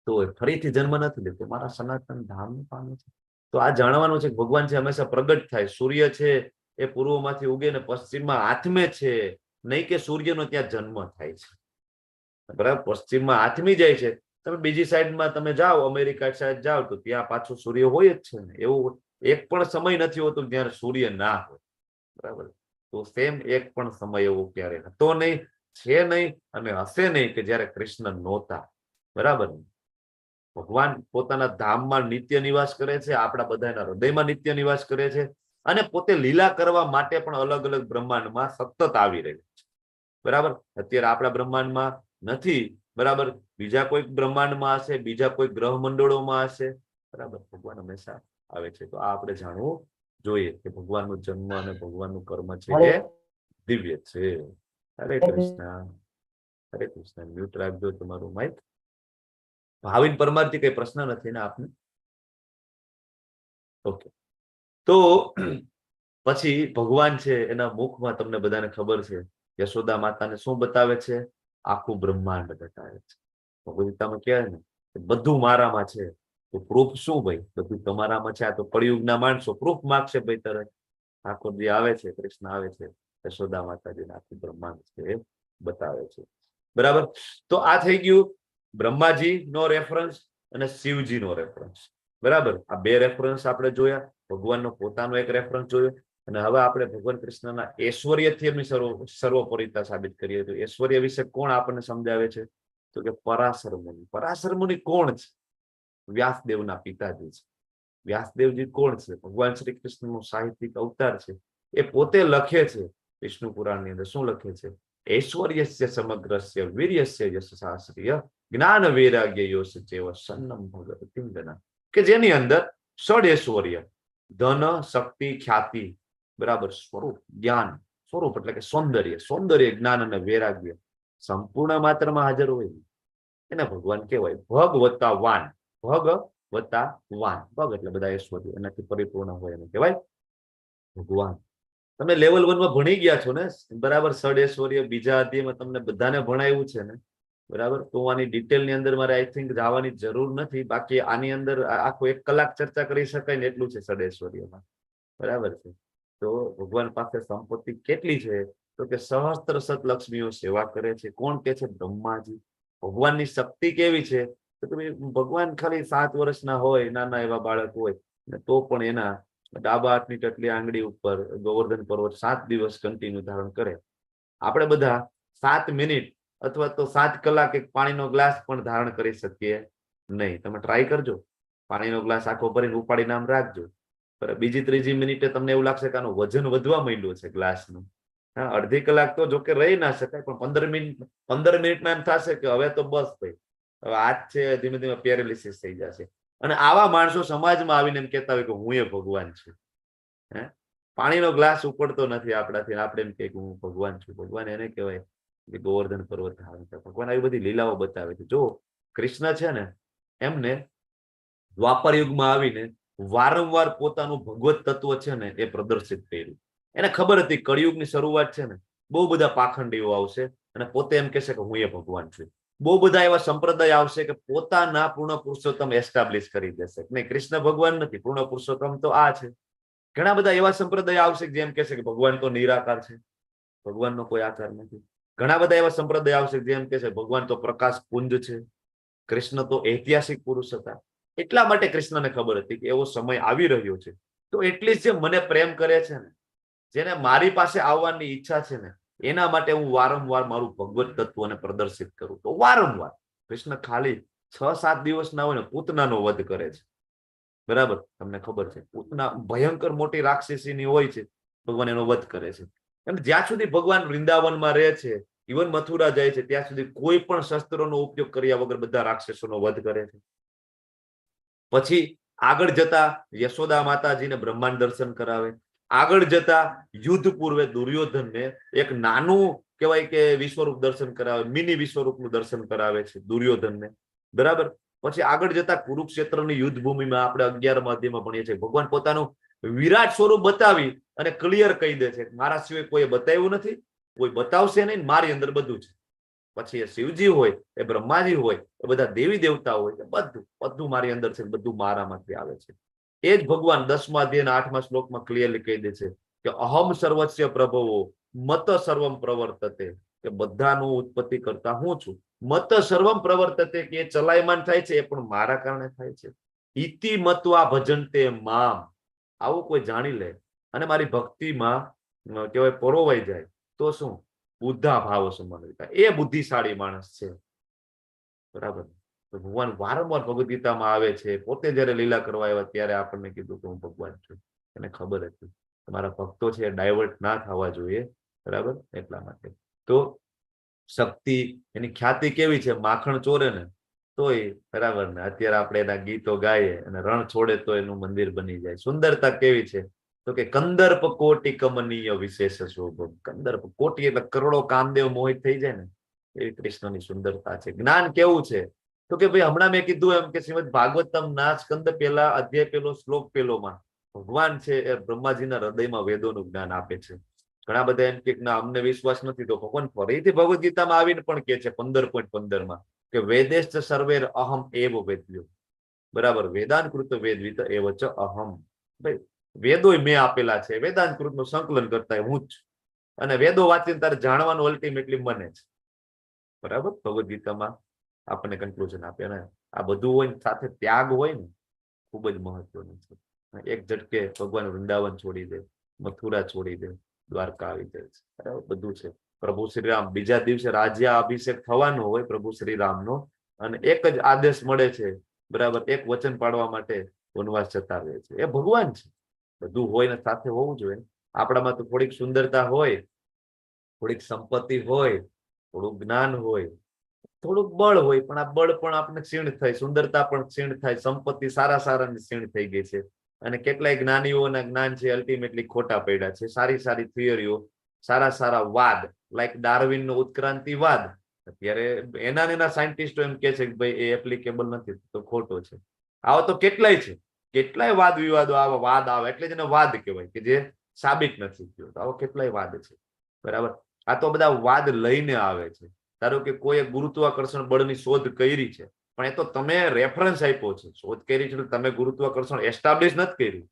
તો ફરીથી જન્મ નથી લેતો, મારા સનાતન ધામને પામે છે. તો આ જાણવાનું છે કે ભગવાન છે હંમેશા પ્રગટ થાય. સૂર્ય છે એ પૂર્વમાંથી ઉગે ને પશ્ચિમમાં આથમે છે, નહીં કે સૂર્યનો ત્યાં જન્મ થાય છે. બરાબર. પશ્ચિમમાં આથમી જાય છે. તમે બીજી સાઈડમાં તમે જાઓ, અમેરિકા સાઈડ જાઓ, તો ત્યાં પાછો સૂર્ય હોય જ છે ને. એવો એક પણ સમય નથી હોતો જ્યારે સૂર્ય ના હોય. બરાબર. તો સેમ એક પણ સમય એવો ક્યારે હતો નહીં, છે નહીં અને હશે નહીં કે જયારે કૃષ્ણ નહોતા. બરાબર. ભગવાન પોતાના ધામમાં નિત્ય નિવાસ કરે છે, આપણા બધાના હૃદયમાં નિત્ય નિવાસ કરે છે, અને પોતે લીલા કરવા માટે પણ અલગ અલગ બ્રહ્માંડમાં સતત આવી રહે છે. બરાબર. અત્યારે આપણા બ્રહ્માંડમાં નથી. બરાબર. બીજા કોઈ બ્રહ્માંડમાં હશે, બીજા કોઈ ગ્રહ મંડળોમાં હશે. બરાબર. ભગવાન હંમેશા આવે છે. તો આ આપણે જાણવું જોઈએ કે ભગવાનનો જન્મ અને ભગવાનનું કર્મ છે એ દિવ્ય છે. હરે કૃષ્ણ. હરે કૃષ્ણ. મ્યુટ રાખજો તમારું માઇક. ભાવિન પરમારથી કઈ પ્રશ્ન નથી ને આપને? ઓકે. તો પછી ભગવાન છે એના મુખમાં તમને બધાને ખબર છે યશોદા માતાને શું બતાવે છે? આખું બ્રહ્માંડ બતાવે છે. ભગવદ ગીતામાં કહે ને બધું મારામાં છે. તો પ્રૂફ શું ભાઈ? બધું તમારામાં છે. આ તો કળિયુગના માણસો પ્રૂફ માંગશે ભાઈ તરત. ઠાકોર જે આવે છે, કૃષ્ણ આવે છે, યશોદા માતાજીને આખું બ્રહ્માંડ છે એ બતાવે છે. બરાબર. તો આ થઈ ગયું બ્રહ્માજી નો રેફરન્સ અને શિવજી નો રેફરન્સ. બરાબર. આ બે રેફરન્સ આપણે જોયા. ભગવાનનો પોતાનો એક રેફરન્સ જોયો. અને હવે આપણે ભગવાન કૃષ્ણના ઐશ્વર્યથી એમની સર્વોપરિતા સાબિત કરીએ તો ઐશ્વર્ય વિશે કોણ આપણને સમજાવે છે? તો કે પરાશર મુનિ. પરાશર મુનિ કોણ છે? વ્યાસદેવના પિતાજી છે. વ્યાસદેવજી કોણ છે? ભગવાન શ્રી કૃષ્ણનો સાહિત્યિક અવતાર છે. એ પોતે લખે છે વિષ્ણુ પુરાણની અંદર. શું લખે છે? ઐશ્વર્યસ્ય સમગ્રસ્ય વીર્યસ્ય યશશાસ્ત્રીય જ્ઞાન વૈરાગ્ય યોશ ચેવ સન્નમ ભગવતી ગના. કે જેની અંદર ષડ ધન, શક્તિ, ખ્યાતિ, બરાબર, સ્વરૂપ, જ્ઞાન. સ્વરૂપ એટલે કે સૌંદર્ય, જ્ઞાન અને વૈરાગ્ય સંપૂર્ણ માત્રામાં હાજર હોય એને ભગવાન કહેવાય. ભગવતા વાન. ભગ એટલે બધા ઐશ્વર્ય એનાથી પરિપૂર્ણ હોય એને કહેવાય ભગવાન. તમે લેવલ 1 માં ભણી ગયા છો ને, બરાબર? ષડ ઐશ્વર્ય બીજા અધ્યાયમાં તમને બધાને ભણાવ્યું છે ને, બરાબર? તો આની ડિટેલની અંદર મારે આઈ થિંક જવાની જરૂર નથી. બાકી આની અંદર આખો 1 કલાક ચર્ચા કરી શકાય ને એટલું છે ષડ ઐશ્વર્યમાં, બરાબર છે? તો ભગવાન પાસે સંપત્તિ કેટલી છે? તો કે સહસ્ત્ર સત લક્ષ્મીઓ સેવા કરે છે. કોણ કે છે? બ્રહ્માજી. ભગવાનની શક્તિ કેવી છે? તો કે ભગવાન ખાલી 7 વર્ષના હોય, નાના એવા બાળક હોય, તો પણ એના ડાબા હાથની ટટલી આંગળી ઉપર ગોવર્ધન પર્વત 7 દિવસ કન્ટિન્યુ ધારણ કરે. આપણે બધા 7 મિનિટ અથવા તો 7 કલાક એક પાણીનો ગ્લાસ પણ ધારણ કરી શકીએ નહીં. તમે ટ્રાય કરજો, પાણીનો ગ્લાસ આખો ભરીને ઉપાડીને આમ રાખજો. બીજી ત્રીજી મિનિટે તમને એવું લાગશે કે આનું વજન વધવા માંડ્યું છે ગ્લાસનું. હા, અડધી કલાક તો જોકે રહી ના શકાય, પણ 15 મિનિટમાં એમ થશે કે હવે તો બસ ભાઈ, હવે આજ છે, ધીમે ધીમે પેરાલિસિસ થઈ જશે. અને આવા માણસો સમાજમાં આવીને એમ કહેતા હોય કે હું એ ભગવાન છું. હે, પાણીનો ગ્લાસ ઉપડતો નથી આપણાથી, આપણે એમ કે હું ભગવાન છું. ભગવાન એને કહેવાય કે ગોવર્ધન પર્વત ધારણ કરે. ભગવાન આવી બધી લીલાઓ બતાવે છે. જો કૃષ્ણ છે ને, એમને દ્વાપર યુગમાં આવીને વારંવાર પોતાનું ભગવત તત્વ છે ને એ પ્રદર્શિત કર્યું. એને ખબર હતી કળિયુગની શરૂઆત છે ને, બહુ બધા પાખંડીઓ આવશે અને પોતે એમ કહેશે કે હું એ ભગવાન છું. બહુ બધા એવા સંપ્રદાય આવશે કે પોતાના પૂર્ણ પુરુષોત્તમ એસ્ટાબ્લિશ કરી દેશે. નહીં, કૃષ્ણ ભગવાન નથી, પૂર્ણ પુરુષોત્તમ તો આ છે. ઘણા બધા એવા સંપ્રદાય આવશે જેમ કહેશે કે ભગવાન તો નિરાકાર છે, ભગવાનનો કોઈ આકાર નથી. ઘણા બધા એવા સંપ્રદાય આવશે જેમ કહેશે ભગવાન તો પ્રકાશ પુંજ છે, કૃષ્ણ તો ઐતિહાસિક પુરુષ હતા. એટલા માટે કૃષ્ણને ખબર હતી કે એવો સમય આવી રહ્યો છે. તો એટલીસ્ટ જે મને પ્રેમ કરે છે ને, જેને મારી પાસે આવવાની ઈચ્છા છે ને, એના માટે હું વારંવાર મારું ભગવત તત્વને પ્રદર્શિત કરું. તો વારંવાર કૃષ્ણ ખાલી 6-7 દિવસ ના હોય ને પૂતનાનો વધ કરે છે, બરાબર? તમને ખબર છે પૂતના ભયંકર મોટી રાક્ષસીની હોય છે, ભગવાન એનો વધ કરે છે. અને જ્યાં સુધી ભગવાન વૃંદાવનમાં રહે છે, ઇવન મથુરા જાય છે, ત્યાં સુધી કોઈ પણ શસ્ત્રોનો ઉપયોગ કર્યા વગર બધા રાક્ષસોનો વધ કરે છે. પછી આગળ જતા યશોદા માતાજીને બ્રહ્માંડ દર્શન કરાવે. આગળ જતા યુદ્ધ પૂર્વે દુર્યોધનને એક નાનું કહેવાય કે વિશ્વરૂપ દર્શન કરાવે, મિની વિશ્વરૂપનું દર્શન કરાવે છે દુર્યોધનને, બરાબર? પછી આગળ જતા કુરુક્ષેત્રની યુદ્ધ ભૂમિમાં આપણે 11મા અધ્યાયમાં ભણીએ છીએ, ભગવાન પોતાનું વિરાટ સ્વરૂપ બતાવી અને ક્લિયર કહી દે છે મારા સિવાય કોઈ બતાવ્યું નથી, કોઈ બતાવશે નહીં, મારી અંદર બધું છે. પછી એ શિવજી હોય, એ બ્રહ્માજી હોય, એ બધા દેવી દેવતા હોય, બધું મારી અંદર છે, બધું મારામાંથી આવે છે. એ જ ભગવાન 10મા અધ્યાયના 8મા શ્લોકમાં ક્લિયરલી કહી દે છે કે અહમ સર્વસ્ય પ્રભવો મત સર્વમ પ્રવર્તતે, કે બધાનું ઉત્પત્તિ કરતા હું છું. મત સર્વમ પ્રવર્તતે, કે એ ચલાયમાન થાય છે એ પણ મારા કારણે થાય છે. ઇતિ મત્વા ભજન્તે મામ, આવું કોઈ જાણી લે અને મારી ભક્તિમાં કહેવાય પરોવાઈ જાય તો શું? બુદ્ધા ભાવ સંબંધિત, એ બુદ્ધિશાળી માણસ છે, બરાબર? તો ભગવાન વારંવાર ભગવદ ગીતામાં આવે છે. પોતે જયારે લીલા કરવા આવ્યા ત્યારે આપણને કીધું કે હું ભગવાન છું. એને ખબર હતી તમારા ભક્તો છે ડાયવર્ટ ના થવા જોઈએ, બરાબર? એટલા માટે. તો શક્તિ, એની ખ્યાતિ કેવી છે? માખણ ચોરે ને તોય, બરાબર ને, અત્યારે આપણે એના ગીતો ગાઈએ અને રણ છોડે તો એનું મંદિર બની જાય. સુંદરતા કેવી છે? તો કે કંદર્પ કોટી કમનીય વિશેષ શોભમ. કંદર્પ કોટી એટલે કરોડો કામદેવ મોહિત થઈ જાય ને એવી કૃષ્ણની સુંદરતા છે. જ્ઞાન કેવું છે? તો કે ભાઈ હમણાં મેં કીધું એમ કે શ્રીમદ ભાગવતમ ના સ્કંદ પહેલા અધ્યાય પહેલો શ્લોક પહેલોમાં ભગવાન છે એ બ્રહ્માજીના હૃદયમાં વેદોનું જ્ઞાન આપે છે. ઘણા બધા એમ કે ના અમને વિશ્વાસ નથી, તો ભગવાન ફરીથી ભગવદ ગીતામાં આવીને પણ કે છે 15.15 કે વેદેશ્ચ સર્વેર અહમ એવ વેદ્યો, બરાબર? વેદાંતકૃત વેદવિત એવ ચ અહમ. ભાઈ વેદો મેં આપેલા છે, વેદાંતકૃતનું સંકલન કરતા હું જ, અને વેદો વાંચીને તારે જાણવાનું અલ્ટિમેટલી મને જ, બરાબર? ભગવદ ગીતામાં આપણને કન્ક્લુઝન આપે. ને આ બધું હોય સાથે ત્યાગ હોય ને, ખૂબ જ મહત્વનું છે. એક ઝટકે ભગવાન વૃંદાવન છોડી દે, મથુરા છોડી દે, દ્વારકા આવી જાય છે. બરાબર, બધું છે. પ્રભુ શ્રી રામ બીજા દિવસે રાજ્યાભિષેક થવાનો હોય પ્રભુ શ્રી રામનો, અને એક જ આદેશ મળે છે, બરાબર, એક વચન પાડવા માટે વનવાસ જતા રહે છે. એ ભગવાન છે. બધું હોય ને સાથે હોવું જોઈએ. આપણામાં તો થોડીક સુંદરતા હોય, થોડીક સંપત્તિ હોય, થોડું જ્ઞાન હોય, થોડુંક બળ હોય, પણ આ બળ પણ આપણે ક્ષીણ થાય, સુંદરતા પણ ક્ષીણ થાય, સંપત્તિ સારા સારાની ક્ષીણ થઈ ગઈ છે. અને કેટલાય જ્ઞાનીઓના જ્ઞાન છે અલ્ટિમેટલી ખોટા પડ્યા છે. સારી સારી થિયરીઓ, સારા સારા વાદ, લાઈક ડાર્વિનનો ઉત્ક્રાંતિવાદ, અત્યારે એના સાયન્ટિસ્ટો એમ કે છે કે ભાઈ એ એપ્લિકેબલ નથી, તો ખોટો છે. આવો તો કેટલાય છે, કેટલાય વાદ વિવાદો આવા વાદ આવે, એટલે જ એને વાદ કહેવાય, કે જે સાબિત નથી થયો. આવો કેટલાય વાદ છે. બરાબર, આ તો બધા વાદ લઈને આવે છે. ધારો કે કોઈએ ગુરુત્વાકર્ષણ બળની શોધ કરી છે, પણ એ તો તમે રેફરન્સ આપ્યો છે. શોધ કરી છે, તમે ગુરુત્વાકર્ષણ એસ્ટાબ્લિશ નથી કર્યું.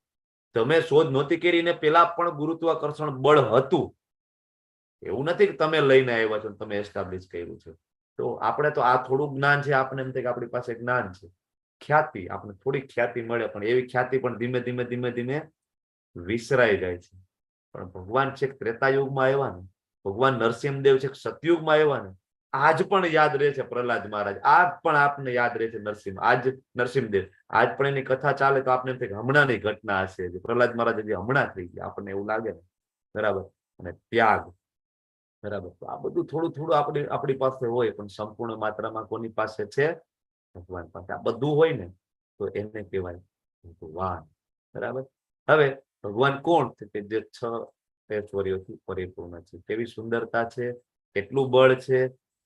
તમે શોધ નહોતી કરી ને પેલા પણ ગુરુત્વાકર્ષણ બળ હતું. એવું નથી કે તમે લઈને આવ્યા છો, તમે એસ્ટાબ્લિશ કર્યું છે. તો આપણે તો આ થોડું જ્ઞાન છે, આપણે એમ થાય કે આપણી પાસે જ્ઞાન છે, ખ્યાતિ, આપણે થોડી ખ્યાતિ મળે, પણ એવી ખ્યાતિ પણ ધીમે ધીમે ધીમે ધીમે વિસરાઈ જાય છે. પણ ભગવાન છે ત્રેતાયુગમાં આવ્યા ને, ભગવાન નરસિંહદેવ છે સતયુગમાં આવ્યા ને, આજ પણ યાદ રહે છે પ્રહલાદ મહારાજ, આજ પણ આપને યાદ રહે છે નરસિંહદેવ. આજ પણ એની કથા ચાલે તો આપણે એમ થાય કે હમણાંની ઘટના હશે, પ્રહલાદ મહારાજ હજી હમણાં થઈ ગયા, આપણને એવું લાગે ને. બરાબર, અને ત્યાગ, બરાબર, તો આ બધું થોડું થોડું આપણી પાસે હોય, પણ સંપૂર્ણ માત્રામાં કોની પાસે છે? ભગવાન પાસે. આ બધું હોય ને તો એને કહેવાય ભગવાન. બરાબર, હવે ભગવાન કોણ છે? કે જે 6 ઐશ્વર્યોથી પરિપૂર્ણ છે. કેવી સુંદરતા છે, કેટલું બળ છે,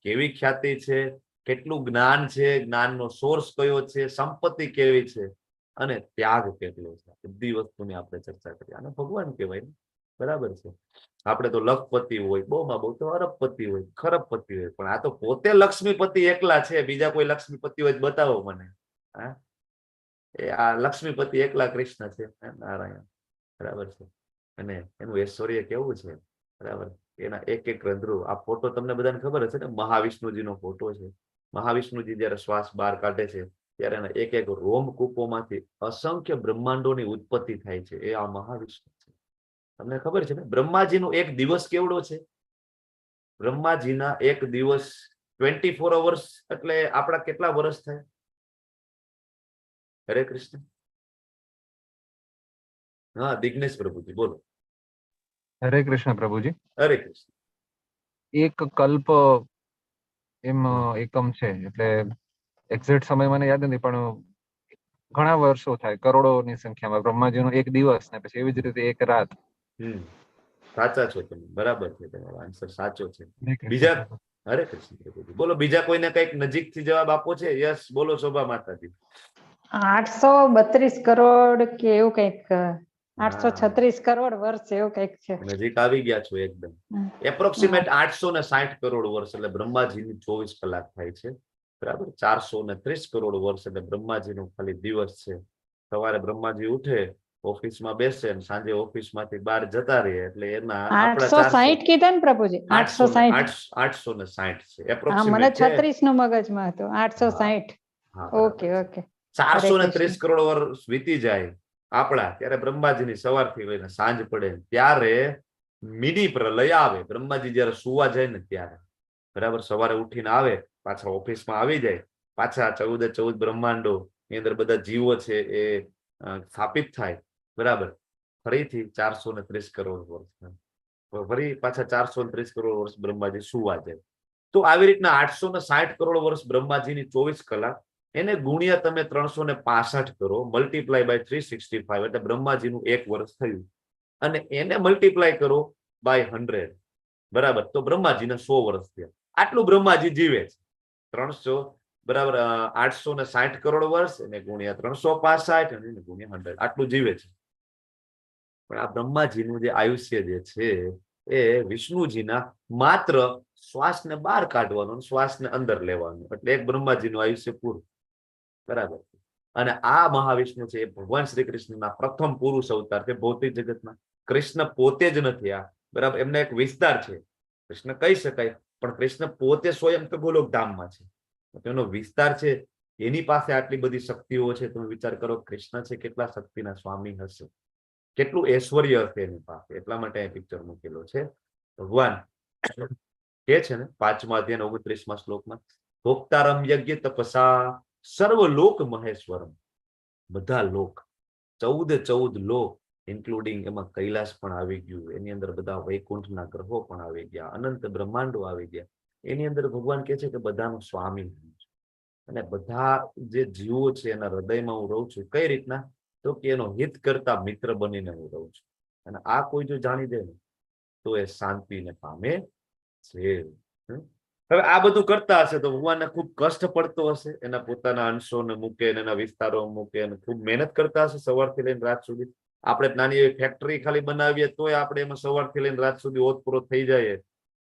કેવી ખ્યાતિ છે, કેટલું જ્ઞાન છે, જ્ઞાનનો સોર્સ કયો છે, સંપત્તિ કેવી છે, અને ત્યાગ કેટલો છે. બધી વસ્તુની આપણે ચર્ચા કરીએ. આને ભગવાન કહેવાય ને. બરાબર છે. આપણે તો લખપતિ હોય, બહુમાં બહુ તો અરબપતિ હોય, ખરબપતિ હોય, પણ આ તો પોતે લક્ષ્મીપતિ એકલા છે. બીજા કોઈ લક્ષ્મીપતિ હોય બતાવો મને. હા, એ આ લક્ષ્મીપતિ એકલા કૃષ્ણ છે, નારાયણ. બરાબર છે. અને એનું ઐશ્વર્ય કેવું છે. બરાબર, એના એક એક રંધ્રો. આ ફોટો તમને બધાને ખબર હશે ને, મહાવિષ્ણુજીનો ફોટો છે. મહાવિષ્ણુજી જયારે શ્વાસ બહાર કાઢે છે ત્યારે એના એક એક રોમકૂપોમાંથી અસંખ્ય બ્રહ્માંડોની ઉત્પત્તિ થાય છે. એ આ મહાવિષ્ણુ છે. તમને ખબર છે ને, બ્રહ્માજીનો એક દિવસ કેવડો છે? બ્રહ્માજીના એક દિવસ 24 અવર્સ એટલે આપણા કેટલા વર્ષ થાય? હરે કૃષ્ણ. હા, દિગ્નેશ પ્રભુજી બોલો. હરે કૃષ્ણ પ્રભુજી. હરે કૃષ્ણ. એક કલ્પ એમ એકમ છે, એટલે એક્ઝેક્ટ સમય મને યાદ નથી, પણ ઘણા વર્ષો થાય, કરોડોની સંખ્યામાં. બ્રહ્માજીનો એક દિવસ ને પછી એવી જ રીતે એક રાત. સાચા છો તમે, બરાબર છે, તમારો આન્સર સાચો છે. બીજા? હરે કૃષ્ણ પ્રભુજી બોલો. બીજા કોઈને કઈક નજીકથી જવાબ આપવો છે? યસ બોલો શોભા માતાજી. 832 કરોડ કે એવું કઈક, 836 કરોડ વર્ષ એવું કઈક છે. નજીક આવી ગયા છો એકદમ. એપ્રોક્સિમેટ 860 કરોડ વર્ષ એટલે બ્રહ્માજીની 24 કલાક થાય છે. બરાબર, 430 કરોડ વર્ષ એટલે બ્રહ્માજીનો ખાલી દિવસ છે. સવારે બ્રહ્માજી ઉઠે, ઓફિસમાં બેસે, સાંજે ઓફિસમાંથી બહાર જતા રહે, એટલે એના આપણા 860 કીધા ને પ્રભુજી? 860 છે એપ્રોક્સિમેટ. મને 36 નું મગજમાં હતું. 860. Okay okay. 430 કરોડ વર્ષ વીતી જાય આપણા, ત્યારે બ્રહ્માજીની સવારથી લઈને સાંજ પડે ત્યારે મિની પ્રલય આવે. બ્રહ્માજી જયારે સુવા જાય ને ત્યારે. બરાબર, સવારે ઉઠીને આવે, પાછા ઓફિસમાં આવી જાય, પાછા 14 બ્રહ્માંડો ની અંદર બધા જીવો છે એ સ્થાપિત થાય. બરાબર, ફરીથી 430 કરોડ વર્ષ, ફરી પાછા 430 કરોડ વર્ષ બ્રહ્માજી સુવા જાય. તો આવી રીતના 860 કરોડ વર્ષ બ્રહ્માજીની 24 કલાક, એને ગુણ્યા તમે 365 કરો, મલ્ટીપ્લાય બાય 365, એટલે બ્રહ્માજીનું એક વર્ષ થયું. અને એને મલ્ટીપ્લાય કરો બાય 100, બરાબર, તો બ્રહ્માજીને 100 વર્ષ થયા. આટલું બ્રહ્માજી જીવે છે. 300 બરાબર 860 કરોડ વર્ષ, એને ગુણ્યા 365 અને એને ગુણ્યા 100, આટલું જીવે છે. પણ આ બ્રહ્માજીનું જે આયુષ્ય જે છે એ વિષ્ણુજીના માત્ર શ્વાસને બહાર કાઢવાનું, શ્વાસને અંદર લેવાનું, એટલે એક બ્રહ્માજીનું આયુષ્ય પૂરું. બરાબર. અને આ મહાવિષ્ણુ છે એ ભગવાન શ્રી કૃષ્ણના પ્રથમ પુરુષ અવતાર છે ભૌતિક જગતમાં. કૃષ્ણ પોતે જ નથી આ, બરાબર, એમને એક વિસ્તાર છે, કૃષ્ણ કહી શકાય, પણ કૃષ્ણ પોતે સ્વયં તો ગોલોકધામમાં છે. તેનો વિસ્તાર છે, એની પાસે આટલી બધી શક્તિઓ છે. તમે વિચાર કરો, કૃષ્ણ છે કેટલા શક્તિના સ્વામી હશે. કેટલું ઐશ્વર્ય હશે એની પાસે, એટલા માટે આ પિક્ચર મૂકેલો છે. ભગવાન કે છે ને 5મા અધ્યાય 29મા શ્લોકમાં, ભોક્તારમ યજ્ઞ તપસા સર્વલોક મહેશ્વરમ, બધા લોક 14 લોક ઇન્ક્લુડિંગ એમાં કૈલાસ પણ આવી ગયું, એની અંદર બધા વૈકુંઠના ગ્રહો પણ આવી ગયા, અનંત બ્રહ્માંડો આવી ગયા. એની અંદર ભગવાન કહે છે કે બધાનો સ્વામી હું છું, અને બધા જે જીવો છે એના હૃદયમાં હું રહું છું. કઈ રીતના? તો કે એનો હિત કરતા મિત્ર બનીને હું રહું છું. અને આ કોઈ જો જાણી દે ને તો એ શાંતિને પામે છે. હવે આ બધું કરતા હશે તો ભગવાનને ખૂબ કષ્ટ પડતો હશે, એના પોતાના અંશોને મૂકે, એના વિસ્તારો મૂકે, અને ખૂબ મહેનત કરતા હશે સવારથી લઈને રાત સુધી. આપણે નાની એવી ફેક્ટરી ખાલી બનાવીએ તોય આપણે એમાં સવારથી લઈને રાત સુધી ઓતપ્રોત થઈ જાય,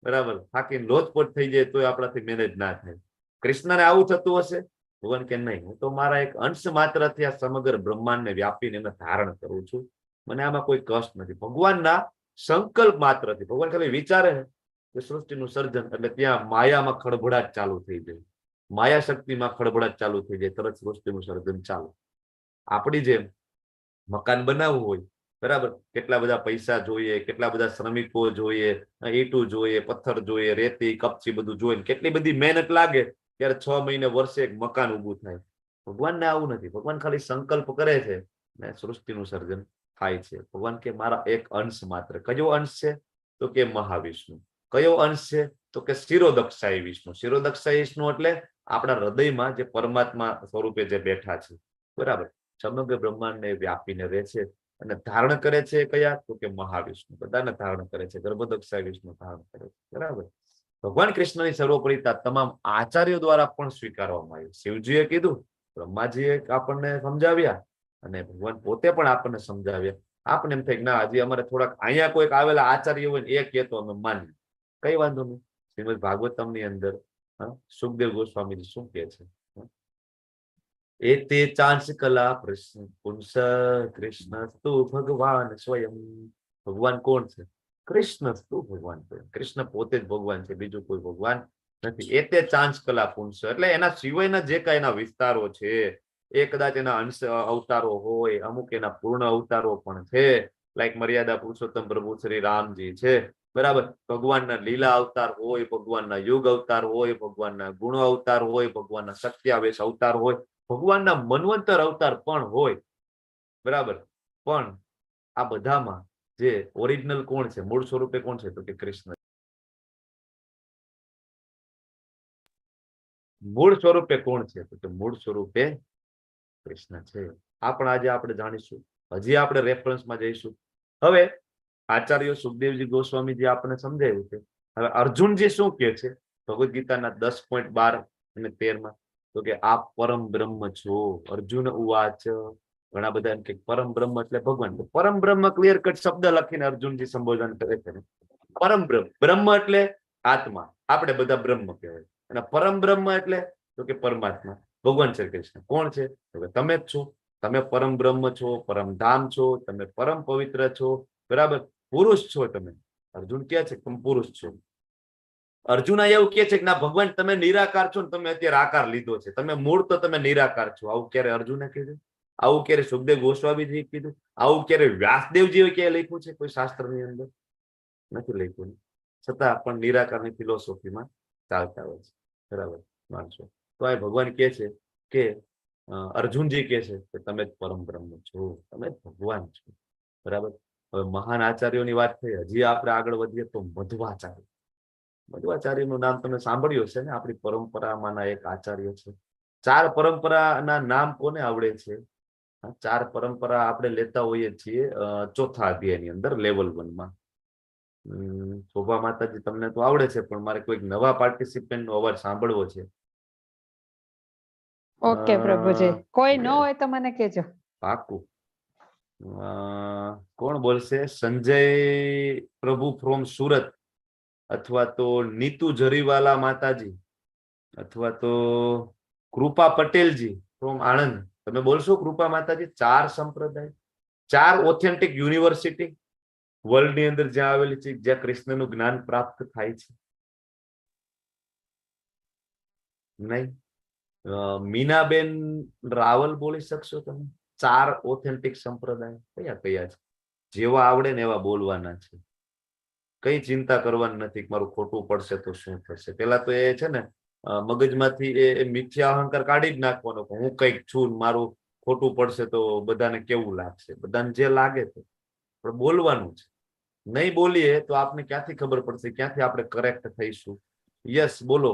બરાબર, થાકીને લોથપોત થઈ જાય તોય આપણાથી મેનેજ ના થાય. કૃષ્ણને આવું થતું હશે? ભગવાન કે નહીં, હું તો મારા એક અંશ માત્રથી આ સમગ્ર બ્રહ્માંડને વ્યાપીને એને ધારણ કરું છું, મને આમાં કોઈ કષ્ટ નથી. ભગવાનના સંકલ્પ માત્રથી, ભગવાન ખાલી વિચારે કે સૃષ્ટિનું સર્જન, એટલે ત્યાં માયામાં ખળભળાટ ચાલુ થઈ જાય, માયા શક્તિમાં ખળભળાટ ચાલુ થઈ જાય, તરત સૃષ્ટિનું સર્જન ચાલુ. આપણી જેમ મકાન બનાવવું હોય, બરાબર, કેટલા બધા પૈસા જોઈએ, કેટલા બધા શ્રમિકો જોઈએ, ઈંટું જોઈએ, પથ્થર જોઈએ, રેતી કપચી બધું જોઈએ, કેટલી બધી મહેનત લાગે, ત્યારે 6 મહિને વર્ષે એક મકાન ઊભું થાય. ભગવાનને આવું નથી, ભગવાન ખાલી સંકલ્પ કરે છે ને સૃષ્ટિનું સર્જન થાય છે. ભગવાન કે મારા એક અંશ માત્ર. કયો અંશ છે? તો કે મહાવિષ્ણુ. કયો અંશ છે? તો કે શિરોદક્ષાઈ વિષ્ણુ. શિરોદક્ષાઈ વિષ્ણુ એટલે આપણા હૃદયમાં જે પરમાત્મા સ્વરૂપે જે બેઠા છે, બરાબર, સમગ્ર બ્રહ્માંડને વ્યાપીને રહે છે, અને ધારણ કરે છે કયા? તો કે મહાવિષ્ણુ. બધાને ધારણ કરે છે, ગર્ભદક્ષાઈ વિષ્ણુ ધારણ કરે છે, બરાબર. ભગવાન કૃષ્ણની સર્વોપરિતા તમામ આચાર્યો દ્વારા પણ સ્વીકારવામાં આવી. શિવજીએ કીધું, બ્રહ્માજીએ આપણને સમજાવ્યા, અને ભગવાન પોતે પણ આપણને સમજાવ્યા. આપણે એમ થાય કે ના, હજી અમારે થોડાક અહીંયા કોઈક આવેલા આચાર્ય હોય ને એ કહેતો અમે માનીએ, કઈ વાંધો નહીં. શ્રીમદ ભાગવતમની અંદર સુખદેવ ગોસ્વામીજી શું કહે છે? એતે ચાંસ કલા પુંસ કૃષ્ણસ્તુ ભગવાન સ્વયં. ભગવાન કોણ છે? કૃષ્ણસ્તુ ભગવાન સ્વયં. કૃષ્ણ પોતે જ ભગવાન છે, બીજું કોઈ ભગવાન નથી. એતે ચાંસ કલા પુંસ એટલે એના સિવાયના જે કઈ એના વિસ્તારો છે, એ કદાચ એના અંશ અવતારો હોય, અમુક એના પૂર્ણ અવતારો પણ છે, લાઈક મર્યાદા પુરુષોત્તમ પ્રભુ શ્રી રામજી છે, બરાબર. ભગવાનના લીલા અવતાર હોય, ભગવાનના યુગ અવતાર હોય, ભગવાનના ગુણ અવતાર હોય, ભગવાનના સત્યાવેશ અવતાર હોય, ભગવાનના મનવંતર અવતાર પણ હોય, બરાબર. પણ આ બધામાં જે ઓરિજિનલ કોણ છે, મૂળ સ્વરૂપે કોણ છે? તો કે કૃષ્ણ. મૂળ સ્વરૂપે કોણ છે? તો કે મૂળ સ્વરૂપે કૃષ્ણ છે. આ પણ આજે આપણે જાણીશું, હજી આપણે રેફરન્સમાં જઈશું. હવે આચાર્ય સુખદેવજી ગોસ્વામીજી આપણને સમજાવ્યું છે. હવે અર્જુનજી શું કહે છે ભગવદ ગીતાના 10.12 અને 13માં? તો કે આપ પરમ બ્રહ્મ છો. અર્જુન ઉવાચ. ઘણા બધા એમ કે પરમ બ્રહ્મ એટલે ભગવાન. પરમ બ્રહ્મ ક્લિયર કટ શબ્દ લખીને અર્જુનજી સંબોધન કરે છે. પરમ બ્રહ્મ, બ્રહ્મ એટલે આત્મા, આપણે બધા બ્રહ્મ કહેવાય. અને પરમ બ્રહ્મ એટલે તો કે પરમાત્મા, ભગવાન શ્રી કૃષ્ણ. કોણ છે? તો કે તમે જ છો. તમે પરમ બ્રહ્મ છો, પરમ ધામ છો, તમે પરમ પવિત્ર છો, બરાબર, પુરુષ છો તમે. અર્જુન કહે છે કે તમે પુરુષ છો. અર્જુન એવું કહે છે કે ના ભગવાન તમે નિરાકાર છો ને તમે અત્યારે આકાર લીધો છે, તમે મૂળ તો તમે નિરાકાર છો. આવું ક્યારે અર્જુને કીધું? આવું ક્યારે સુખદેવ ગોસ્વામીજી કીધું? આવું ક્યારે વ્યાસદેવજીએ ક્યારે લખ્યું છે કોઈ શાસ્ત્રની અંદર? નથી લખ્યું. છતાં પણ નિરાકારની ફિલોસોફીમાં ચાલતા હોય છે, બરાબર, માનશો તો. આ ભગવાન કહે છે કે અર્જુનજી કહે છે કે તમે જ પરમ બ્રહ્મ છો, તમે જ ભગવાન છો, બરાબર. હવે મહાન આચાર્યોની વાત થઈ, હજી આપણે આગળ વધીએ તો મધ્વાચાર્ય. મધ્વાચાર્યનું નામ તમે સાંભળ્યું હશે ને? આપણી પરંપરામાંના એક આચાર્ય છે. 4 પરંપરાના નામ કોને આવડે છે? 4 પરંપરા આપણે લેતા હોઈએ છીએ ચોથા અધ્યાયની અંદર, લેવલ 1 માં. શોભા માતાજી તમને તો આવડે છે, પણ મારે કોઈક નવા પાર્ટિસિપન્ટ નો અવાજ સાંભળવો છે. ઓકે પ્રભુજી, કોઈ ન હોય તો મને કહેજો. પાકું. કોણ બોલશે? સંજય પ્રભુ ફ્રોમ સુરત, અથવા તો નીતુ જરીવાલા માતાજી, અથવા તો કૃપા પટેલજી ફ્રોમ આણંદ. તમે બોલશો કૃપા માતાજી? 4 સંપ્રદાય, 4 ઓથેન્ટિક યુનિવર્સિટી વર્લ્ડ ની અંદર જ્યાં આવેલી છે, જ્યાં કૃષ્ણનું જ્ઞાન પ્રાપ્ત થાય છે. નહીં? મીનાબેન રાવલ બોલી શકશો તમે? 4 ઓથેન્ટિક સંપ્રદાય કયા કયા છે? જેવા આવડે ને એવા બોલવાના છે. કઈ ચિંતા કરવાની નથી કે મારું ખોટું પડશે તો શું થશે. પેલા તો એ છે ને મગજમાંથી એ મિથ્યા અહંકાર કાઢી જ નાખવાનો કે હું કઈક છું, મારું ખોટું પડશે તો બધાને કેવું લાગશે. બધાને જે લાગે છે પણ બોલવાનું છે. નહીં બોલીએ તો આપને ક્યાંથી ખબર પડશે, ક્યાંથી આપણે કરેક્ટ થઈશું. યસ, બોલો.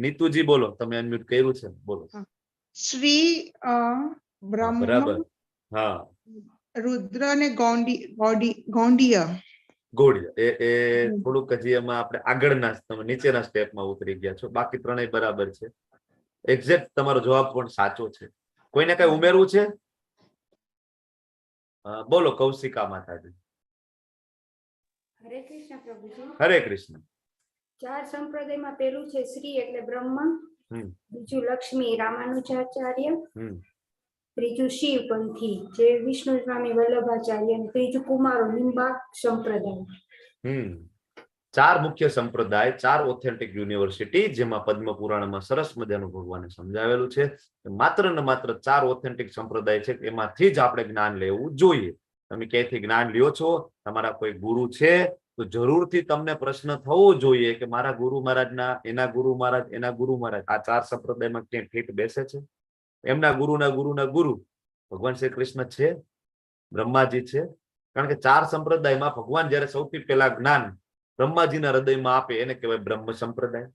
નીતુજી બોલો, તમે અનમ્યુટ કર્યું છે, બોલો. શ્રી બ્રહ્મ, બરાબર. હા, રુદ્ર અને ગૌંડીય. એ થોડુંક હજી એમાં આપણે આગળના તમે નીચેના સ્ટેપમાં ઉતરી ગયા છો. બાકી ત્રણેય બરાબર છે. એક્ઝેક્ટ તમારો જવાબ પણ સાચો છે. કોઈને કઈ ઉમેરવું છે? બોલો કૌશિકા માતાજી. હરે કૃષ્ણ પ્રભુજી. હરે કૃષ્ણ. 4 સંપ્રદાયમાં પેલું છે શ્રી એટલે બ્રહ્મ, બીજું લક્ષ્મી રામાનુજાચાર્ય, ત્રીજું શિવ પંથી જે વિષ્ણુ સ્વામી વલ્લભાચાર્ય, અને ત્રીજું કુમારો નિંબાક સંપ્રદાય. 4 મુખ્ય સંપ્રદાય, 4 ઓથેન્ટિક યુનિવર્સિટી, જેમાં પદ્મ પુરાણમાં સરસ મજાનું ભગવાને સમજાવેલું છે. માત્ર ને માત્ર 4 ઓથેન્ટિક સંપ્રદાય છે, એમાંથી જ આપણે જ્ઞાન લેવું જોઈએ. તમે ક્યાંયથી જ્ઞાન લ્યો છો, તમારા કોઈ ગુરુ છે, તો જરૂરથી તમને પ્રશ્ન થવો જોઈએ કે મારા ગુરુ મહારાજના, એના ગુરુ મહારાજ, એના ગુરુ મહારાજ, આ 4 સંપ્રદાયમાં ક્યાંય ફિટ બેસે છે? એમના ગુરુના ગુરુના ગુરુ ભગવાન શ્રી કૃષ્ણ છે, બ્રહ્માજી છે. કારણ કે 4 સંપ્રદાયમાં ભગવાન જયારે સૌથી પહેલા જ્ઞાન બ્રહ્માજીના હૃદયમાં આપે એને કહેવાય બ્રહ્મ સંપ્રદાય.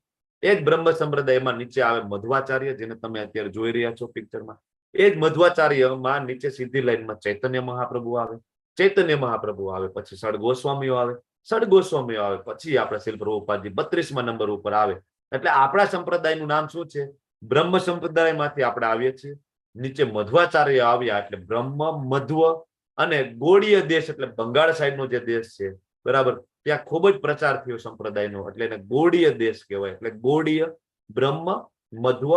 એ જ બ્રહ્મ સંપ્રદાયમાં નીચે આવે મધ્વાચાર્ય, જેને તમે અત્યારે જોઈ રહ્યા છો પિક્ચરમાં. એ જ મધ્વાચાર્યમાં નીચે સીધી લાઈનમાં ચૈતન્ય મહાપ્રભુ આવે, ચૈતન્ય મહાપ્રભુ આવે, પછી સડ ગોસ્વામીઓ આવે, સડ ગોસ્વામીઓ આવે, પછી આપણે શીલ પ્રભુપાદજી 32મા નંબર ઉપર આવે. એટલે આપણા સંપ્રદાયનું નામ શું છે? બ્રહ્મ સંપ્રદાયમાંથી આપણે આવીએ છીએ. નીચે મધ્વાચાર્ય આવ્યા એટલે બ્રહ્મ, મધ્વ અને ગોળીય દેશ એટલે બંગાળ સાઈડનો જે દેશ છે, બરાબર, ત્યાં ખૂબ જ પ્રચાર થયો સંપ્રદાયનો, એટલે એને ગોળીય દેશ કહેવાય. એટલે ગોળીય, બ્રહ્મ, મધ્વ,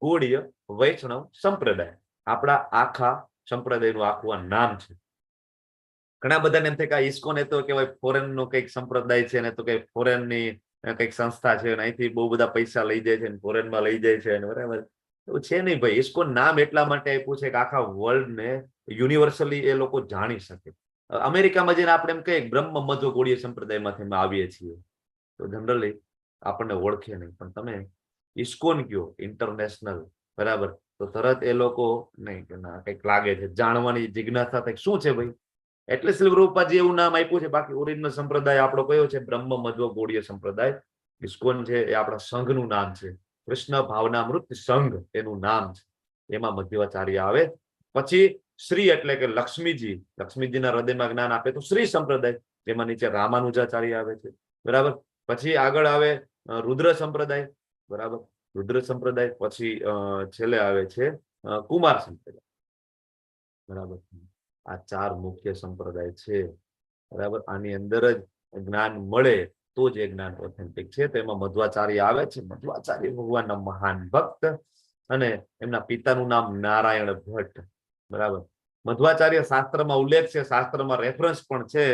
ગોળીય, વૈષ્ણવ સંપ્રદાય આપણા આખા સંપ્રદાયનું આખું નામ છે. ઘણા બધાને એમ થાય કે આ ઇસ્કોન એ તો કહેવાય ફોરેન નો કંઈક સંપ્રદાય છે, ને તો કઈ ફોરેન ની કંઈક સંસ્થા છે, અહીંથી બહુ બધા પૈસા લઈ જાય છે, ફોરેનમાં લઈ જાય છે, બરાબર. એવું છે નહીં ભાઈ. ઇસ્કોન નામ એટલા માટે આપ્યું છે કે આખા વર્લ્ડ ને યુનિવર્સલી એ લોકો જાણી શકે. અમેરિકામાં જઈને આપણે એમ કહીએ બ્રહ્મ મધ્વ ગોળીય સંપ્રદાયમાંથી અમે આવીએ છીએ, તો જનરલી આપણને ઓળખે નહીં. પણ તમે ઇસ્કોન કયો ઇન્ટરનેશનલ, બરાબર, તો તરત એ લોકો નહીં કે ના કંઈક લાગે છે, જાણવાની જિજ્ઞાસા થાય શું છે ભાઈ. એટલે શ્રી પ્રભુપાદજી એવું નામ આપ્યું છે. બાકી ઓરિજિનલ સંપ્રદાય આપણો કયો છે? બ્રહ્મ મધ્વ ગોળીય સંપ્રદાય. ઇસ્કોન છે એ આપણા સંઘનું નામ છે. કૃષ્ણ ભાવનામૃત સંઘ એનું નામ છે. એમાં મધ્વાચાર્ય આવે. પછી શ્રી એટલે કે લક્ષ્મીજી, લક્ષ્મીજીના હૃદયમાં જ્ઞાન આપે તો શ્રી સંપ્રદાય, જેમાં નીચે રામાનુજાચાર્ય આવે છે, બરાબર. પછી આગળ આવે રુદ્ર સંપ્રદાય, બરાબર, રુદ્ર સંપ્રદાય. પછી છેલ્લે આવે છે કુમાર સંપ્રદાય, બરાબર. આ 4 મુખ્ય સંપ્રદાય છે, બરાબર. આની અંદર જ જ્ઞાન મળે તો જ એ જ્ઞાન ઓથેન્ટિક છે. તો એમાં મધ્વાચાર્ય આવે છે. મધ્વાચાર્ય ભગવાનના મહાન ભક્ત, અને એમના પિતાનું નામ નારાયણ ભટ્ટ, બરાબર. મધ્વાચાર્ય શાસ્ત્રમાં ઉલ્લેખ છે, શાસ્ત્રમાં રેફરન્સ પણ છે.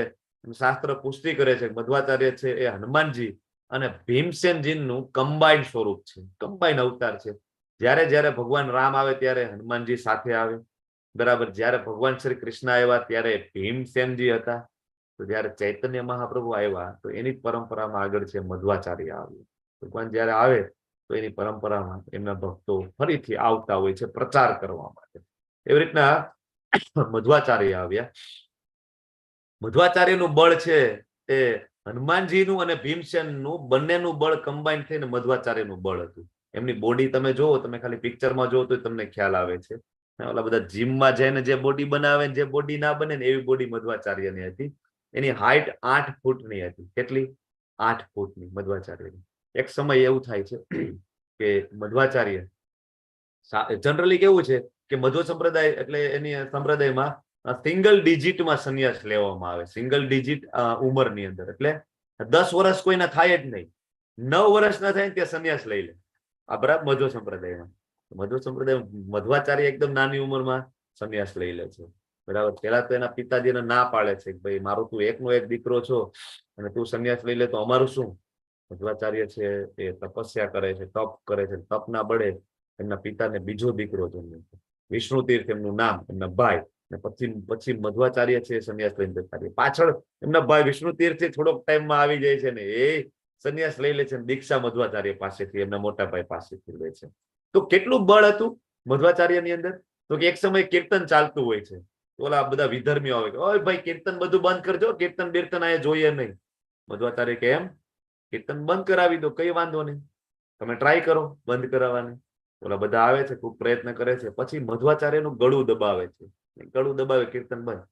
શાસ્ત્ર પુષ્ટિ કરે છે મધ્વાચાર્ય છે એ હનુમાનજી અને ભીમસેનજીનું કમ્બાઇન્ડ સ્વરૂપ છે, કમ્બાઇન્ડ અવતાર છે. જ્યારે જ્યારે ભગવાન રામ આવે ત્યારે હનુમાનજી સાથે આવે, બરાબર. જ્યારે ભગવાન શ્રી કૃષ્ણ આવ્યા ત્યારે ભીમસેનજી હતા. તો જ્યારે ચૈતન્ય મહાપ્રભુ આવ્યા તો એની પરંપરામાં આગળ છે મધ્વાચાર્ય આવ્યું. ભગવાન જ્યારે આવે તો એની પરંપરામાં એમના ભક્તો ફરીથી આવતા હોય છે પ્રચાર કરવા માટે. એવી રીતના મધ્વાચાર્ય આવ્યા. મધ્વાચાર્યનું બળ છે એ હનુમાનજીનું અને ભીમસેનનું બંનેનું બળ કમ્બાઈન થઈને મધ્વાચાર્યનું બળ હતું. એમની બોડી તમે જોવો, તમે ખાલી પિક્ચરમાં જોવો તો તમને ખ્યાલ આવે છે. ઓલા બધા જીમમાં જઈને જે બોડી બનાવે જે બોડી ના બને ને એવી બોડી મધ્વાચાર્યની હતી. એની હાઈટ 8 ફૂટની હતી. કેટલી? 8 ફૂટની મધ્વાચાર્યની. એક સમય એવું થાય છે કે મધ્વાચાર્ય જનરલી કેવું છે કે મધ્વ સંપ્રદાય એટલે એની સંપ્રદાયમાં સિંગલ ડિજિટમાં સંન્યાસ લેવામાં આવે, સિંગલ ડિજિટ ઉંમરની અંદર. એટલે 10 વર્ષ કોઈને થાય જ નહીં, 9 વર્ષ ના થાય ત્યાં સંન્યાસ લઈ લે. આ બરાબર મધ્વ સંપ્રદાયમાં. મધ્વ સંપ્રદાય મધ્વાચાર્ય એકદમ નાની ઉંમરમાં સંન્યાસ લઈ લે છે, બરાબર. પેલા તો એના પિતાજીને ના પાડે છે કે ભાઈ મારો તું એકનો એક દીકરો છો અને તું સંન્યાસ લઈ લે તો અમારું શું. મધ્વાચાર્ય છે એ તપસ્યા કરે છે, તપ કરે છે. તપ ના બળે એમના પિતાને બીજો દીકરો જન્મે છે, વિષ્ણુ તીર્થ એમનું નામ, એમના ભાઈ. ને પછી મધ્વાચાર્ય છે સંન્યાસ લઈને જતા રહે. પાછળ એમના ભાઈ વિષ્ણુ તીર્થ થોડોક ટાઈમમાં આવી જાય છે ને એ સંન્યાસ લઈ લે છે, દીક્ષા મધ્વાચાર્ય પાસેથી, એમના મોટા ભાઈ પાસેથી લે છે. તો કેટલું બળ હતું મધ્વાચાર્યની અંદર? તો કે એક સમય કીર્તન ચાલતું હોય છે, ઓલા બધા વિધર્મીઓ આવે કે ઓય ભાઈ કીર્તન બધું બંધ કરજો, કીર્તન બીર્તન અહીંયા જોઈએ નહીં. મધ્વાચાર્ય કે એમ? કીર્તન બંધ કરાવી દો, કઈ વાંધો નહીં, તમે ટ્રાય કરો બંધ કરાવવાની. ઓલા બધા આવે છે, ખૂબ પ્રયત્ન કરે છે, પછી મધ્વાચાર્યનું ગળું દબાવે છે, ગળું દબાવે, કીર્તન બંધ.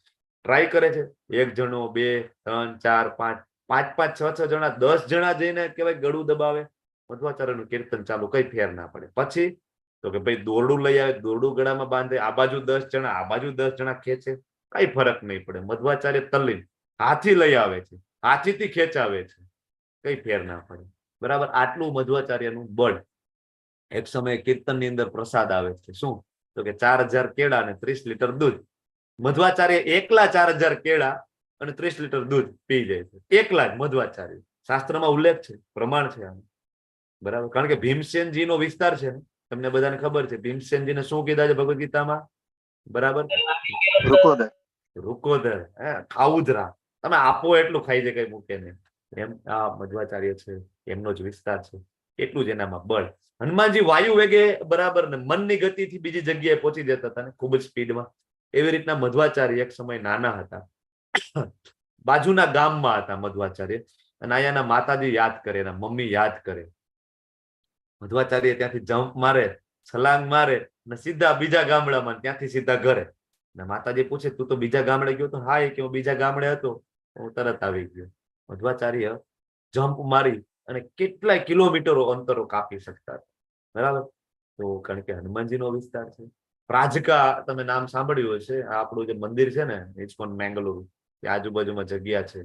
ટ્રાય કરે છે, 1 જણો 2 3 4 5 5 5 6 જણા 10 જણા જઈને કહેવાય ગળું દબાવે, મધ્વાચાર્યનું કીર્તન ચાલુ, કઈ ફેર ના પડે. પછી તો કે ભાઈ દોરડું લઈ આવે, દોરડું ગળામાં બાંધે, આ બાજુ 10 જણા, આ બાજુ 10 જણા ખેંચે, કઈ ફરક નહીં પડે. મધ્વાચાર્ય તલ્લીન હાથી લઈ આવે છે, હાથીથી ખેંચાવે છે, કઈ ફેર ના પડે. બરાબર, આટલું મધ્વાચાર્યનું બળ. એક સમયે કીર્તનની અંદર પ્રસાદ આવે છે, શું? તો કે 4000 કેળા અને 30 લીટર દૂધ. મધ્વાચાર્ય એકલા 4000 કેળા અને 30 લીટર દૂધ પી જાય છે, એકલા જ મધ્વાચાર્ય. શાસ્ત્રમાં ઉલ્લેખ છે, પ્રમાણ છે આનું. બરાબર, કારણ કે ભીમસેનજી નો વિસ્તાર છે ને, તમને બધાને ખબર છે ભીમસેનજીને શું કીધા છે ભગવદ ગીતામાં? બરાબર, રૂકોદર, ખાઉધરા, તમે આપો એટલું ખાઈ જાય, કઈ મૂકે નહીં. એમ આ મધ્વાચાર્ય છે, એમનો જ વિસ્તાર છે, એટલું જ એનામાં બળ. હનુમાનજી વાયુ વેગે બરાબર ને મનની ગતિથી બીજી જગ્યાએ પહોંચી જતા હતા ને, ખૂબ જ સ્પીડમાં. એવી રીતના મધ્વાચાર્ય એક સમય નાના હતા, બાજુના ગામમાં હતા મધ્વાચાર્ય, અને અહીંયાના માતાજી યાદ કરે, એના મમ્મી યાદ કરે. મધ્વાચાર્ય ત્યાંથી જમ્પ મારે, છલાંગ મારે ને સીધા બીજા ગામડામાં, ત્યાંથી સીધા ઘરે. ને માતાજી પૂછે તું તો બીજા ગામડે ગયો? તો હા, કે હું બીજા ગામડે હતો, હું તરત આવી ગયો. મધ્વાચાર્ય જમ્પ મારી અને કેટલાય કિલોમીટરો અંતરો કાપી શકતા. બરાબર, તો કારણ કે હનુમાનજીનો વિસ્તાર છે. પ્રાજકા તમે નામ સાંભળ્યું હશે, આપણું જે મંદિર છે ને ઇસ્કોન મેંગલુરુ, ત્યાં આજુબાજુમાં જગ્યા છે,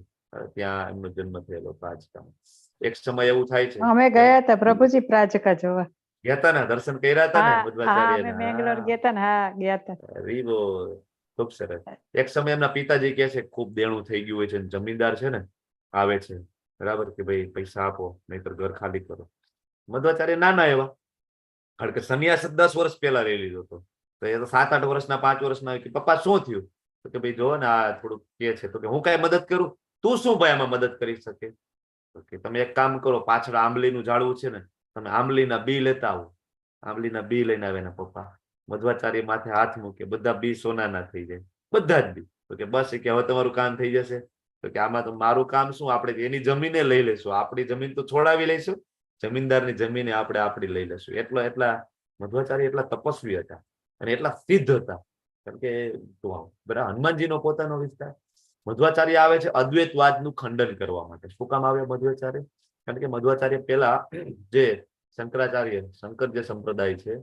ત્યાં એમનો જન્મ થયેલો પ્રાજકામાં. એક સમય એવું થાય છે, અમે ગયા હતા પ્રભુજી પ્રાજકા જોવા. ગયા હતા ને, દર્શન કર્યા હતા ને મધ્વાચાર્યના? મેંગલોર ગયા હતા ને, હા ગયા હતા. રીવો, ખૂબ સરસ. એક સમય એમના પિતાજી કહે છે ખૂબ દેણું થઈ ગયું હોય છે, જમીનદાર છે ને આવે છે, બરાબર, કે ભાઈ પૈસા આપો નહીતર ઘર ખાલી કરો. મધ્વાચાર્ય નાના એવા, કારણ કે સંન્યાસ 10 વર્ષ પહેલા લઈ લીધો હતો, તો એ તો 7-8 વર્ષના 5 વર્ષના કે પપ્પા શું થયું? તો કે ભાઈ જો ને આ થોડુંક કે છે, તો કે હું કઈ મદદ કરું? તું શું ભાઈ આમાં મદદ કરી શકે? તો કે તમે એક કામ કરો, પાછળ આંબલીનું ઝાડવું છે ને, તમે આંબલીના બી લેતા આવો. આંબલીના બી લઈને આવે એના પપ્પા. મધ્વાચાર્ય માથે હાથ મૂકે, બધા બી સોનાના થઈ જાય, બધા જ બી. તો કે બસ, કે હવે તમારું કામ થઈ જશે? તો કે આમાં તો મારું કામ શું, આપણે એની જમીને લઈ લેશું, આપણી જમીન તો છોડાવી લઈશું, જમીનદારની જમીને આપણે આપણી લઈ લેશું. એટલા મધ્વાચાર્ય એટલા તપસ્વી હતા અને એટલા સિદ્ધ હતા, કારણ કે બરાબર હનુમાનજીનો પોતાનો વિસ્તાર. મધ્વાચાર્ય આવે છે અદ્વૈતવાદનું ખંડન કરવા માટે. શું કામ આવે મધ્વાચાર્ય? કારણ કે મધ્વાચાર્ય પેલા જે શંકરાચાર્ય, શંકર જે સંપ્રદાય છે,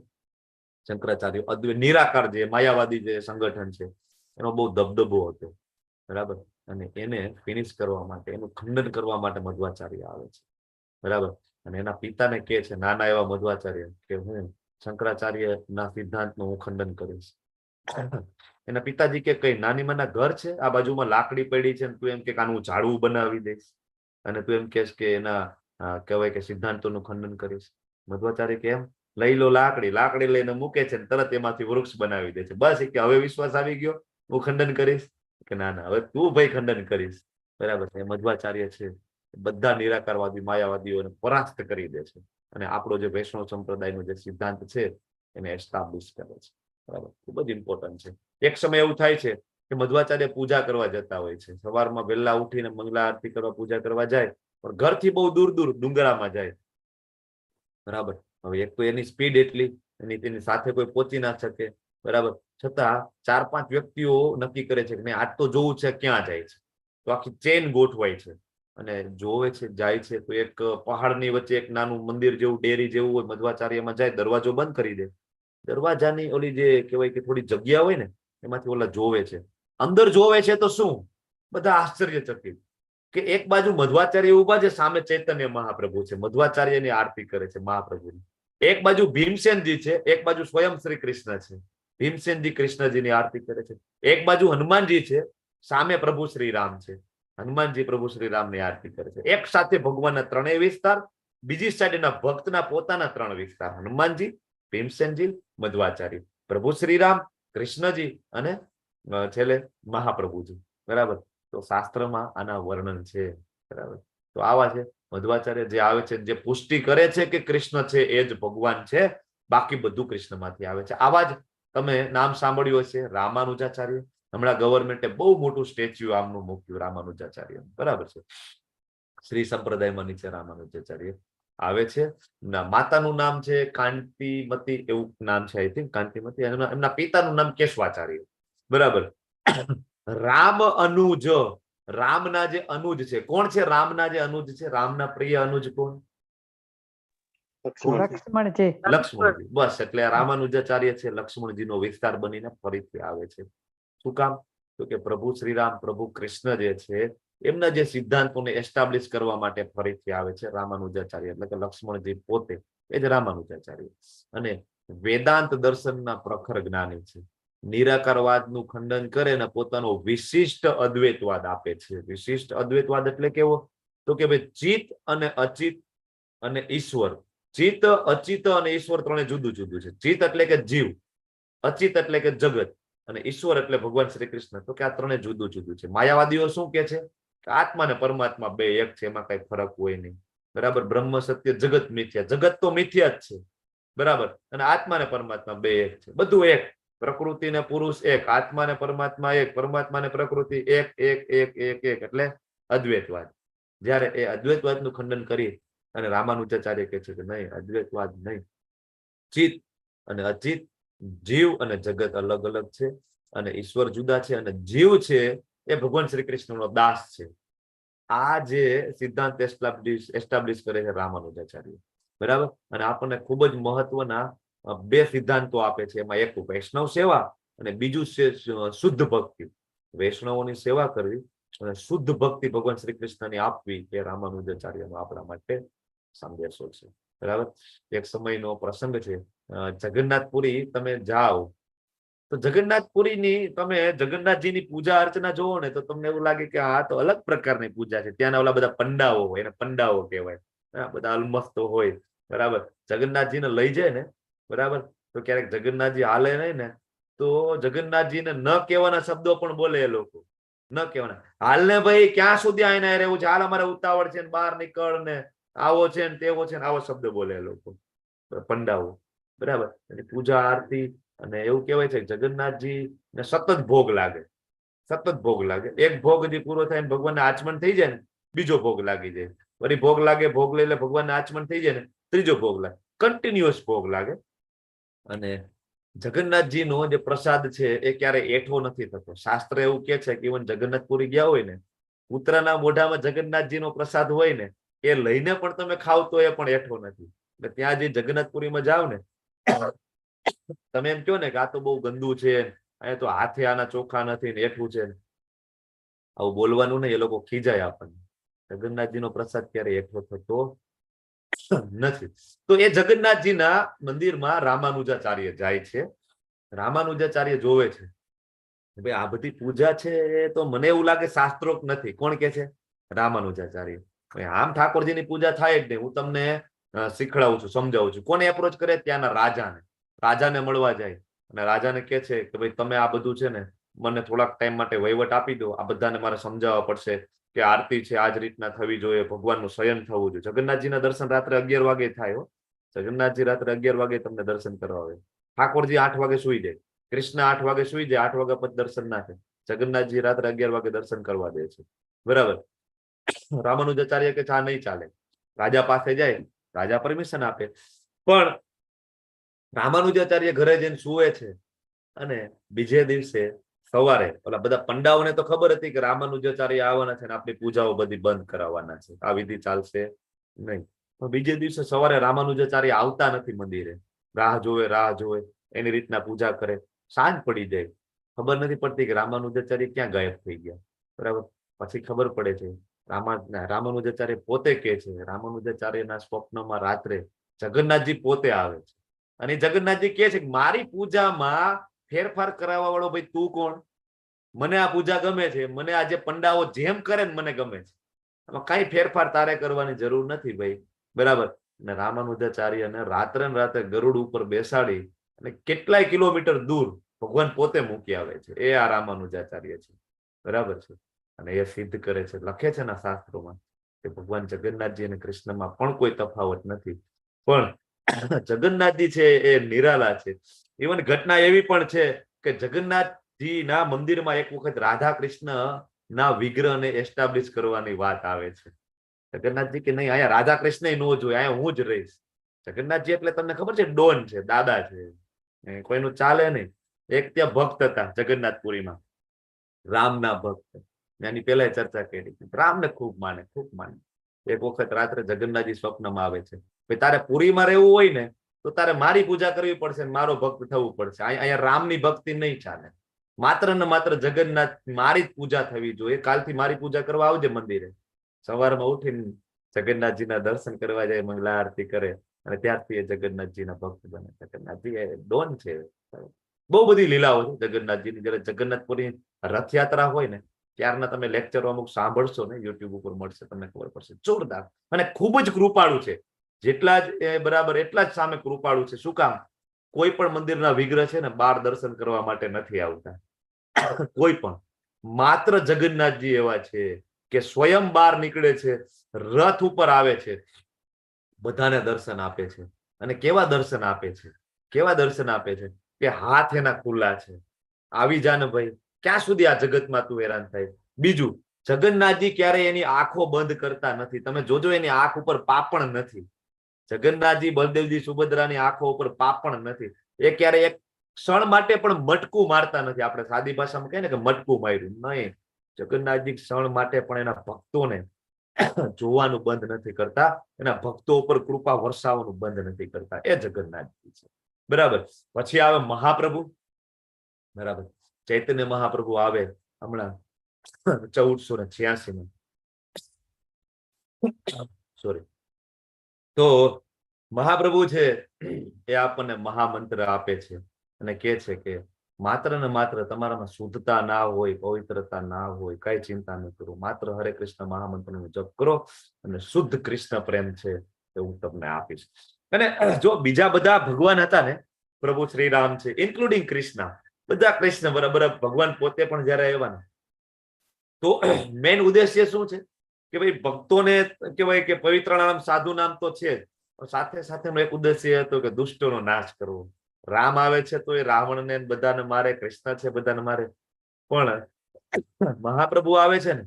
શંકરાચાર્ય અદ્વૈત નિરાકાર જે માયાવાદી જે સંગઠન છે, એનો બહુ દબદબો હતો. બરાબર, અને એને ફિનિશ કરવા માટે, એનું ખંડન કરવા માટે મધ્વાચાર્ય આવે છે. બરાબર, અને એના પિતાને કહે છે, નાના એવા મધ્વાચાર્ય, કે હું શંકરાચાર્યના સિદ્ધાંતનું હું ખંડન કરીશ. એના પિતાજી કે કઈ નાની માના ઘર છે, આ બાજુમાં લાકડી પડી છે, તું એમ કે આનું ઝાડવું બનાવી દઈશ, અને તું એમ કહેશ કે એના કહેવાય કે સિદ્ધાંતોનું ખંડન કરીશ. મધ્વાચાર્ય કે એમ લઈ લો લાકડી, લાકડી લઈને મૂકે છે, તરત એમાંથી વૃક્ષ બનાવી દે છે. બસ, કે હવે વિશ્વાસ આવી ગયો, હું ખંડન કરીશ? કે ના ના, હવે તું ભાઈ ખંડન કરીશ. બરાબર, એ મધ્વાચાર્ય છે બધા નિરાકારવાદી માયાવાદીઓને પરાસ્ત કરી દે છે, અને આપણો જે વૈષ્ણવ સંપ્રદાયનો જે સિદ્ધાંત છે એને એસ્ટાબ્લિશ કરે છે. બરાબર, ખૂબ જ ઇમ્પોર્ટન્ટ છે. એક સમય એવું થાય છે કે મધ્વાચાર્ય પૂજા કરવા જતા હોય છે, સવારમાં વહેલા ઉઠીને મંગલા આરતી કરવા, પૂજા કરવા જાય, પણ ઘરથી બહુ દૂર દૂર ડુંગરામાં જાય. બરાબર, હવે એક તો એની સ્પીડ એટલી, તેની સાથે કોઈ પહોંચી ના શકે. બરાબર, છતાં 4-5 વ્યક્તિઓ નક્કી કરે છે કે નહીં, આજ તો જોવું છે ક્યાં જાય છે. તો આખી ચેન ગોઠવાય છે અને જોવે છે, જાય છે, તો એક પહાડની વચ્ચે એક નાનું મંદિર જેવું, ડેરી જેવું હોય, મધ્વાચાર્યમાં જાય, દરવાજો બંધ કરી દે. દરવાજાની ઓલી જે કહેવાય કે થોડી જગ્યા હોય ને, એમાંથી ઓલા જોવે છે. અંદર જોવે છે તો શું, બધા આશ્ચર્યચકિત કે એક બાજુ મધ્વાચાર્ય ઉભા છે, સામે ચૈતન્ય મહાપ્રભુ છે, મધ્વાચાર્યની આરતી કરે છે મહાપ્રભુની. એક બાજુ ભીમસેનજી છે, એક બાજુ સ્વયં શ્રી કૃષ્ણ છે. ભીમસેનજી કૃષ્ણજીની આરતી કરે છે. એક બાજુ હનુમાનજી છે, સામે પ્રભુ શ્રી રામ છે. હનુમાનજી પ્રભુ શ્રી રામની આરતી કરે છે. એક સાથે ભગવાનના ત્રણેય વિસ્તાર, બીજી સાઈડના ભક્તના પોતાના 3 વિસ્તાર, હનુમાનજી, ભીમસેનજી, મધ્વાચાર્ય, પ્રભુ શ્રી રામ, કૃષ્ણજી અને છેલ્લે મહાપ્રભુજી. બરાબર. તો શાસ્ત્રમાં આના વર્ણન છે. બરાબર. તો આવા છે મધ્વાચાર્ય જે આવે છે, જે પુષ્ટિ કરે છે કે કૃષ્ણ છે એ જ ભગવાન છે, બાકી બધું કૃષ્ણમાંથી આવે છે. આવા જ તમે નામ સાંભળ્યું હશે રામાનુજાચાર્ય. હમણાં ગવર્મેન્ટે બહુ મોટું સ્ટેચ્યુ આમનું મૂક્યું રામાનુજાચાર્ય. બરાબર છે. શ્રી સંપ્રદાયમાં નીચે રામાનુજાચાર્ય આવે છે. માતાનું નામ છે કાંતિમતી, એવું નામ છે આઈ થિંક, કાંતિમતી. એમના પિતાનું નામ કેશવાચાર્ય. બરાબર. રામ અનુજ, રામના જે અનુજ છે, કોણ છે રામના જે અનુજ છે? રામના પ્રિય અનુજ કોણ? લક્ષ્મણજી. લક્ષ્મણજી. બસ, એટલે રામાનુજાચાર્ય છે લક્ષ્મણજીનો વિસ્તાર બનીને ફરીથી આવે છે. શું કામ? તો કે પ્રભુ શ્રીરામ, પ્રભુ કૃષ્ણ જે છે એમના જે સિદ્ધાંતોને એસ્ટાબ્લિશ કરવા માટે ફરીથી આવે છે રામાનુજાચાર્ય, એટલે કે લક્ષ્મણજી પોતે એ જ રામાનુજાચાર્ય. અને વેદાંત દર્શનના પ્રખર જ્ઞાની છે. નિરાકારવાદનું ખંડન કરે ને પોતાનો વિશિષ્ટ અદ્વૈતવાદ આપે છે. વિશિષ્ટ અદ્વૈતવાદ એટલે કેવો? તો કે ભાઈ ચિત્ત અને અચિત અને ઈશ્વર, ચિત્ત, અચિત અને ઈશ્વર ત્રણે જુદું જુદું છે. ચિત્ત એટલે કે જીવ, અચિત એટલે કે જગત, અને ઈશ્વર એટલે ભગવાન શ્રી કૃષ્ણ. તો કે આ ત્રણે જુદું જુદું છે. માયાવાદીઓ શું કે છે? આત્મા ને પરમાત્મા બે એક છે, એમાં કઈ ફરક હોય નહીં. બરાબર. બ્રહ્મ સત્ય, જગત મિથ્યા. જગત તો મિથ્યા જ છે. બરાબર. અને આત્મા ને પરમાત્મા બે એક છે, બધું એક. પ્રકૃતિ ને પુરુષ એક, આત્મા ને પરમાત્મા એક, પરમાત્મા ને પ્રકૃતિ એક, એક એક એક એક, એટલે અદ્વૈતવાદ. જયારે એ અદ્વૈતવાદનું ખંડન કરી અને રામાનુજાચાર્ય કહે છે કે નહીં, અદ્વૈતવાદ નહીં, ચિત્ત અને અચિત, જીવ અને જગત અલગ અલગ છે, અને ઈશ્વર જુદા છે, અને જીવ છે એ ભગવાન શ્રી કૃષ્ણનો દાસ છે. આ જે સિદ્ધાંત એસ્ટાબ્લિશ કરે છે રામાનુજાચાર્ય. બરાબર. અને આપણને ખૂબ જ મહત્વના બે સિદ્ધાંતો આપે છે. એમાં એક વૈષ્ણવ સેવા અને બીજું છે શુદ્ધ ભક્તિ. વૈષ્ણવોની સેવા કરવી અને શુદ્ધ ભક્તિ ભગવાન શ્રી કૃષ્ણની આપવી એ રામાનુજાચાર્યનો આપણા માટે સંદેશો છે. બરાબર. એક સમયનો પ્રસંગ છે, જગન્નાથપુરી તમે જાઓ તો જગન્નાથપુરીની તમે જગન્નાથજીની પૂજા અર્ચના જોવો ને તો તમને એવું લાગે કે આ તો અલગ પ્રકારની પૂજા છે. ત્યાંના ઓલા બધા પંડાઓ હોય, એને પંડાઓ કહેવાય, બધા અલમસ્તો હોય. બરાબર. જગન્નાથજીને લઈ જાય ને, બરાબર, તો ક્યારેક જગન્નાથજી હાલે નહીં ને તો જગન્નાથજીને ન કહેવાના શબ્દો પણ બોલે એ લોકો. ન કહેવાના, હાલ ને ભાઈ ક્યાં સુધી આઈને રહેવું છે, હાલ અમારે ઉતાવળ છે ને બહાર નીકળ ને, આવો છે ને તેવો છે ને, આવો શબ્દ બોલે એ લોકો પંડાઓ. બરાબર. એની પૂજા આરતી, અને એવું કહેવાય છે કે જગન્નાથજી ને સતત ભોગ લાગે, સતત ભોગ લાગે. એક ભોગ હજી પૂરો થાય ને ભગવાનને આચમન થઈ જાય ને બીજો ભોગ લાગી જાય, વળી ભોગ લાગે, ભોગ લઈ લે, ભગવાનને આચમન થઈ જાય ને ત્રીજો ભોગ લાગે, કન્ટિન્યુઅસ ભોગ લાગે. અને જગન્નાથજીનો જે પ્રસાદ છે એ ક્યારે એઠો નથી થતો. શાસ્ત્ર એવું કે છે કે ઇવન જગન્નાથપુરી ગયા હોય ને, કૂતરાના મોઢામાં જગન્નાથજીનો પ્રસાદ હોય ને એ લઈને પણ તમે ખાવ તો એ પણ એઠો નથી. એટલે ત્યાં જે જગન્નાથપુરીમાં જાવ ને, તમે એમ કહો ને કે આ તો બહુ ગંદુ છે, અહીંયા તો હાથે આના ચોખા નથી ને એઠું છે, આવું બોલવાનું નહીં, એ લોકો ખીજાય આપણને. જગન્નાથજીનો પ્રસાદ ક્યારે એઠો થતો નથી. તો એ જગન્નાથજીના મંદિરમાં રામાનુજાચાર્ય જાય છે. રામાનુજાચાર્ય જોવે છે ભાઈ આ બધી પૂજા છે તો મને એવું લાગે શાસ્ત્રોક્ત નથી. કોણ કે છે? રામાનુજાચાર્ય. આમ ઠાકોરજીની પૂજા થાય જ નહીં. હું તમને શીખડાવું છું, સમજાવું છું. કોને એપ્રોચ કરે? ત્યાંના રાજાને. રાજાને મળવા જાય અને રાજાને કહે છે કે ભાઈ તમે આ બધું છે ને મને થોડાક ટાઈમ માટે વહીવટ આપી દો, આ બધાને મારે સમજાવવા પડશે કે આરતી છે આ જ રીતના થવી જોઈએ, ભગવાનનું શયન થવું જોઈએ. જગન્નાથજીના દર્શન રાત્રે 11 વાગે થાય હો. જગન્નાથજી રાત્રે 11 વાગે તમને દર્શન કરવા આવે. ઠાકોરજી 8 વાગે સુઈ જાય, કૃષ્ણ 8 વાગે સુઈ જાય, 8 વાગ્યા પછી દર્શન ના થાય. જગન્નાથજી રાત્રે 11 વાગે દર્શન કરવા દે છે. બરાબર. રામાનુજાચાર્ય કે આ નહીં ચાલે. રાજા પાસે જાય, રાજા પરમિશન આપે, પણ રામાનુજાચાર્ય ઘરે જઈને સુવે છે. અને બીજે દિવસે સવારે ઓલા બધા પંડાઓને તો ખબર હતી કે રામાનુજાચાર્ય આવવાના છે ને આપણી પૂજાઓ બધી બંધ કરાવવાના છે, આ વિધિ ચાલશે નહીં. તો બીજે દિવસે સવારે રામાનુજાચાર્ય આવતા નથી મંદિરે. રાહ જોવે, એની રીતના પૂજા કરે. સાંજ પડી જાય, ખબર નથી પડતી કે રામાનુજાચાર્ય ક્યાં ગાયબ થઈ ગયા. બરાબર. પછી ખબર પડે છે રામાનુજાચાર્ય પોતે કહે છે, રામાનુજાચાર્યના સ્વપ્નમાં રાત્રે જગન્નાથજી પોતે આવે છે અને જગન્નાથજી કહે છે કે મારી પૂજામાં ફેરફાર કરાવવા વાળો ભાઈ તું કોણ? મને આ પૂજા ગમે છે, મને આ જે પંડાઓ જેમ કરે ને મને ગમે છે, આમાં કઈ ફેરફાર તારે કરવાની જરૂર નથી ભાઈ. બરાબર. અને રામાનુજાચાર્યને રાત્રે ગરુડ ઉપર બેસાડી અને કેટલાય કિલોમીટર દૂર ભગવાન પોતે મૂકી આવે છે, એ આ રામાનુજાચાર્ય છે, બરાબર છે. અને એ સિદ્ધ કરે છે, લખે છે ને શાસ્ત્રોમાં કે ભગવાન જગન્નાથજી અને કૃષ્ણમાં પણ કોઈ તફાવત નથી, પણ જગન્નાથજી છે એ નિરાલા છે. ઇવન ઘટના એવી પણ છે કે જગન્નાથજી ના મંદિરમાં એક વખત રાધા કૃષ્ણ ના વિગ્રહને એસ્ટાબ્લિશ કરવાની વાત આવે છે. જગન્નાથજી કે નહીં, અહીંયા રાધા કૃષ્ણ ન જોઈએ, અહીંયા હું જ રહીશ. જગન્નાથજી એટલે તમને ખબર છે ડોન છે, દાદા છે, કોઈનું ચાલે નહીં. એક ત્યાં ભક્ત હતા જગન્નાથપુરીમાં, રામના ભક્ત, એની પેલા ચર્ચા કરી. રામને ખૂબ માને, ખૂબ માને. એક વખત રાત્રે જગન્નાથજી સ્વપ્નમાં આવે છે, ભાઈ તારે પુરીમાં રહેવું હોય ને તો તારે મારી પૂજા કરવી પડશે, મારો ભક્ત થવું પડશે. અહીંયા રામની ભક્તિ નહીં ચાલે, માત્ર ને માત્ર જગન્નાથ મારી જ પૂજા થવી જોઈએ. કાલથી મારી પૂજા કરવા આવજે મંદિરે. સવારમાં ઉઠીને જગન્નાથજીના દર્શન કરવા જાય, મંગલા આરતી કરે, અને ત્યારથી એ જગન્નાથજીના ભક્ત બને. જગન્નાથજી એ ડોન છે. બહુ બધી લીલાઓ છે જગન્નાથજીની. જયારે જગન્નાથપુરી રથયાત્રા હોય ને ત્યારના તમે લેક્ચરો અમુક સાંભળશો ને, યુટ્યુબ ઉપર મળશે, તમને ખબર પડશે. જોરદાર અને ખૂબ જ કૃપાળુ છે. જેટલા જ બરાબર એટલા જ સામે કૃપાળુ છે. શું કામ? કોઈ પણ મંદિરના વિગ્રહ છે ને બહાર દર્શન કરવા માટે નથી આવતા, કોઈ પણ. માત્ર જગન્નાથજી એવા છે કે સ્વયં બહાર નીકળે છે, રથ ઉપર આવે છે, બધાને દર્શન આપે છે. અને કેવા દર્શન આપે છે, કેવા દર્શન આપે છે કે હાથ એના ખુલ્લા છે, આવી જા ને ભાઈ, ક્યાં સુધી આ જગતમાં તું હેરાન થાય. બીજું, જગન્નાથજી ક્યારે એની આંખો બંધ કરતા નથી. તમે જોજો એની આંખ ઉપર પાપણ નથી. જગન્નાથજી, બલદેવજી, સુભદ્રાની આંખો ઉપર પાપણ નથી. એ ક્યારે એક ક્ષણ માટે પણ મટકું મારતા નથી. આપણે સાદી ભાષામાં કહીએ ને કે મટકું માર્યું, નહીં. જગન્નાથજી ક્ષણ માટે પણ એના ભક્તોને જોવાનું બંધ નથી કરતા, એના ભક્તો ઉપર કૃપા વરસાવવાનું બંધ નથી કરતા. એ જગન્નાથજી છે, બરાબર. પછી આવે મહાપ્રભુ, બરાબર. ચૈતન્ય મહાપ્રભુ આવે હમણાં 1486 સોરી. તો મહાપ્રભુ છે એ આપણને મહામંત્ર આપે છે અને કહે છે કે માત્ર ને માત્ર તમારામાં શુદ્ધતા ના હોય, પવિત્રતા ના હોય, કઈ ચિંતા ન કરો, માત્ર હરે કૃષ્ણ મહામંત્રનો જપ કરો અને શુદ્ધ કૃષ્ણ પ્રેમ છે એ હું તમને આપીશ. અને જો બીજા બધા ભગવાન હતા ને, પ્રભુ શ્રી રામ છે, ઇન્ક્લુડિંગ કૃષ્ણ, બધા કૃષ્ણ બરાબર ભગવાન પોતે પણ જયારે આવ્યા ને, તો મેઇન ઉદ્દેશ્ય શું છે કે ભાઈ ભક્તોને કહેવાય કે પવિત્ર નામ, સાધુ નામ તો છે, સાથે સાથેનો એક ઉદ્દેશ્ય હતો કે દુષ્ટોનો નાશ કરવો. રામ આવે છે તો એ રાવણને બધાને મારે, કૃષ્ણ છે બધાને મારે. પણ મહાપ્રભુ આવે છે ને,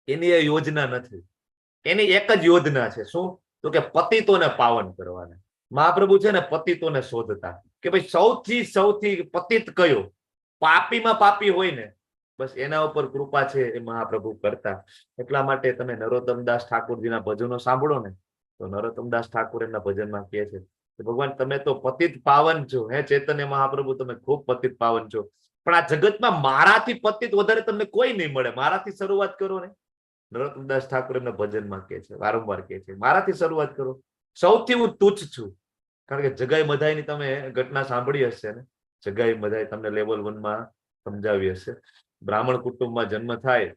એની એ યોજના નથી. એની એક જ યોજના છે. શું? તો કે પતિતોને પાવન કરવાના. મહાપ્રભુ છે ને પતિતોને શોધતા, કે ભાઈ સૌથી સૌથી પતિત કયો, પાપીમાં પાપી હોય ને, બસ એના ઉપર કૃપા છે એ મહાપ્રભુ કરતા. એટલા માટે તમે નરોત્તમદાસ ઠાકોરજીના ભજનો સાંભળો ને, તો નરોત્તમદાસ ઠાકોર એમના ભજનમાં કહે છે કે ભગવાન તમે તો પતિત પાવન છો, હે ચૈતન્ય મહાપ્રભુ તમે ખૂબ પતિત પાવન છો, પણ આ જગતમાં મારાથી પતિત વધારે તમને કોઈ નહીં મળે. મારાથી શરૂઆત કરો ને. નરોત્તમદાસ ઠાકોર એમના ભજનમાં કહે છે, વારંવાર કહે છે, મારાથી શરૂઆત કરો. સૌથી હું તુચ્છ છું. કારણ કે જગાઈ મધાઈની તમે ઘટના સાંભળી હશે ને. જગાઈ મધાઈ તમને લેવલ 1 માં સમજાવી હશે. બ્રાહ્મણ કુટુંબમાં જન્મ થાય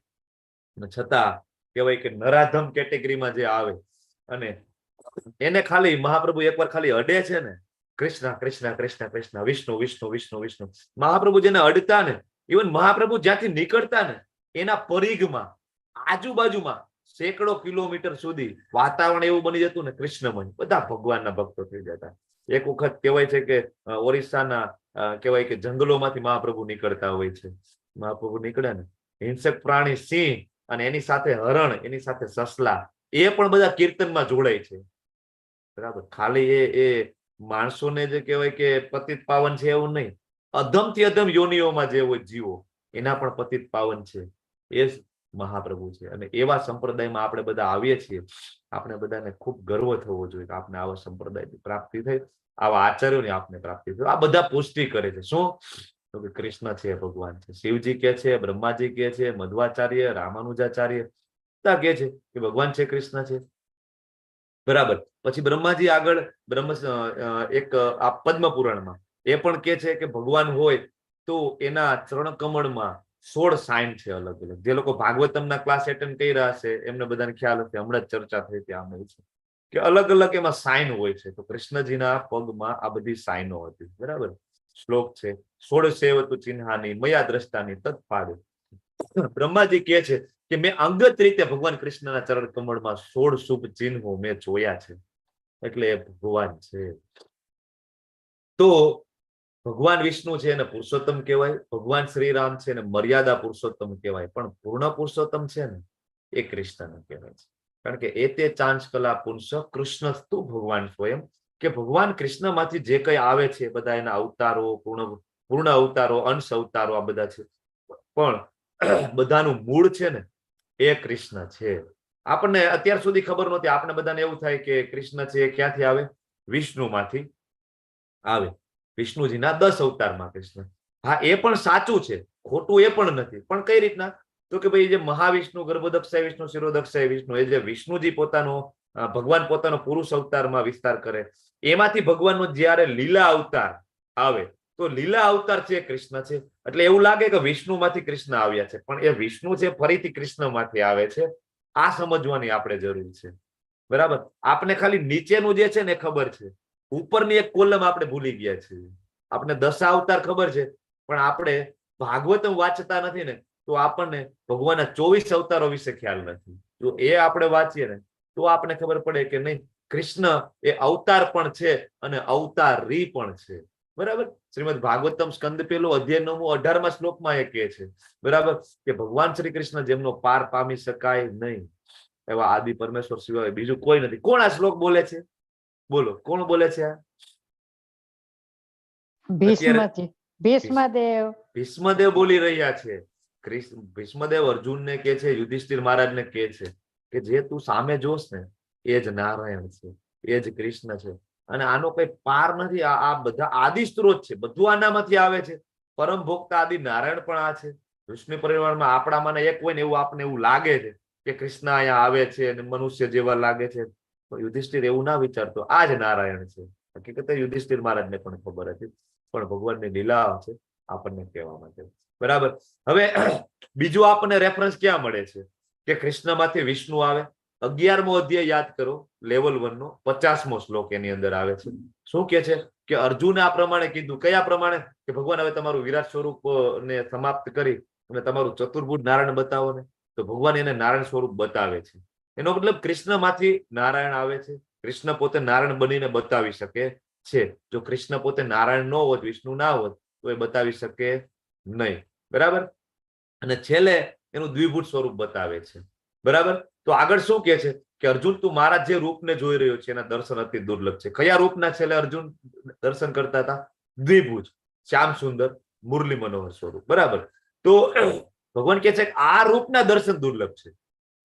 છતાં કહેવાય કે નરાધમ કેટેગરીમાં જે આવે, અને એને ખાલી મહાપ્રભુ એકવાર ખાલી અડે છે ને, કૃષ્ણ કૃષ્ણ કૃષ્ણ કૃષ્ણ, વિષ્ણુ વિષ્ણુ વિષ્ણુ વિષ્ણુ. મહાપ્રભુ જેને અડતા ને, ઇવન મહાપ્રભુ જ્યાંથી નીકળતા ને એના પરિઘમાં આજુબાજુમાં સેંકડો કિલોમીટર સુધી વાતાવરણ એવું બની જતું ને કૃષ્ણમય, બધા ભગવાનના ભક્તો થઈ જતા. એક વખત કહેવાય છે કે ઓરિસ્સાના કહેવાય કે જંગલોમાંથી મહાપ્રભુ નીકળતા હોય છે. મહાપ્રભુ નીકળે ને, હિંસક પ્રાણી સિંહ અને એની સાથે હરણ, એની સાથે સસલા, એ પણ બધા કીર્તનમાં જોડાય છે, બરાબર. ખાલી એ માણસોને જે કહેવાય કે પતિત પાવન છે એવું નહીં, અધમથી અધમ યોનિઓમાં જે હોય જીવો, એના પણ પતિત પાવન છે એ મહાપ્રભુ છે. અને એવા સંપ્રદાયમાં આપણે બધા આવીએ છીએ. આપણે બધાને ખૂબ ગર્વ થવો જોઈએ કે આપણે આવા સંપ્રદાયની પ્રાપ્તિ થઈ, આવા આચાર્યોની આપણે પ્રાપ્તિ થઈ. આ બધા પુષ્ટિ કરે છે. શું? તો કે કૃષ્ણ છે ભગવાન છે. શિવજી કે છે, બ્રહ્માજી કે છે, મધ્વાચાર્ય, રામાનુજાચાર્ય બધા કે છે કે ભગવાન છે, કૃષ્ણ છે, બરાબર. પછી બ્રહ્માજી આગળ એક આ પદ્મ પુરાણમાં એ પણ કે છે કે ભગવાન હોય તો એના ચરણ કમળમાં 16 સાઇન છે અલગ અલગ. જે લોકો ભાગવતમના ક્લાસ એટેન્ડ કર્યા હશે એમને બધાને ખ્યાલ હશે, હમણાં જ ચર્ચા થઈ ત્યાં છે કે અલગ અલગ એમાં સાઇન હોય છે. તો કૃષ્ણજીના પગમાં આ બધી સાઇનો હતી, બરાબર. શ્લોક છે. 16 સેવતુ ચિહ્નાની મયા દ્રષ્ટાની તત્પાદે. બ્રહ્માજી કહે છે કે મેં અંગત રીતે ભગવાન કૃષ્ણના ચરણ કમળમાં 16 શુભ ચિહ્નો મેં જોયા છે, એટલે એ ભગવાન છે. તો ભગવાન વિષ્ણુ છે એને પુરુષોત્તમ કહેવાય, ભગવાન શ્રીરામ છે એને મર્યાદા પુરુષોત્તમ કહેવાય, પણ પૂર્ણ પુરુષોત્તમ છે ને એ કૃષ્ણને કહેવાય છે. કારણ કે એ તે ચાંચ કલા પુરુષ કૃષ્ણ તું ભગવાન સ્વયં, કે ભગવાન કૃષ્ણમાંથી જે કઈ આવે છે બધા એના અવતારો, પૂર્ણ અવતારો, અંશ અવતારો આ બધા છે, પણ બધાનું મૂળ છે ને એ કૃષ્ણ છે. આપણને અત્યાર સુધી ખબર નહોતી. આપણે બધાને એવું થાય કે કૃષ્ણ છે એ ક્યાંથી આવે? વિષ્ણુમાંથી આવે. વિષ્ણુજીના 10 અવતારમાં કૃષ્ણ. હા, એ પણ સાચું છે, ખોટું એ પણ નથી. પણ કઈ રીતના? તો કે ભાઈ જે મહાવિષ્ણુ, ગર્ભોદક્ષાય વિષ્ણુ, શિરોદક્ષાય વિષ્ણુ, એ જે વિષ્ણુજી પોતાનો ભગવાન પોતાનો પુરુષ અવતારમાં વિસ્તાર કરે, એમાંથી ભગવાનનો જ્યારે લીલા અવતાર આવે તો લીલા અવતાર છે કૃષ્ણ છે. એટલે એવું લાગે કે વિષ્ણુમાંથી કૃષ્ણ આવ્યા છે, પણ એ વિષ્ણુ છે ફરીથી કૃષ્ણમાંથી આવે છે. આ સમજવાની આપણે જરૂર છે. બરાબર? આપણે ખાલી નીચેનું જે છે ને ખબર છે, ઉપરની એક કોલમ આપણે ભૂલી ગયા છીએ. આપણે 10 અવતાર ખબર છે, પણ આપણે ભાગવતમ વાંચતા નથી ને, તો આપણને ભગવાનના 24 અવતારો વિશે ખ્યાલ નથી. જો એ આપણે વાંચીએ ને તો આપણે ખબર પડે કે નહીં, કૃષ્ણ એ અવતાર પણ છે અને અવતારી પણ છે. બરાબર? શ્રીમદ ભાગવતમ સ્કંદ 1 અધ્યાય 9 18મા શ્લોકમાં એ કહે છે, બરાબર, કે ભગવાન શ્રી કૃષ્ણ જેમનો પાર પામી શકાય નહીં એવા આદિ પરમેશ્વર સિવાય બીજું કોઈ નથી. કોણ આ શ્લોક બોલે છે? બોલો, કોણ બોલે છે? ભીષ્મદેવ બોલી રહ્યા છે. ભીષ્મદેવ અર્જુનને કે છે, યુધિષ્ઠિર મહારાજને કે છે કે જે તું સામે જોશ ને એ જ નારાયણ છે, એ જ કૃષ્ણ છે, અને આનો કઈ પાર નથી. આ બધા આદિ સ્ત્રોત છે, બધું આનામાંથી આવે છે. પરમ ભોક્તા આદિ નારાયણ પણ આ છે. વિષ્ણુ પરિવારમાં આપણામાં એક હોય ને એવું આપણને એવું લાગે છે કે કૃષ્ણ અહીંયા આવે છે અને મનુષ્ય જેવા લાગે છે. યુધિષ્ઠિર એવું ના વિચારતો, આ જ નારાયણ છે. હકીકતે યુધિષ્ઠિર મહારાજને પણ ખબર હતી, પણ ભગવાનની લીલા છે આપણને કહેવા માટે. બરાબર? હવે બીજું આપણને રેફરન્સ ક્યાં મળે છે કે કૃષ્ણમાંથી વિષ્ણુ આવે? 11મો અધ્યાય યાદ કરો, લેવલ 1 નો 50મો શ્લોક એની અંદર આવે છે. શું કે છે કે અર્જુને આ પ્રમાણે કીધું. કયા પ્રમાણે? કે ભગવાન હવે તમારું વિરાટ સ્વરૂપ ને સમાપ્ત કરી અને તમારું ચતુર્ભુજ નારાયણ બતાવો ને. તો ભગવાન એને નારાયણ સ્વરૂપ બતાવે છે. એનો મતલબ કૃષ્ણમાંથી નારાયણ આવે છે. કૃષ્ણ પોતે નારાયણ બનીને બતાવી શકે છે. જો કૃષ્ણ પોતે નારાયણ ન હોત, વિષ્ણુ ના હોત, તો એ બતાવી શકે નહીં. બરાબર? અને છેલ્લે એનું દ્વિભુજ સ્વરૂપ બતાવે છે. બરાબર? તો આગળ શું કે છે કે અર્જુન, તું મારા જે રૂપને જોઈ રહ્યો છે એના દર્શન અતિ દુર્લભ છે. કયા રૂપના છેલ્લે અર્જુન દર્શન કરતા હતા? દ્વિભુજ, શ્યામ સુંદર, મુરલી મનોહર સ્વરૂપ. બરાબર? તો ભગવાન કે છે કે આ રૂપના દર્શન દુર્લભ છે.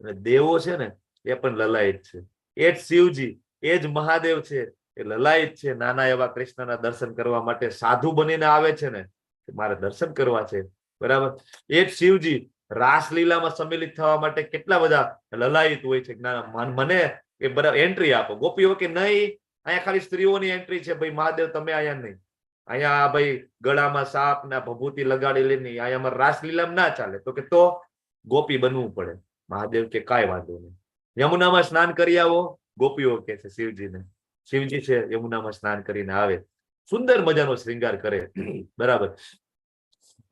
અને દેવો છે ને એ પણ લલાયત છે. એ જ શિવજી, એ જ મહાદેવ છે, એ લલાયત છે. નાના એવા કૃષ્ણના દર્શન કરવા માટે સાધુ બનીને આવે છે ને, મારે દર્શન કરવા છે. બરાબર? એ જ શિવજી રાસલીલામાં સંમિલિત થવા માટે કેટલા બધા લલાયત હોય છે. મને એ બરાબર એન્ટ્રી આપો. ગોપીઓ કે નહીં, અહીંયા ખાલી સ્ત્રીઓની એન્ટ્રી છે ભાઈ, મહાદેવ તમે અહીંયા નહીં. અહીંયા ભાઈ ગળામાં સાપ ના ભભૂતિ લગાડી લેની, અહીંયા રાસલીલામાં ના ચાલે. તો કે તો ગોપી બનવું પડે. મહાદેવ કે કાંઈ વાંધો નહીં, યમુનામાં સ્નાન કરી આવો. ગોપીઓ કે છે શિવજીને, શિવજી છે યમુનામાં સ્નાન કરીને આવે, સુંદર મજાનો શ્રૃંગાર કરે. બરાબર?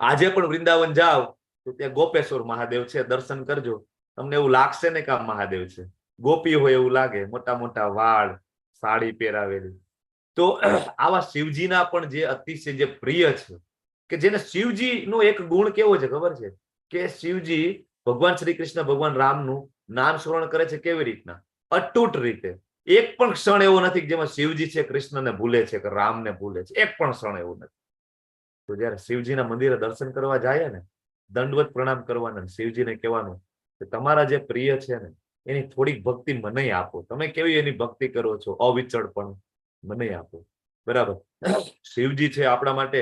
આજે પણ વૃંદાવન જાઓ તો ત્યાં ગોપેશ્વર મહાદેવ છે, દર્શન કરજો. તમને એવું લાગશે ને કે આ મહાદેવ છે. ગોપી હોય એવું લાગે, મોટા મોટા વાળ, સાડી પહેરાવેલી. તો આવા શિવજીના પણ જે અતિશય જે પ્રિય છે, કે જેને શિવજીનો એક ગુણ કેવો છે ખબર છે? કે શિવજી ભગવાન શ્રી કૃષ્ણ, ભગવાન રામનું નામ સ્મરણ કરે છે. કેવી રીતના? અતૂટ રીતે. એક પણ ક્ષણ એવો નથી કે જેમાં શિવજી છે કૃષ્ણને ભૂલે છે કે રામને ભૂલે છે. એક પણ ક્ષણ એવું નથી. તો જયારે શિવજીના મંદિરે દર્શન કરવા જાય ને, દંડવત પ્રણામ કરવાના, શિવજીને કહેવાનું કે તમારા જે પ્રિય છે ને એની થોડીક ભક્તિ મને આપો. તમે કેવી એની ભક્તિ કરો છો, અવિચળ પણ મને આપો. બરાબર? શિવજી છે આપણા માટે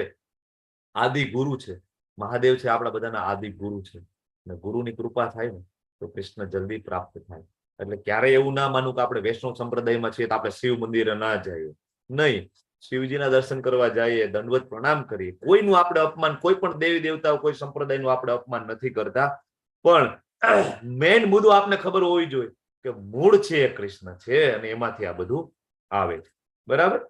આદિ ગુરુ છે. મહાદેવ છે આપણા બધાના આદિ ગુરુ છે. અને ગુરુની કૃપા થાય ને તો કૃષ્ણ જલ્દી પ્રાપ્ત થાય. એટલે ક્યારેય એવું ના માનું કે આપણે વૈષ્ણવ સંપ્રદાયમાં છીએ તો આપણે શિવ મંદિરે ના જઈએ. નહીં, શિવજીના દર્શન કરવા જઈએ, દંડવત પ્રણામ કરીએ. કોઈનું આપણે અપમાન, કોઈ પણ દેવી દેવતાઓ, કોઈ સંપ્રદાયનું આપણે અપમાન નથી કરતા. પણ મેઇન મુદ્દો આપને ખબર હોવી જોઈએ કે મૂળ છે એ કૃષ્ણ છે અને એમાંથી આ બધું આવે છે. બરાબર?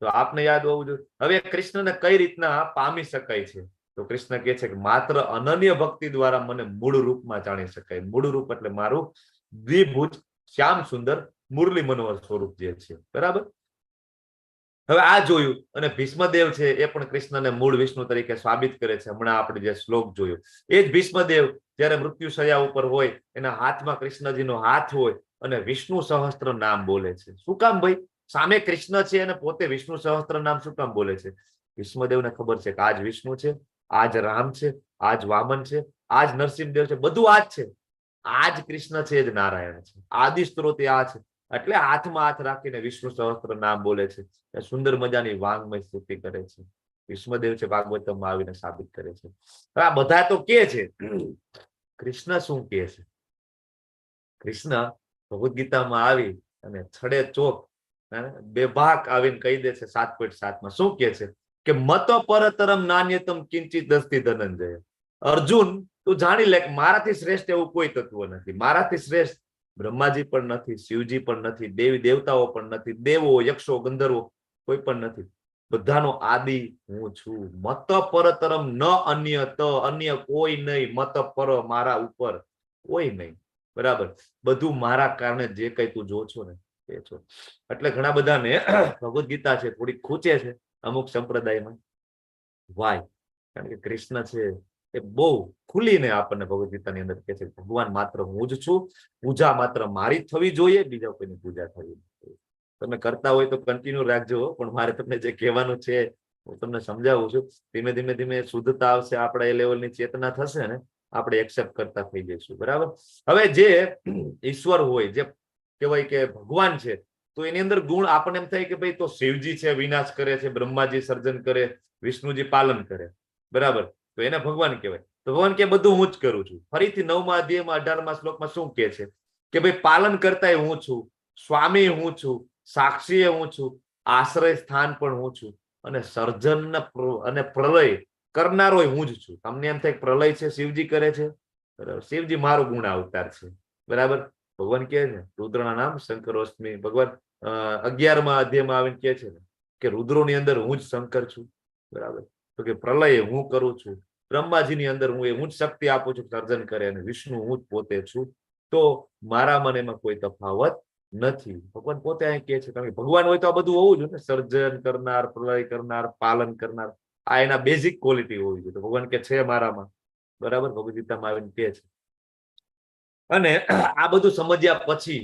તો આપને યાદ હોવું જોઈએ. હવે કૃષ્ણને કઈ રીતના પામી શકાય છે? તો કૃષ્ણ કહે છે કે માત્ર અનન્ય ભક્તિ દ્વારા મને મૂળ રૂપમાં જાણી શકાય. મૂળ રૂપ એટલે મારું દ્વિભુજ શ્યામ સુંદર મુરલી મનોહર સ્વરૂપ જે છે. બરાબર. હવે આ જોયું અને ભીષ્મદેવ છે એ પણ કૃષ્ણને મૂળ વિષ્ણુ તરીકે સાબિત કરે છે. હમણાં આપણે જે શ્લોક જોયો એ જ ભીષ્મદેવ જયારે મૃત્યુ શૈયા ઉપર હોય, એના હાથમાં કૃષ્ણજીનો હાથ હોય અને વિષ્ણુ સહસ્ત્ર નામ બોલે છે. શું કામ ભાઈ? સામે કૃષ્ણ છે અને પોતે વિષ્ણુ સહસ્ત્ર નામ શું કામ બોલે છે? ભીષ્મદેવને ખબર છે કે આજ વિષ્ણુ છે, આજ રામ છે, આજ વામન છે, આજ નરસિંહદેવ છે, બધું આજ છે. આજ કૃષ્ણ છે, જ નારાયણ છે. આદિ સ્ત્રોત આ છે. એટલે હાથમાં હાથ રાખીને વિષ્ણુ સહસ્ત્ર નામ બોલે છે. સુંદર મજાની વાંગમય સ્તુતિ કરે છે. ભીષ્મદેવ છે ભાગવતમાં આવીને સાબિત કરે છે. હવે આ બધા તો કે છે, કૃષ્ણ શું કે છે? કૃષ્ણ ભગવદ ગીતામાં આવી અને છડે ચોક બેભાક આવીને કહી દે છે 7.7 શું કે છે કે મત પરતરમ નાન્યતમ કિંચિત દસ્તી ધનંજય. અર્જુન તું જાણી લે કે મારાથી શ્રેષ્ઠ એવું કોઈ તત્વ નથી. મારાથી શ્રેષ્ઠ બ્રહ્માજી પણ નથી, શિવજી પણ નથી, દેવી દેવતાઓ પણ નથી, દેવો યક્ષો ગંધર્વો કોઈ પણ નથી. બધાનો આદિ હું છું. મત પરતરમ ન અન્ય કોઈ નહીં. મત પર મારા ઉપર કોઈ નહીં. બરાબર. બધું મારા કારણે જે કઈ તું જો છો ને એ છો. એટલે ઘણા બધાને ભગવદ ગીતા છે થોડી ખૂચે છે અમુક સંપ્રદાયમાં. વાય? કારણ કે કૃષ્ણ છે એ બહુ ખુલીને આપણને ભગવદ ગીતાની અંદર કહે છે ભગવાન માત્ર હું જ છું. પૂજા માત્ર મારી થવી જોઈએ, બીજા કોઈની પૂજા થવી જોઈએ. તમે કરતા હોય તો કન્ટિન્યુ રાખજો, પણ મારે તમને જે કહેવાનું છે હું તમને સમજાવું છું. ધીમે ધીમે ધીમે શુદ્ધતા આવશે, આપણા એ લેવલની ચેતના થશે ને આપણે એક્સેપ્ટ કરતા થઈ જઈશું. બરાબર. હવે જે ઈશ્વર હોય, જે કહેવાય કે ભગવાન છે, તો એની અંદર ગુણ આપણને એમ થાય કે ભાઈ તો શિવજી છે વિનાશ કરે છે, બ્રહ્માજી સર્જન કરે, વિષ્ણુજી પાલન કરે. બરાબર. તો એને ભગવાન કહેવાય. તો ભગવાન કે બધું હું જ કરું છું. ફરીથી 9મા અધ્યાયમાં 18મા શ્લોકમાં શું કહે છે કે ભાઈ પાલન કરતાય હું છું, સ્વામી હું છું, સાક્ષી હું છું, આશ્રય સ્થાન પણ હું છું, અને સર્જન અને પ્રલય કરનારો હું જ છું. તમને એમ થાય પ્રલય છે શિવજી કરે છે? બરાબર. શિવજી મારો ગુણ અવતાર છે. બરાબર. ભગવાન કહે છે રુદ્રના નામ શંકરોસ્મી. ભગવાન 11મા અધ્યાયમાં આવીને કહે છે કે રુદ્રોની અંદર હું જ શંકર છું. બરાબર. તો કે પ્રલય હું કરું છું, બ્રહ્માજીની અંદર હું જ શક્તિ આપું છું સર્જન કરે, અને વિષ્ણુ હું જ પોતે છું. તો મારા મને એમાં કોઈ તફાવત નથી. ભગવાન પોતે અહીં કહે છે. કારણ કે ભગવાન હોય તો આ બધું હોવું જોઈએ ને, સર્જન કરનાર, પ્રલય કરનાર, પાલન કરનાર. આ એના બેઝિક ક્વોલિટી હોવી જોઈએ. તો ભગવાન કે છે મારામાં. બરાબર. ભગવદ ગીતામાં આવીને કહે છે. અને આ બધું સમજ્યા પછી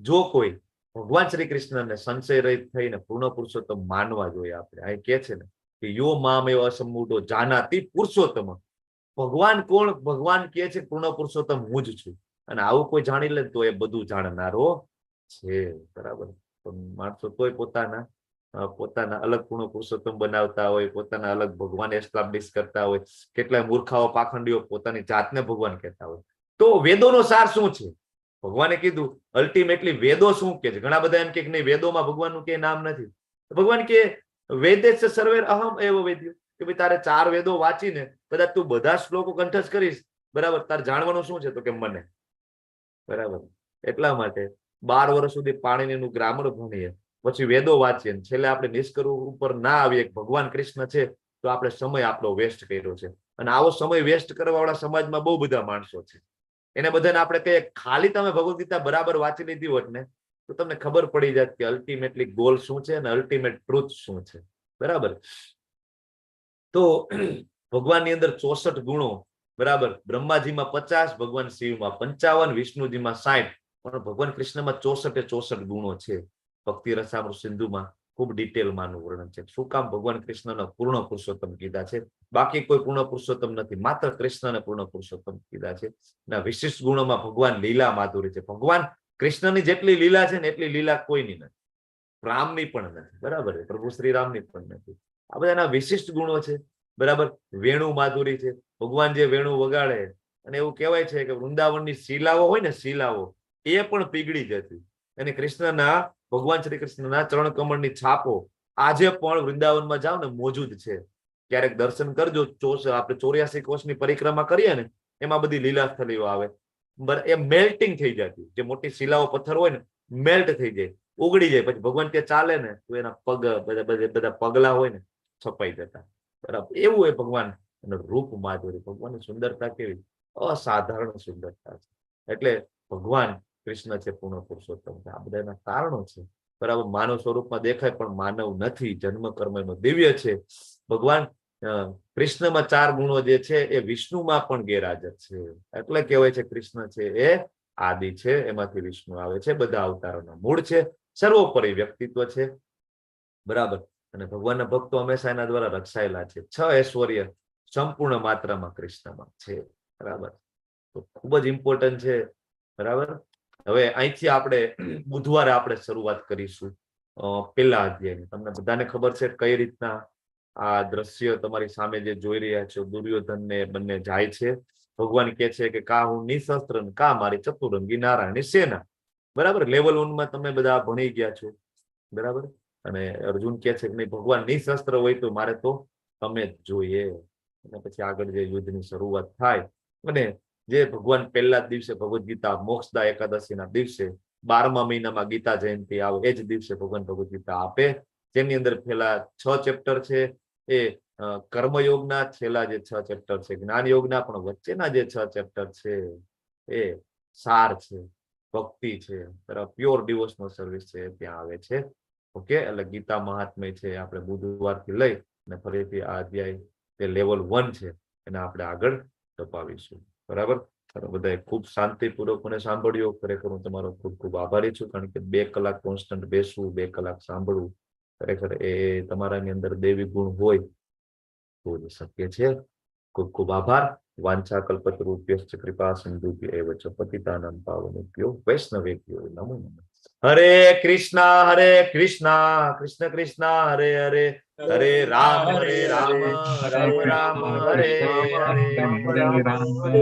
જો કોઈ ભગવાન શ્રી કૃષ્ણને સંશય રહિત થઈને પૂર્ણ પુરુષોત્તમ માનવા જોઈએ. આપણે અહીં કે છે ને કે યો મામ એવ અસમૂઢો જાનાતિ પુરુષોત્તમ. ભગવાન કોણ? ભગવાન કહે છે પૂર્ણ પુરુષોત્તમ હું જ છું. અને આવું કોઈ જાણી લે તો એ બધું જાણનારો છે. બરાબર. તો માણસો તોય પોતાના અલગ પૂર્ણ પુરુષોત્તમ બનાવતા હોય, પોતાના અલગ ભગવાન એસ્ટાબ્લિશ કરતા હોય. કેટલાય મૂર્ખાઓ પાખંડીઓ પોતાની જાતને ભગવાન કહેતા હોય. તો વેદોનો સાર શું છે? ભગવાને કીધું અલ્ટિમેટલી વેદો શું કે છે? ઘણા બધા એમ કે નહીં વેદોમાં ભગવાનનું કે નામ નથી. ભગવાન કે વેદે સર્વે અહમ એવો વેદ્યો. કે ભાઈ તારે 4 વેદો વાંચીને કદાચ તું બધા શ્લોકો કંઠસ્થ કરીશ. બરાબર. તારે જાણવાનું શું છે? તો કે મને. બરાબર. એટલા માટે 12 વર્ષ સુધી પાણીનીનું ગ્રામર ભણીએ, પછી વેદો વાંચીએ, છેલ્લે આપણે નિષ્કર્ષ ઉપર ના આવીએ ભગવાન કૃષ્ણ છે, તો આપણે સમય આપણો વેસ્ટ કર્યો છે. અને આવો સમય વેસ્ટ કરવા વાળા સમાજમાં બહુ બધા માણસો છે. એને બધાને આપણે કહીએ ખાલી તમે ભગવદ ગીતા બરાબર વાંચી લીધી હોત ને તો તમને ખબર પડી જાય કે અલ્ટિમેટલી ગોલ શું છે અને અલ્ટિમેટ ટ્રુથ શું છે. બરાબર. તો ભગવાનની અંદર 64 ગુણો. બરાબર. બ્રહ્માજીમાં 50, ભગવાન શિવમાં 55, વિષ્ણુજીમાં 60, પણ ભગવાન કૃષ્ણમાં 64 ગુણો છે. ભક્તિ રસામૃત સિંધુમાં ખૂબ ડિટેલમાંનું વર્ણન છે. શું કામ? ભગવાન કૃષ્ણનો પૂર્ણ પુરુષોત્તમ કીધા છે. બાકી કોઈ પૂર્ણ પુરુષોત્તમ નથી. માત્ર કૃષ્ણને પૂર્ણ પુરુષોત્તમ કીધા છે. ના વિશિષ્ટ ગુણોમાં ભગવાન લીલા માધુરી છે. ભગવાન કૃષ્ણની જેટલી લીલા છે ને એટલી લીલા કોઈની નથી. રામની પણ નથી. બરાબર. પ્રભુ શ્રી રામની પણ નથી. આ બધાના વિશિષ્ટ ગુણો છે. બરાબર. વેણુ માધુરી છે. ભગવાન જે વેણુ વગાડે, અને એવું કહેવાય છે કે વૃંદાવનની શિલાઓ હોય ને, શિલાઓ એ પણ પીગળી જતી. અને કૃષ્ણના ભગવાન શ્રી કૃષ્ણના ચરણ કમળની છાપો આજે પણ વૃંદાવનમાં જાવ ને મોજૂદ છે. ક્યારેક દર્શન કરજો. આપણે 84 કોષની પરિક્રમા કરીએ ને એમાં બધી લીલા સ્થળીઓ આવે. એ મેલ્ટિંગ થઈ જતી. જે મોટી શિલાઓ પથ્થર હોય ને મેલ્ટ થઈ જાય. ઓગળી જાય, પછી ભગવાન ત્યાં ચાલે ને તો એના પગ બધા પગલા હોય ને છપાઈ જતા, બરાબર. એવું હોય ભગવાન એનું રૂપ માધુરી, ભગવાનની સુંદરતા કેવી અસાધારણ સુંદરતા છે. એટલે ભગવાન કૃષ્ણ છે પૂર્ણ પુરુષોત્તમ છે. આ બધા એના કારણો છે, બરાબર. માનવ સ્વરૂપમાં દેખાય પણ માનવ નથી, જન્મ કર્મ એનો દિવ્ય છે. ભગવાન કૃષ્ણમાં 4 ગુણો જે છે એ વિષ્ણુમાં પણ ગેરહાજર છે. એટલે કહેવાય છે કૃષ્ણ છે એ આદિ છે, એમાંથી વિષ્ણુ આવે છે, બધા અવતારોના મૂળ છે, સર્વોપરી વ્યક્તિત્વ છે, બરાબર. અને ભગવાનના ભક્તો હંમેશા એના દ્વારા રક્ષાયેલા છે. 6 ઐશ્વર્ય સંપૂર્ણ માત્રામાં કૃષ્ણમાં છે, બરાબર. તો ખૂબ જ ઇમ્પોર્ટન્ટ છે, બરાબર. હવે અહીંથી આપણે બુધવારે આપણે શરૂઆત કરીશું પહેલા અધ્યાયની. તમને બધાને ખબર છે કઈ રીતના આ દ્રશ્ય તમારી સામે જે જોઈ રહ્યા છો, દુર્યોધન ને બંને જાય છે. ભગવાન કહે છે કે કા હું નિશસ્ત્ર, કા મારી ચતુરંગી નારાયણની સેના, બરાબર. લેવલ 1 માં તમે બધા ભણી ગયા છો, બરાબર. અને અર્જુન કહે છે કે નહીં, ભગવાન નિશસ્ત્ર હોય તો મારે તો તમે જ જોઈએ. અને પછી આગળ જે યુદ્ધની શરૂઆત થાય, અને જે ભગવાન પહેલા જ દિવસે ભગવદ ગીતા મોક્ષદા એકાદશીના દિવસે 12મા મહિનામાં ગીતા જયંતિ આવે એ જ દિવસે ભગવાન ભગવદ ગીતા આપે, જેની અંદર પેલા 6 ચેપ્ટર છે એ કર્મયોગના, છેલ્લા જે 6 ચેપ્ટર છે જ્ઞાન યોગના, પણ વચ્ચેના જે 6 ચેપ્ટર છે એ સાર છે, ભક્તિ છે, પ્યોર ડિવોશનલ સર્વિસ છે, ત્યાં આવે છે. ઓકે, એટલે ગીતા મહાત્મ્ય છે આપણે બુધવારથી લઈ અને ફરીથી આ અધ્યાય જે લેવલ 1 છે એને આપણે આગળ તપાવીશું, બરાબર. બધાએ ખૂબ શાંતિપૂર્વક મને સાંભળ્યો. ખરેખર હું તમારો ખૂબ ખૂબ આભારી છું, કારણ કે 2 કલાક કોન્સ્ટન્ટ બેસવું, 2 કલાક સાંભળવું, ખરેખર એ તમારાની અંદર દૈવી ગુણ હોય તો જ શક્ય છે. ખૂબ ખૂબ આભાર. વાંછા કલ્પતરુભ્યશ્ચ કૃપા સિંધુભ્ય એવ ચ પતિતાનાં પાવનેભ્યો વૈષ્ણવેભ્યો નમો નમઃ. હરે કૃષ્ણ કૃષ્ણ કૃષ્ણ હરે હરે, હરે રામ રામ રામ હરે હરે.